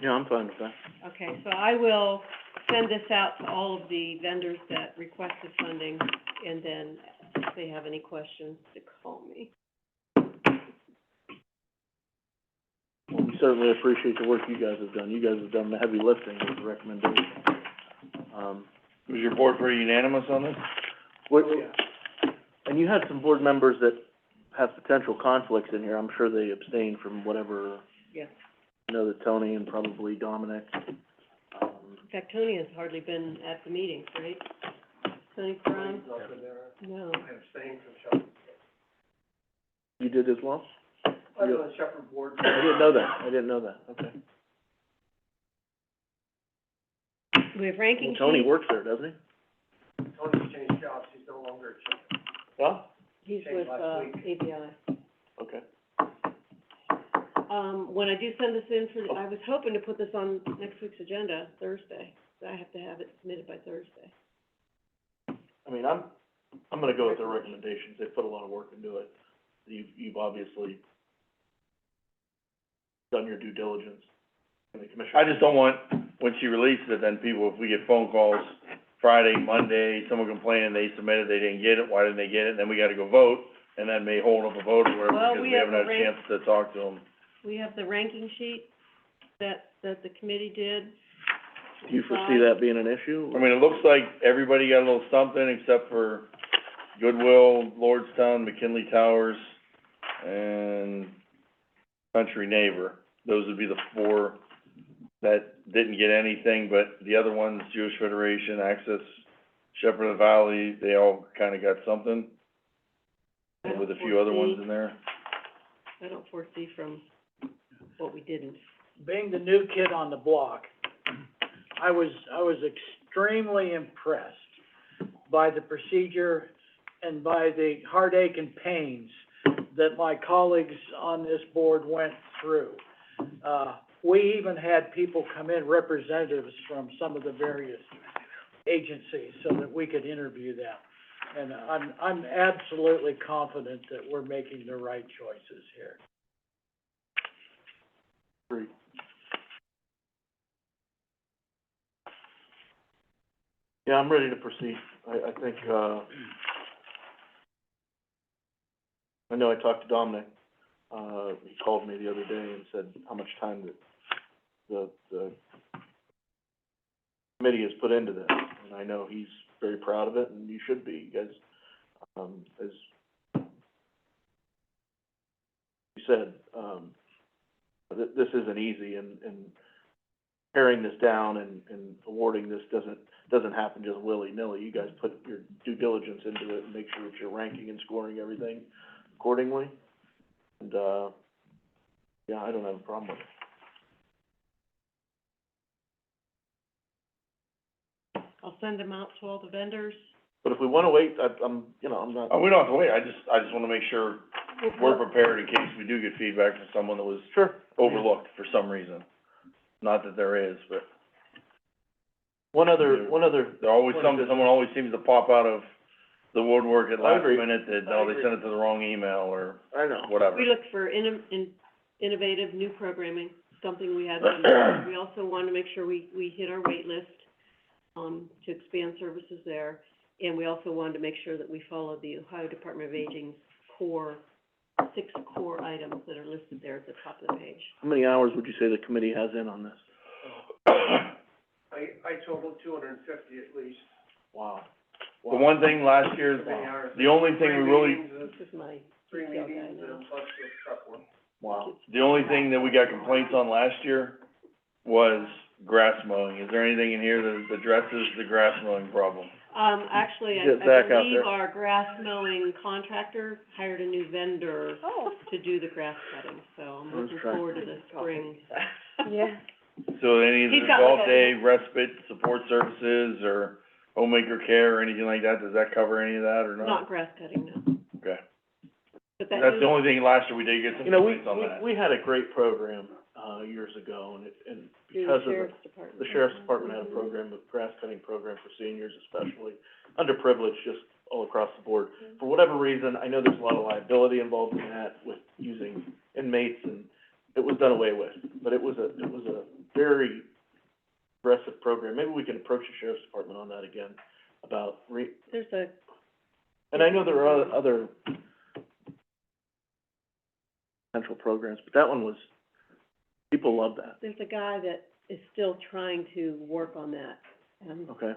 Yeah, I'm fine with that. Okay, so I will send this out to all of the vendors that requested funding, and then if they have any questions, to call me. Well, we certainly appreciate the work you guys have done. You guys have done the heavy lifting with the recommendation. Was your board pretty unanimous on this? What, and you had some board members that have potential conflicts in here. I'm sure they abstained from whatever. Yes. I know that Tony and probably Dominic, In fact, Tony has hardly been at the meetings, right? Tony Brown? No. you did as well? I was on a separate board. I didn't know that, okay. We have ranking Well, Tony sheets. works there, doesn't he? Tony's changed jobs, he's no longer at Trumbull. Yeah? He's changed with, last week. ABI. Okay. When I do send this in for, I was hoping to put this on next week's agenda, Thursday. So I have to have it submitted by Thursday. I mean, I'm gonna go with their recommendations. They put a lot of work into it. You've obviously done your due diligence. And the commission. I just don't want, when she releases it, then people, if we get phone calls Friday, Monday, someone complaining they submitted, they didn't get it, why didn't they get it, then we gotta go vote, and then may hold up a vote or whatever, Well, because we we haven't have had a a chance to talk to them. We have the ranking sheet that the committee did. Do you foresee that being an issue? I mean, it looks like everybody got a little something, except for Goodwill, Lordstown, McKinley Towers, and Country Neighbor. Those would be the four that didn't get anything, but the other ones, Jewish Federation, Access, Shepherd of the Valley, they all kinda got something, I and don't with a few other ones foresee- in there. I don't foresee from what we didn't. Being the new kid on the block, I was extremely impressed by the procedure and by the heartache and pains that my colleagues on this board went through. We even had people come in, representatives from some of the various agencies, so that we could interview them. And I'm absolutely confident that we're making the right choices here. Agreed. Yeah, I'm ready to proceed. I think, I know I talked to Dominic, he called me the other day and said how much time that the committee has put into this, and I know he's very proud of it, and you should be, you guys, as you said, this isn't easy, and paring this down and awarding this doesn't happen just willy-nilly. You guys put your due diligence into it and make sure that you're ranking and scoring everything accordingly, and, yeah, I don't have a problem with it. I'll send them out to all the vendors. But if we wanna wait, I'm not. Oh, we don't have to wait, I just wanna make sure we're prepared in case we do get feedback from someone that was Sure. overlooked for some reason. Not that there is, but One other. there always someone always seems to pop out of the woodwork at I last agree. minute that, I oh, they agree. sent it to the wrong email or I know. whatever. We look for innovative, new programming. something we had to do. We also wanted to make sure we hit our wait list, to expand services there. And we also wanted to make sure that we followed the Ohio Department of Aging's six core items that are listed there at the top of the page. How many hours would you say the committee has in on this? I totaled 250 at least. Wow. The one thing last year, the only thing we really, This is my Three detail guy meetings now. and plus the truck one. Wow. the only thing that we got complaints on last year was grass mowing. Is there anything in here that addresses the grass mowing problem? Actually, Get Zach I out believe there. our grass mowing contractor hired a new vendor Oh. to do the grass cutting, so I'm Let's looking try. forward to the spring. Yeah. So any of the He's got adult like a- day respite support services or homemaker care or anything like that, does that cover any of that or not? Not grass cutting, no. Okay. But that That's the new- only thing last year we did get some You know, complaints on that. we had a great program, years ago, and through because the of sheriff's department. the sheriff's department had a program, a grass cutting program for seniors especially, underprivileged, just all across the board. For whatever reason, I know there's a lot of liability involved in that with using inmates, and it was done away with. But it was a very aggressive program. Maybe we can approach the sheriff's department on that again, about There's a, and I know there are other potential programs, but that one was, people love that. there's a guy that is still trying to work on that. And, Okay.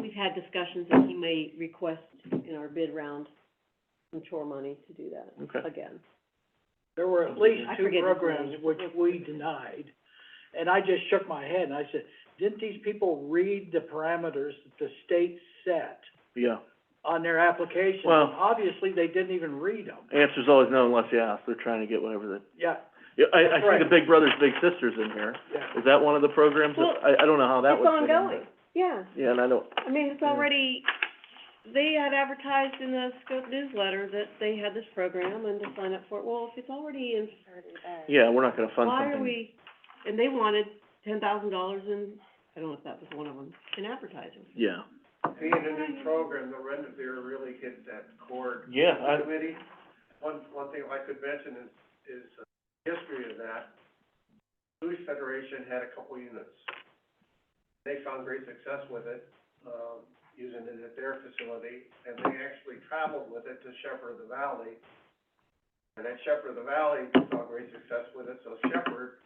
we've had discussions that he may request in our bid round some chore money to do that Okay. again. There were at least I two forget his programs name. which we denied, and I just shook my head and I said, didn't these people read the parameters that the state set Yeah. on their application? Well- Obviously, they didn't even read them. Answer's always no unless you ask. They're trying to get whatever they, Yeah, yeah, I That's see right. the Big Brothers Big Sisters in here. yeah. Is that one of the programs? Well, I don't know how that It's would fit in, ongoing, but- yeah. Yeah, and I don't, I mean, it's Yeah. already, they had advertised in the Scope newsletter that they had this program and to sign up for it. Well, if it's already in, yeah, we're not gonna fund something. why are we, and they wanted $10,000 in, I don't know if that was one of them, in advertising. Yeah. Being a new program, the Rendezvous really hit that chord. Yeah, Committee, one thing I could mention is history of that. Jewish Federation had a couple units. They found great success with it, using it at their facility, and they actually traveled with it to Shepherd of the Valley. And at Shepherd of the Valley, found great success with it, so Shepherd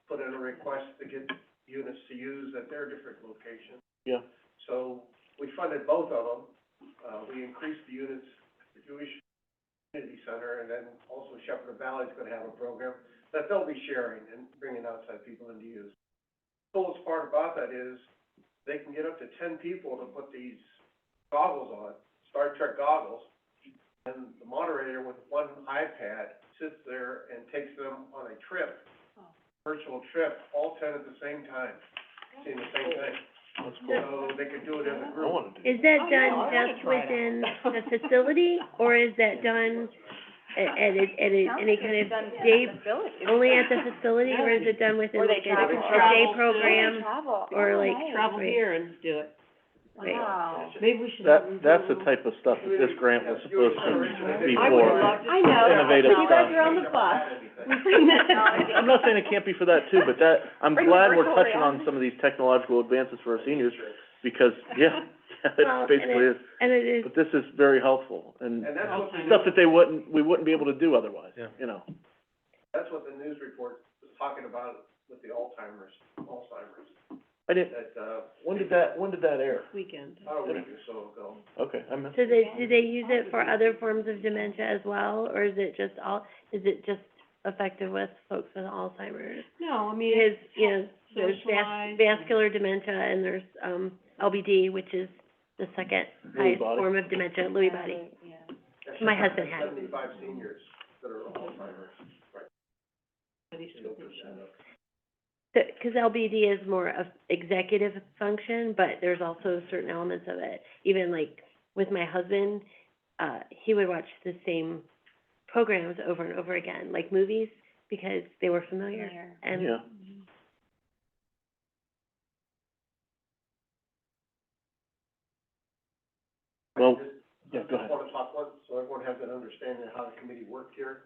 put in a request to get units to use at their different locations. yeah. So we funded both of them. We increased the units at the Jewish Community Center, and then also Shepherd Valley's gonna have a program that they'll be sharing and bringing outside people in to use. The coolest part about that is they can get up to 10 people to put these goggles on, Star Trek goggles, and the moderator with one iPad sits there and takes them on a trip, virtual trip, all 10 at the same time, seeing the same thing. That's cool. So they could do it as a I group. wanna do. Is that Oh, no, I done wanna just try within that. the facility, or is that done at any kind of day, only at the facility, or is it done within Or they like a travel. day Travel. program, Travel. or like, Travel right, here and do it. right. Wow. Maybe we should have them do That's a the little- type of stuff that this grant was supposed to be I would for. love to. I know. Innovative You guys stuff. are on the bus. I'm not saying it can't be for that too, but I'm Bring the glad we're virtual touching reality. on some of these technological advances for our seniors, because, yeah, Well, it basically is. And it is, But this is very helpful, and And that's what the stuff that we wouldn't be able to do otherwise, Yeah. you know. That's what the news report was talking about with the Alzheimer's. I didn't, That, when did that air? Weekend. about a week or so ago. Okay, I missed. do they use it for other forms of dementia as well, or is it just effective with folks with Alzheimer's? No, I mean, Because, it's you know, there's socialized. vascular dementia, and there's, LBD, which is the second Lewy highest body. form of dementia, Lewy body. My husband had it. 75 seniors that are Alzheimer's. So, 'cause LBD is more of executive function, but there's also certain elements of it. Even like with my husband, he would watch the same programs over and over again, like movies, because they were familiar. And Yeah. Well, yeah, go I ahead. just wanna talk so everyone has an understanding of how the committee worked here.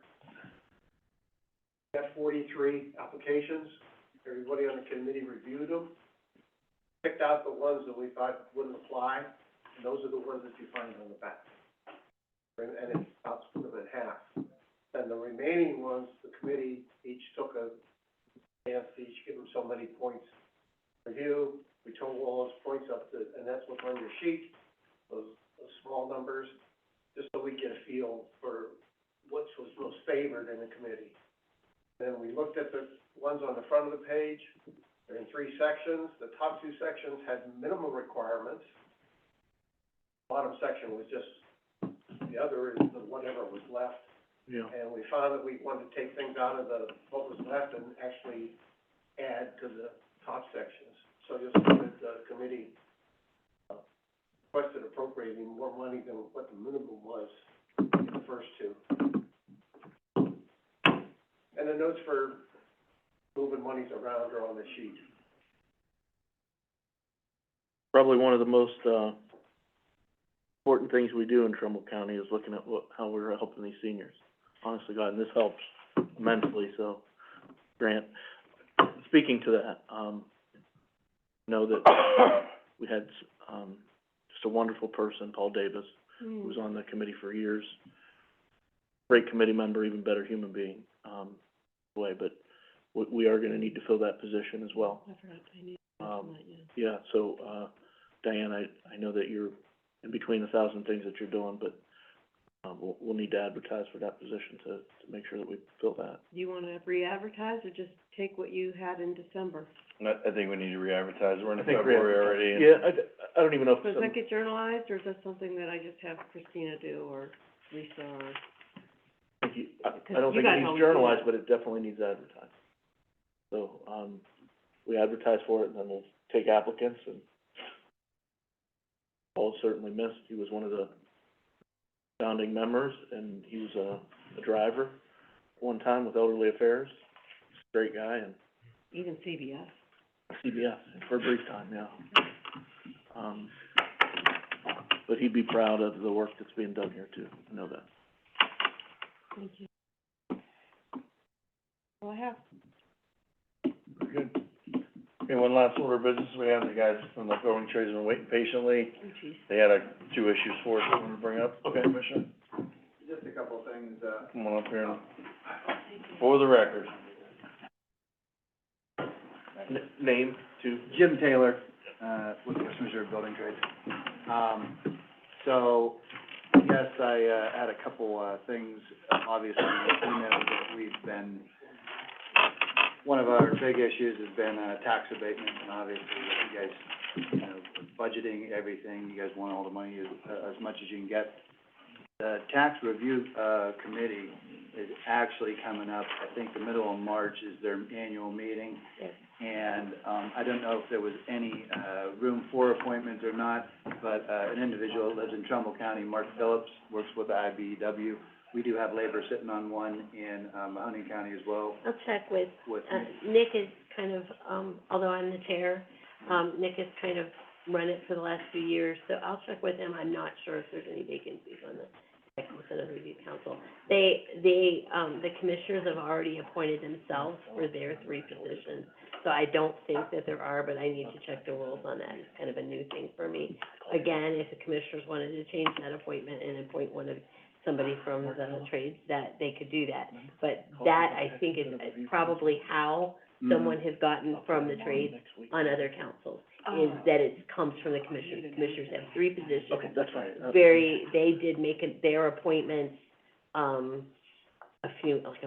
had 43 applications. Everybody on the committee reviewed them, picked out the ones that we thought wouldn't apply, and those are the ones that you find on the back. And it's about split them in half. And the remaining ones, the committee each took a chance to each give them so many points review. We total all those points up to, and that's what's on your sheet, those small numbers, just so we get a feel for what was most favored in the committee. Then we looked at the ones on the front of the page. They're in 3 sections. The top 2 sections had minimum requirements. Bottom section was just, the other is the whatever was left. Yeah. And we found that we wanted to take things out of the, what was left and actually add to the top sections. So you'll see that the committee requested appropriating more money than what the minimum was in the first 2. And the notes for moving monies around are on the sheet. Probably one of the most, important things we do in Trumbull County is looking at how we're helping these seniors. Honestly, God, and this helps immensely, so, Grant, speaking to that, know that we had, just a wonderful person, Paul Davis, who was on the committee for years. Great committee member, even better human being, but we are gonna need to fill that position as well. I forgot, I need to mention that, yeah. Yeah, so, Diane, I know that you're in between 1,000 things that you're doing, but, we'll need to advertise for that position to make sure that we fill that. Do you wanna re-advertise or just take what you had in December? I think we need to re-advertise, we're in I think February already, and Yeah, I don't even know if Does that get journalized, or is that something that I just have Christina do, or Lisa, or? I Because don't you think it guys needs always do journalized, that. but it definitely needs advertised. So, we advertise for it, and then we'll take applicants, and Paul certainly missed, he was one of the founding members, and he was a driver one time with Elderly Affairs. Great guy, and Even CBS. CBS, for a brief time, yeah. But he'd be proud of the work that's being done here too, I know that. Thank you. Well, I have. good. Okay, one last order of business, we have the guys from the building trades have been waiting patiently. Oh, geez. They had 2 issues for us, I wanted to bring up. Okay, Commissioner, Just a couple of things, come on up here and, for the record. Name, too? Jim Taylor, with the Commissioner of Building Trades. So, yes, I, had a couple, things, obviously, you know, that we've been, one of our big issues has been, tax abatement, and obviously, you guys, you know, budgeting everything, you guys want all the money as much as you can get. The tax review, committee is actually coming up, I think the middle of March is their annual meeting. Yes. And, I don't know if there was any, room for appointments or not, but, an individual lives in Trumbull County, Mark Phillips, works with the IBEW. We do have labor sitting on one in, Mahoning County as well, I'll check with, with, Nick is kind of, although I'm the chair, Nick has kind of run it for the last few years, so I'll check with him. I'm not sure if there's any vacancies on the Technical Senate Review Council. The commissioners have already appointed themselves for their 3 positions, so I don't think that there are, but I need to check the rules on that. It's kind of a new thing for me. Again, if the commissioners wanted to change that appointment and appoint somebody from the trades, that they could do that. But that, I think, is probably how someone has gotten from the trades on other councils, is that it comes from the commissioners. The commissioners have 3 positions. Okay, that's fine. They did make their appointments, a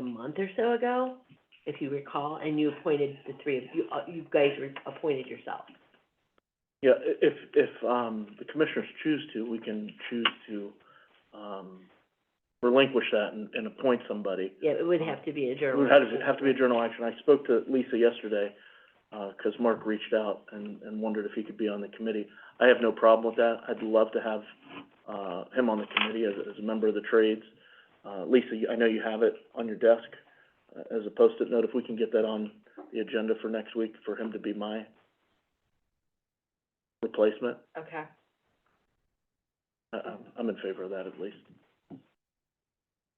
month or so ago, if you recall, and you appointed the 3 of you, you guys appointed yourself. Yeah, if, the commissioners choose to, we can choose to, relinquish that and appoint somebody. Yeah, it would have to be a It journal. would have to be a journal action. I spoke to Lisa yesterday, 'cause Mark reached out and wondered if he could be on the committee. I have no problem with that. I'd love to have, him on the committee as a member of the trades. Lisa, I know you have it on your desk, as a Post-it note, if we can get that on the agenda for next week, for him to be my replacement. Okay. I'm in favor of that at least.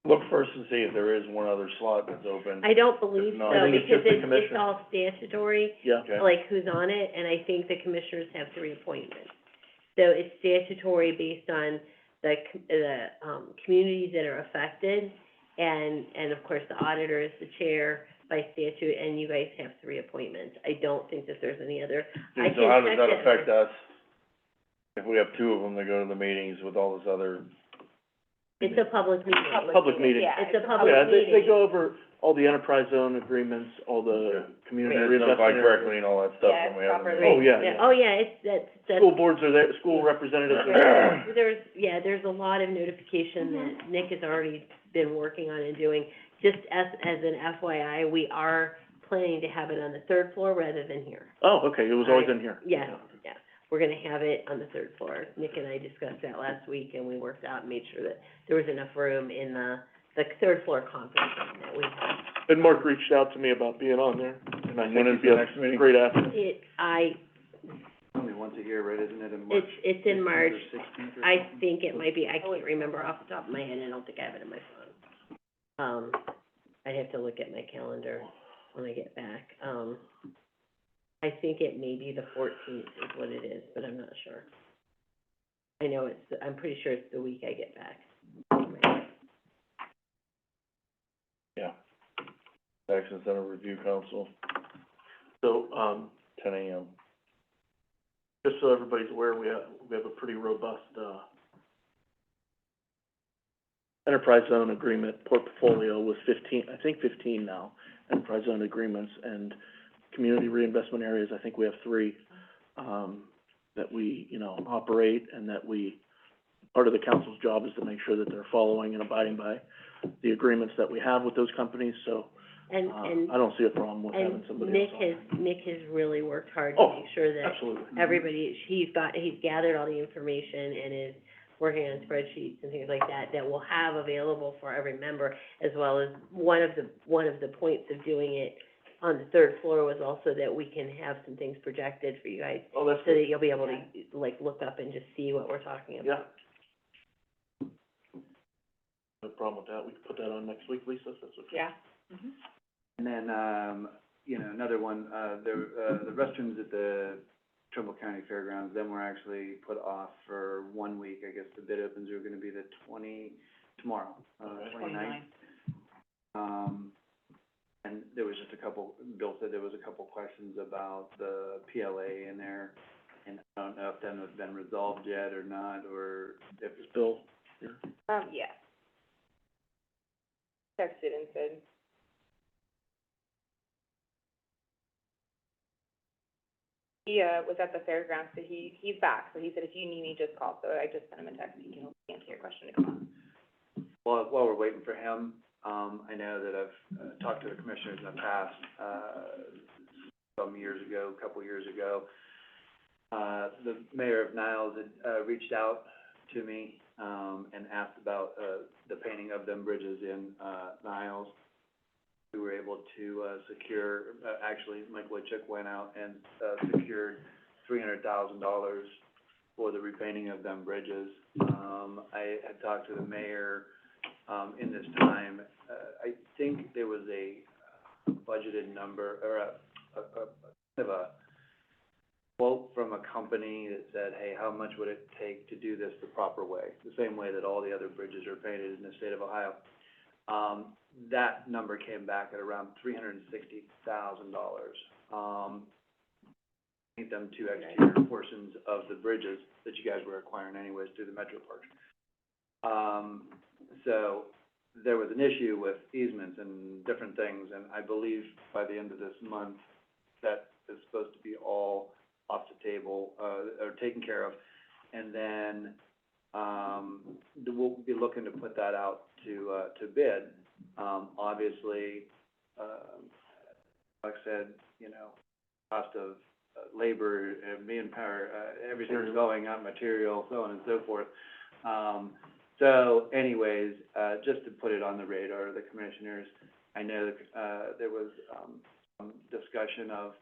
Look first and see if there is one other slot that's open. I don't believe If not, so, I think it's because just the it's commissioner. all statutory, Yeah. Okay. like who's on it, and I think the commissioners have 3 appointments. So it's statutory based on the communities that are affected, and of course, the auditor is the chair by statute, and you guys have 3 appointments. I don't think that there's any other, I Okay, so can how does check that that. affect us? If we have 2 of them that go to the meetings with all this other, It's a public meeting. Public meeting. Yeah, It's a public Yeah, meeting. they go over all the enterprise zone agreements, all the community and it's reinvestment notified areas. correctly and all that stuff Yeah, when we have them. properly. Oh, yeah, yeah. Oh, yeah, that's. School boards are there, school representatives are there. There's a lot of notification that Nick has already been working on and doing. Just as an FYI, we are planning to have it on the 3rd floor rather than here. Oh, okay, it was always in here. Yeah, yeah. We're gonna have it on the 3rd floor. Nick and I discussed that last week, and we worked out and made sure that there was enough room in the 3rd floor conference room that we have. And Mark reached out to me about being on there, and I think When is he'd be the a next meeting? great asset. Only once a year, right, isn't it, in March? It's in March. 15th or 16th or I something? think it might be, I can't remember off the top of my head, I don't think I have it in my phone. I'd have to look at my calendar when I get back. I think it may be the 14th is what it is, but I'm not sure. I know I'm pretty sure it's the week I get back. Yeah. Tax Incentive Review Council, So, 10 AM. just so everybody's aware, we have a pretty robust, enterprise zone agreement portfolio with 15 now, enterprise zone agreements, and community reinvestment areas, I think we have 3, that we, operate, and that part of the council's job is to make sure that they're following and abiding by the agreements that we have with those companies, so, And I don't see a problem with having somebody else on there. Nick has really worked hard to Oh, make sure that absolutely. everybody, he's gathered all the information and is working on spreadsheets and things like that, that we'll have available for every member, as well as one of the points of doing it on the 3rd floor was also that we can have some things projected for you guys, Oh, that's so good. that you'll be able to, like, look up and just see what we're talking about. Yeah. No problem with that, we can put that on next week, Lisa, if that's okay. Yeah. And then, another one, the restrooms at the Trumbull County Fairgrounds, them were actually put off for 1 week. I guess the bid opens are gonna be tomorrow, 29th. And there was just Bill said there was a couple questions about the PLA in there, and I don't know if them have been resolved yet or not, or if Is Bill here? Yeah. Texted and said, he, was at the fairgrounds, so he's back, so he said, if you need me, just call, so I just sent him a text, he can answer your question to come on. While we're waiting for him, I know that I've talked to the commissioners in the past, a couple years ago. The mayor of Niles had reached out to me, and asked about the painting of them bridges in Niles. We were able to secure, actually, Mike Woodchuck went out and secured $300,000 for the repainting of them bridges. I had talked to the mayor in this time. I think there was a budgeted number, or a quote from a company that said, hey, how much would it take to do this the proper way? The same way that all the other bridges are painted in the state of Ohio. That number came back at around $360,000. Paint them 2 exterior portions of the bridges that you guys were acquiring anyways through the Metro Park. So there was an issue with easements and different things, and I believe by the end of this month, that is supposed to be all off the table, or taken care of. And then, we'll be looking to put that out to bid. Obviously, like I said, cost of labor, manpower, everything's going up, material, so on and so forth. So anyways, just to put it on the radar of the commissioners, I know that, there was, some discussion of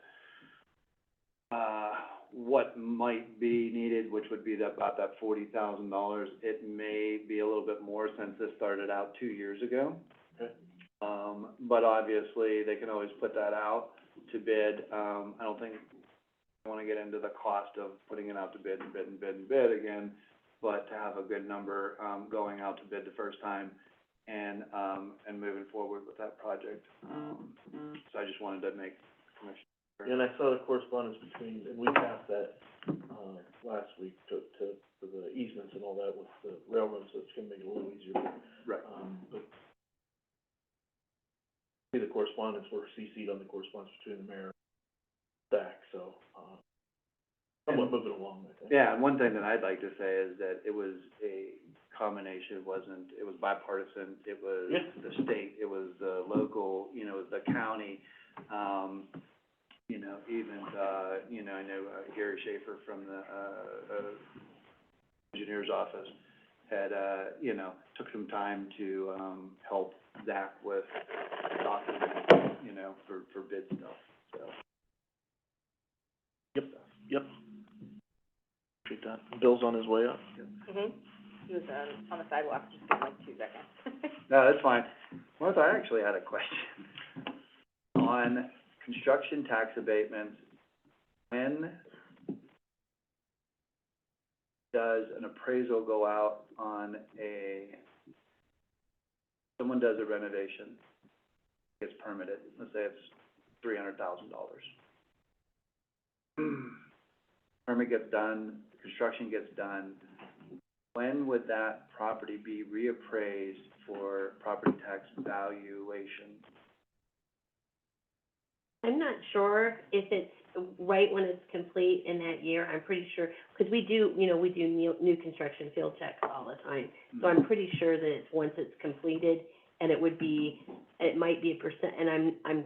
what might be needed, which would be about that $40,000. It may be a little bit more since this started out 2 years ago. Okay. But obviously, they can always put that out to bid. I don't think I wanna get into the cost of putting it out to bid and bid and bid and bid again, but to have a good number, going out to bid the first time and moving forward with that project. So I just wanted to make the commission. And I saw the correspondence between, and we passed that, last week to for the easements and all that with the railroad, so it's gonna make it a little easier. Right. But see, the correspondence, we're CC'd on the correspondence between the mayor and Zach, so, somewhat moving along, I think. Yeah, and one thing that I'd like to say is that it was a combination, it was bipartisan, it was Yeah. the state, it was the local, you know, the county, you know, even, you know, I know Gary Schaefer from the, engineer's office had, you know, took some time to, help Zach with documents, you know, for bid stuff, so. Yep. Appreciate that. Bill's on his way up. He was, on the sidewalk, just in like 2 seconds. No, that's fine. Martha, I actually had a question. On construction tax abatements, when does an appraisal go out on someone does a renovation, gets permitted, let's say it's $300,000. Permit gets done, construction gets done, when would that property be reappraised for property tax valuation? I'm not sure if it's right when it's complete in that year. I'm pretty sure, because we do new construction field checks all the time. So I'm pretty sure that it's, once it's completed, and it might be a percent, and I'm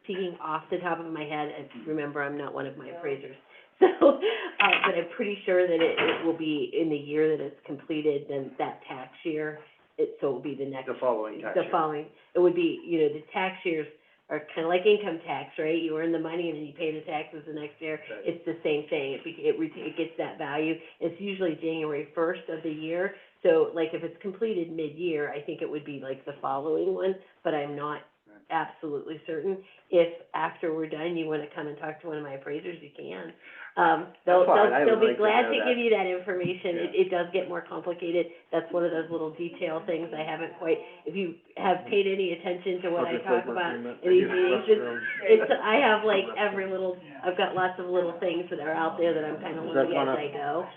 speaking off the top of my head, and remember, I'm not one of my appraisers. So, but I'm pretty sure that it will be in the year that it's completed, then that tax year, so it will be the next. The following tax year. It would be, the tax years are kind of like income tax, right? You earn the money and then you pay the taxes the next year. Right. It's the same thing. It gets that value. It's usually January 1st of the year. So like if it's completed mid-year, I think it would be like the following one, but I'm not absolutely certain. If after we're done, you wanna come and talk to one of my appraisers, you can. They'll be glad to give you that information. It does get more complicated. That's one of those little detail things I haven't quite, if you have paid any attention to what I talk about in these meetings, I have like I've got lots of little things that are out there that I'm kind of looking at as I go.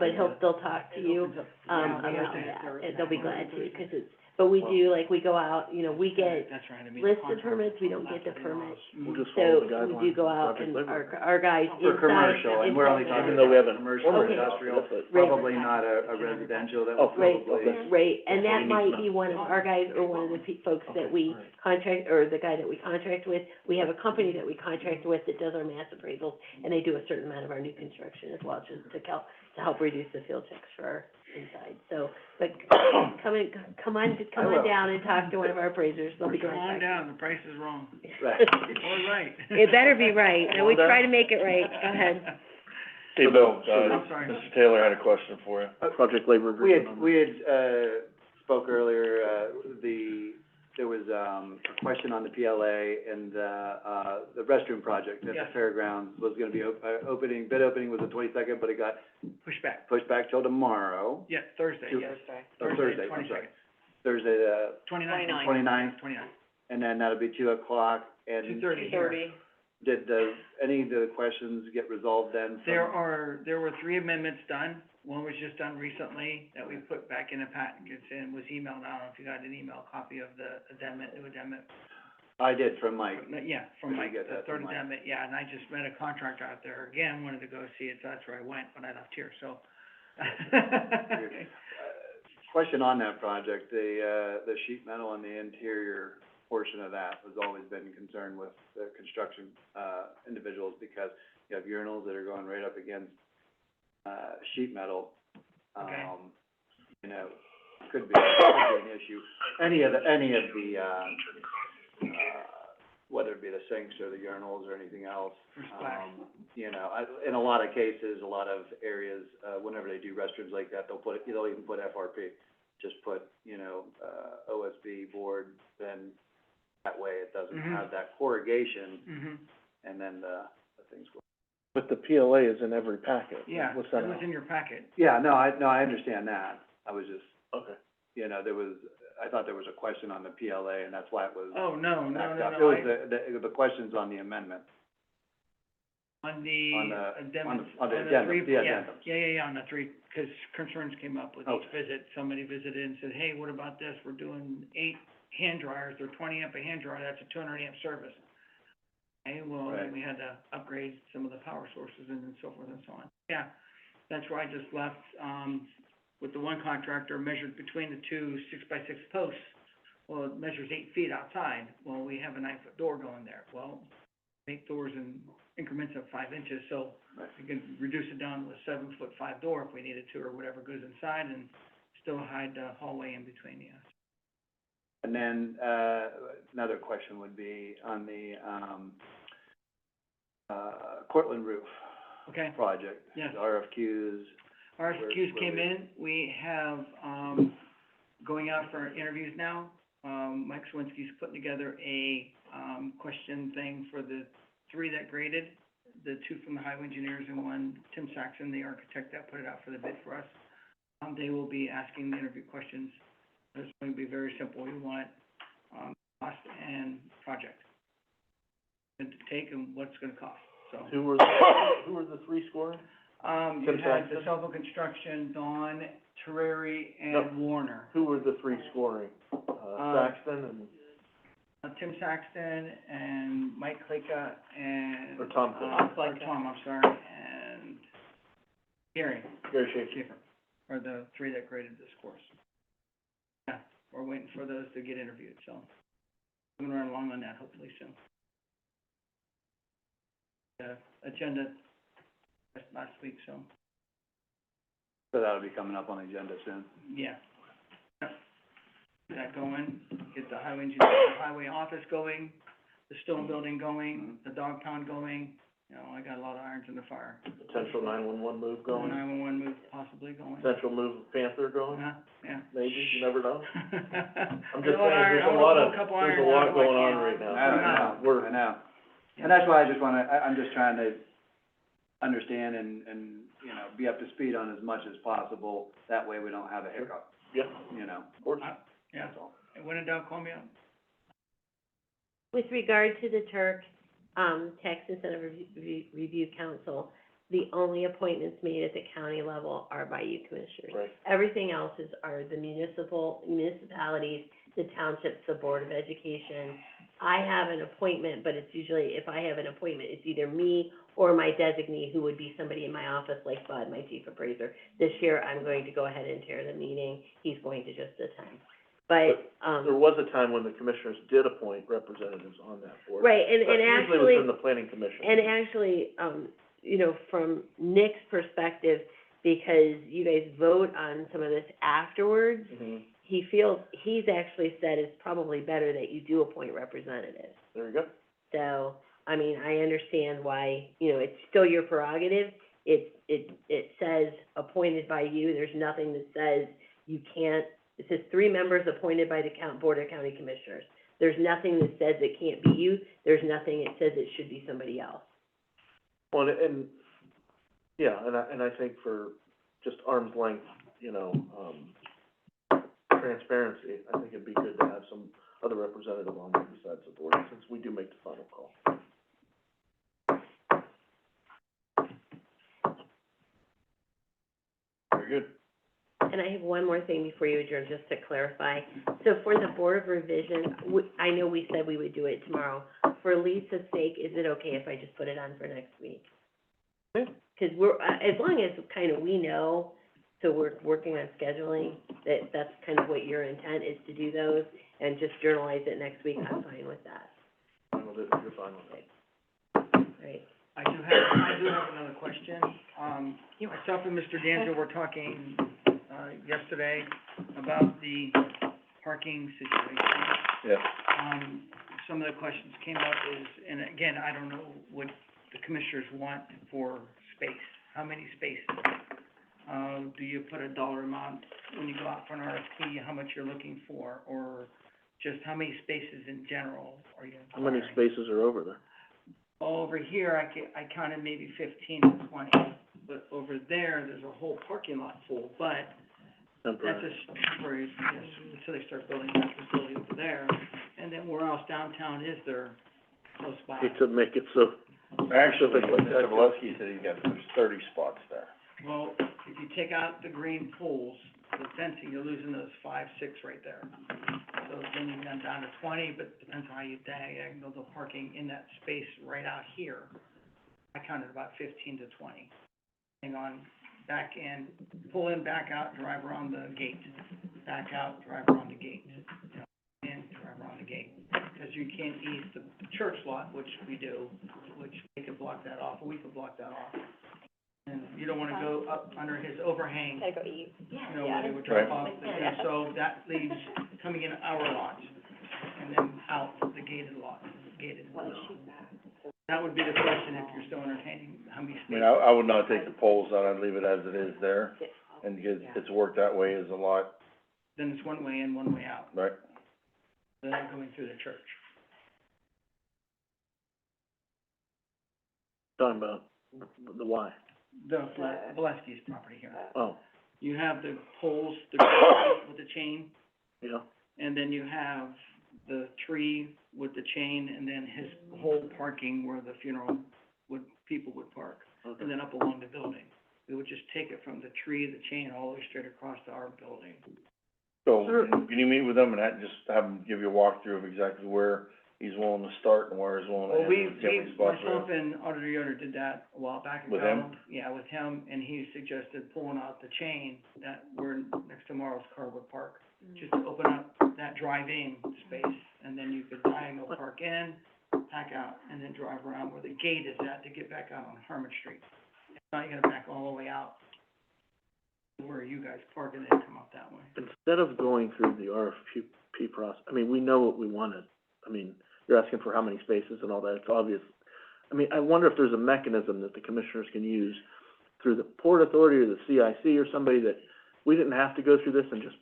But they'll talk to you, about that, and they'll be glad to, because but we do, we go out, we get listed permits, we don't get the permit. We'll just follow the guidelines. So we do go out and our guys For commercial, and we're only talking about commercial or industrial, probably not a residential, that would probably. Right, and that might be one of our guys, or one of the folks that we contract, or the guy that we contract with. We have a company that we contract with that does our mass appraisals, and they do a certain amount of our new construction as well, just to help reduce the field checks for our inside. So, but come on down and talk to one of our appraisers, they'll be glad to. Come on down, the price is wrong. Right. Or right. It better be right, and we try to make it right. Go ahead. Hey, Bill, I'm sorry. Mr. Taylor had a question for you. Project labor agreement. We had spoke earlier, there was, a question on the PLA and, the restroom project at Yeah. the fairgrounds was gonna be bid opening was the 22nd, but it got Push back. till tomorrow. Yeah, Thursday, yes. Or Thursday, I'm sorry. Thursday, 29th. 29th, 29th. and then that'll be 2:00, and 2:30. did any of the questions get resolved then? There were 3 amendments done. One was just done recently that we put back in a package and was emailed. I don't know if you got an email copy of the addendum, new addendum. I did from Mike. Yeah, from Mike, Get the that third from Mike. addendum, yeah, and I just met a contractor out there again, wanted to go see it, so that's where I went when I left here, so. Question on that project, the sheet metal on the interior portion of that has always been concerned with the construction, individuals, because you have urinals that are going right up against, sheet metal. Okay. Could be an issue. Any of the, whether it be the sinks or the urinals or anything else. For splash. You know, in a lot of cases, a lot of areas, whenever they do restrooms like that, they'll even put FRP. Just put, you know, OSB board, then that way it doesn't Mhm. have that corrugation, Mhm. and then the things go. But the PLA is in every packet. Yeah, What's it that was out? in your packet. Yeah, no, I understand that. I was just, Okay. you know, I thought there was a question on the PLA, and that's why it was Oh, no, backed up. no, It was the questions on the amendment. On the On the- addendum, on the on the addendum, three, the yeah, addendums. yeah, on the three, 'cause concerns came up with each Okay. visit. Somebody visited and said, hey, what about this? We're doing 8 hand dryers, they're 20 amp a hand dryer, that's a 200 amp service. Okay, well, then Right. we had to upgrade some of the power sources and so forth and so on. Yeah, that's where I just left, with the one contractor measured between the two 6x6 posts. Well, it measures 8 feet outside. Well, we have a 9-foot door going there. Well, make doors in increments of 5 inches, so Right. we can reduce it down to a 7'5" door if we needed to, or whatever goes inside, and still hide the hallway in between, yeah. And then, another question would be on the, Cortland roof Okay, project. yes. The RFQs. RFQs where came we- in, we have, going out for interviews now. Mike Swinski's putting together a, question thing for the 3 that graded, the 2 from the highway engineers and 1, Tim Saxon, the architect that put it out for the bid for us. They will be asking the interview questions. It's going to be very simple. We want, cost and project. And to take and what's it gonna cost, so. Who were the 3 scoring? You Tim had the Saxon? Selva Construction, Dawn, Terrari, No. and Warner. Who were the 3 scoring? Saxton and, Tim Saxton and Mike Kleka and... Or Tom Kleka. Or Tom, I'm sorry, and Gary Schaefer. are the 3 that graded this course. Yeah, we're waiting for those to get interviewed, so we're gonna run along on that hopefully soon. Agenda last week, so, So that'll be coming up on the agenda soon. yeah. Yep. Get that going, get the highway engineer, the highway office going, the stone building going, the dog pound going. You know, I got a lot of irons in the fire. Potential 911 move going, 911 move possibly going. potential move of Panther going, Yeah. maybe, you never know. I'm just saying, There's a lot of there's iron- a lot I of, wanna pull a couple there's a irons lot out if I going on can. right now. I know. And that's why I just wanna, I'm just trying to understand and, you know, be up to speed on as much as possible. That way we don't have a hiccup, Yeah, you know, of course. Yeah, that's all. and when in doubt, call me up. With regard to the Turk, Tax Incentive Review Council, the only appointments made at the county level are by you commissioners. Right. Everything else are the municipalities, the townships, the Board of Education. I have an appointment, but it's usually, if I have an appointment, it's either me or my designee, who would be somebody in my office, like Bud, my chief appraiser. This year, I'm going to go ahead and chair the meeting, he's going to just attend. But, There was a time when the commissioners did appoint representatives on that board. right, and But usually actually. it was from the planning commission. And actually, you know, from Nick's perspective, because you guys vote on some of this afterwards, Mhm. he feels, he's actually said it's probably better that you do appoint representatives. There you go. So, I mean, I understand why, you know, it's still your prerogative. It says appointed by you, there's nothing that says you can't, it says 3 members appointed by the Board of County Commissioners. There's nothing that says it can't be you, there's nothing that says it should be somebody else. Well, yeah, and I think for just arm's length, you know, transparency, I think it'd be good to have some other representative on there besides the board, since we do make the final call. Very good. And I have one more thing before you adjourn, just to clarify. So for the Board of Revision, I know we said we would do it tomorrow. For Lisa's sake, is it okay if I just put it on for next week? Yeah. 'Cause we're, as long as kind of we know, so we're working on scheduling, that's kind of what your intent is to do those, and just journalize it next week, I'm fine with that, Fine with it, if you're fine with it. right? I do have another question. Myself and Mr. Danzo were talking, yesterday about the parking situation. Yeah. some of the questions came up is, and again, I don't know what the commissioners want for space. How many spaces? Do you put a dollar amount when you go out for an RFP, how much you're looking for, or just how many spaces in general are you How many inquiring? spaces are over there? Over here, I counted maybe 15 to 20, but over there, there's a whole parking lot full, but that's Temporary. just temporary, yes, until they start building that facility over there. And then where else downtown is there close by? Hate to make it so, Actually, Something like that. Mr. Valesky said there's 30 spots there. Well, if you take out the green poles, the fencing, you're losing those 5, 6 right there. So then you went down to 20, but depends on how you diagonal the parking in that space right out here. I counted about 15 to 20. Hang on, back in, pull in, back out, drive around the gate. Back out, drive around the gate. You know, in, drive around the gate. Because you can't ease the church lot, which we do, which they could block that off, or we could block that off. And you don't wanna go up under his overhang, Gotta go eat. you know, where they would Right. drop off, and so that leaves coming in our lot, and then out the gated lot, gated. That would be the question if you're still entertaining, how many I spaces? mean, I would not take the poles out, I'd leave it as it is there, and it's worked that way is a lot, Then it's one way in, one way out, right? then going through the church. talking about the why. The Valesky's property here. Oh, You have the poles, the with the chain, yeah, and then you have the tree with the chain, and then his whole parking where the funeral people would park, okay. and then up along the building. We would just take it from the tree, the chain, all the way straight across to our building. So, can you meet with them and just have them give you a walkthrough of exactly where he's willing to start and where he's willing to Well, end, how many spots there? myself and Auditor Yoder did that a while back ago. With him? Yeah, with him, and he suggested pulling out the chain that where next to Morrow's car would park. Just to open up that drive-in space, and then you could diagonal park in, back out, and then drive around where the gate is at to get back out on Harmon Street. If not, you gotta back all the way out where you guys park and then come up that way. Instead of going through the RFP process, I mean, we know what we wanted. I mean, you're asking for how many spaces and all that, it's obvious. I mean, I wonder if there's a mechanism that the commissioners can use through the Port Authority or the CIC or somebody that we didn't have to go through this and just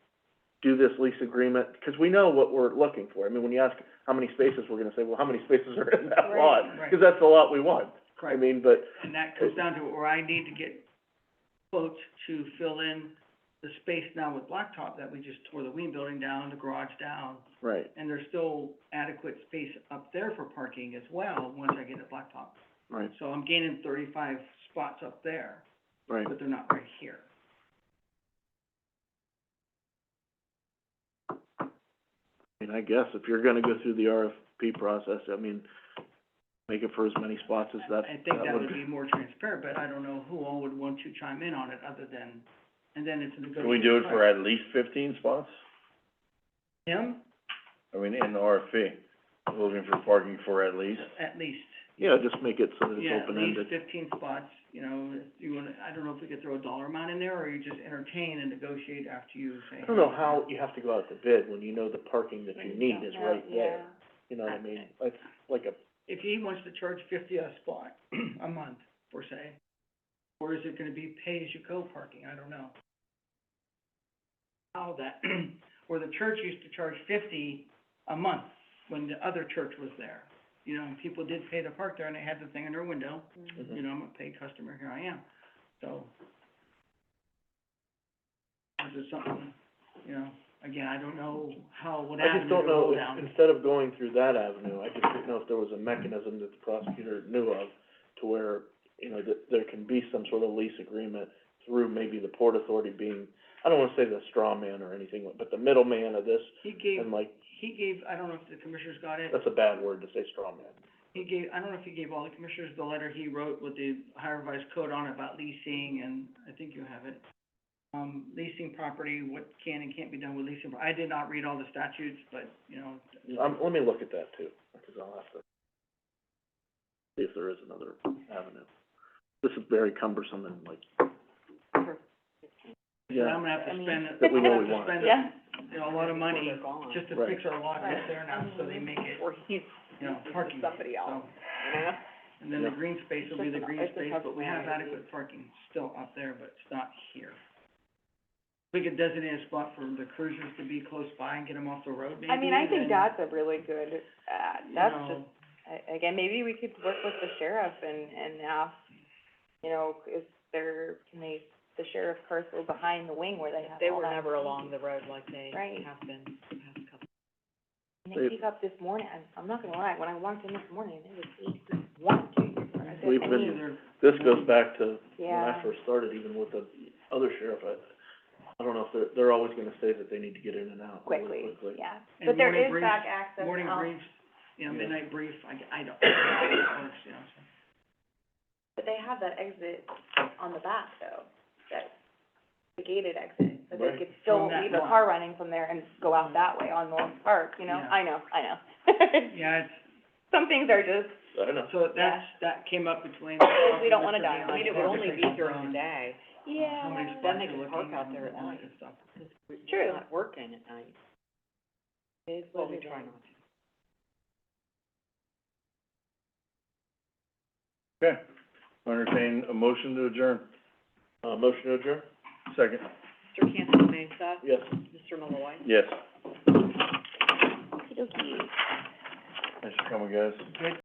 do this lease agreement, because we know what we're looking for. I mean, when you ask how many spaces, we're gonna say, well, how many spaces are in that lot? Right. Because that's the lot we want. I Correct. mean, but, And that comes down to where I need to get quotes to fill in the space now with blacktop that we just tore the Ween building down, the garage down, right, and there's still adequate space up there for parking as well, once I get it blacktop. right, So I'm gaining 35 spots up there, right. but they're not right here. I mean, I guess if you're gonna go through the RFP process, I mean, make it for as many spots as that, I think that would would be more transparent, but I don't know who all would want to chime in on it other than, and then it's a negotiation. Can we do it for at least 15 spots? Him, I mean, in the RFP, we're looking for parking for at least. at least. Yeah, just make it so that it's Yeah, at open-ended. least 15 spots, you know, if you wanna, I don't know if we could throw a dollar amount in there, or you just entertain and negotiate after you say. I don't know how you have to go out to bid when you know the parking that you need is right there. Yeah. You know what I mean? It's like a, If he wants to charge 50 a spot, a month, per se, or is it gonna be pay-as-you-go parking, I don't know. How that, where the church used to charge 50 a month when the other church was there. You know, and people did pay to park there, and they had the thing in their window, you know, I'm a paid customer, here I am, so. This is something, you know, again, I don't know what I avenue just to don't know, roll if, down. instead of going through that avenue, I just didn't know if there was a mechanism that the prosecutor knew of to where, you know, that there can be some sort of lease agreement through maybe the Port Authority being, I don't wanna say the straw man or anything, but the middleman of this, He gave, and like, I don't know if the commissioners got it, that's a bad word to say straw man. I don't know if he gave all the commissioners the letter he wrote with the higher revised code on it about leasing, and I think you have it. Leasing property, what can and can't be done with leasing, I did not read all the statutes, but, you know, Let me look at that too, because I'll have to see if there is another avenue. This is very cumbersome and like, so I'm gonna have to spend, That we know I'm we gonna want. have to spend Yeah. you know, a lot of money Before they're gone. just to Right. fix our lot up there now, so they make it, Or he's, you know, parking, somebody else, so. you know? And then the green space will be the green It's just space, a but we have small adequate parking still up there, but it's not here. We could designate a spot for the cruisers to be close by and get them off the road maybe, I mean, I think then, that's a really good, you that's know, just, again, maybe we could work with the sheriff and ask, you know, is there, can they, the sheriff's cars go behind the wing where they have all that? along the road like they Right. have been the past couple. And they pick up this morning, I'm not gonna lie, when I walked in this morning, it was 8, 1, 2, 3, 4. I said, We've I been- mean, either, This goes back to when I Yeah. first started, even with the other sheriff, I don't know if they're always gonna say that they need to get in and out really quickly, yeah. and But there morning is briefs, back access morning now. briefs, you know, Yeah. midnight brief, I don't know how it works, you know, so. But they have that exit on the back though, that, the gated exit, so they Right. could still From that leave a lot. car running from there and go out that way on North Park, you know? Yeah. I know. Yeah, it's, Some things are just, I know. so that came up between. we don't wanna die on it. It would only be during the day, yeah. How many spots then they you're can park looking out there at and all night. that stuff. True. They're not working at night. It is Well, what we it try is. not to. Okay, entertain a motion to adjourn. Motion to adjourn? Second. Mr. Cantala Mesa, Yes. Mr. Malloy. Yes. Okey-dokey. Thanks for coming, guys.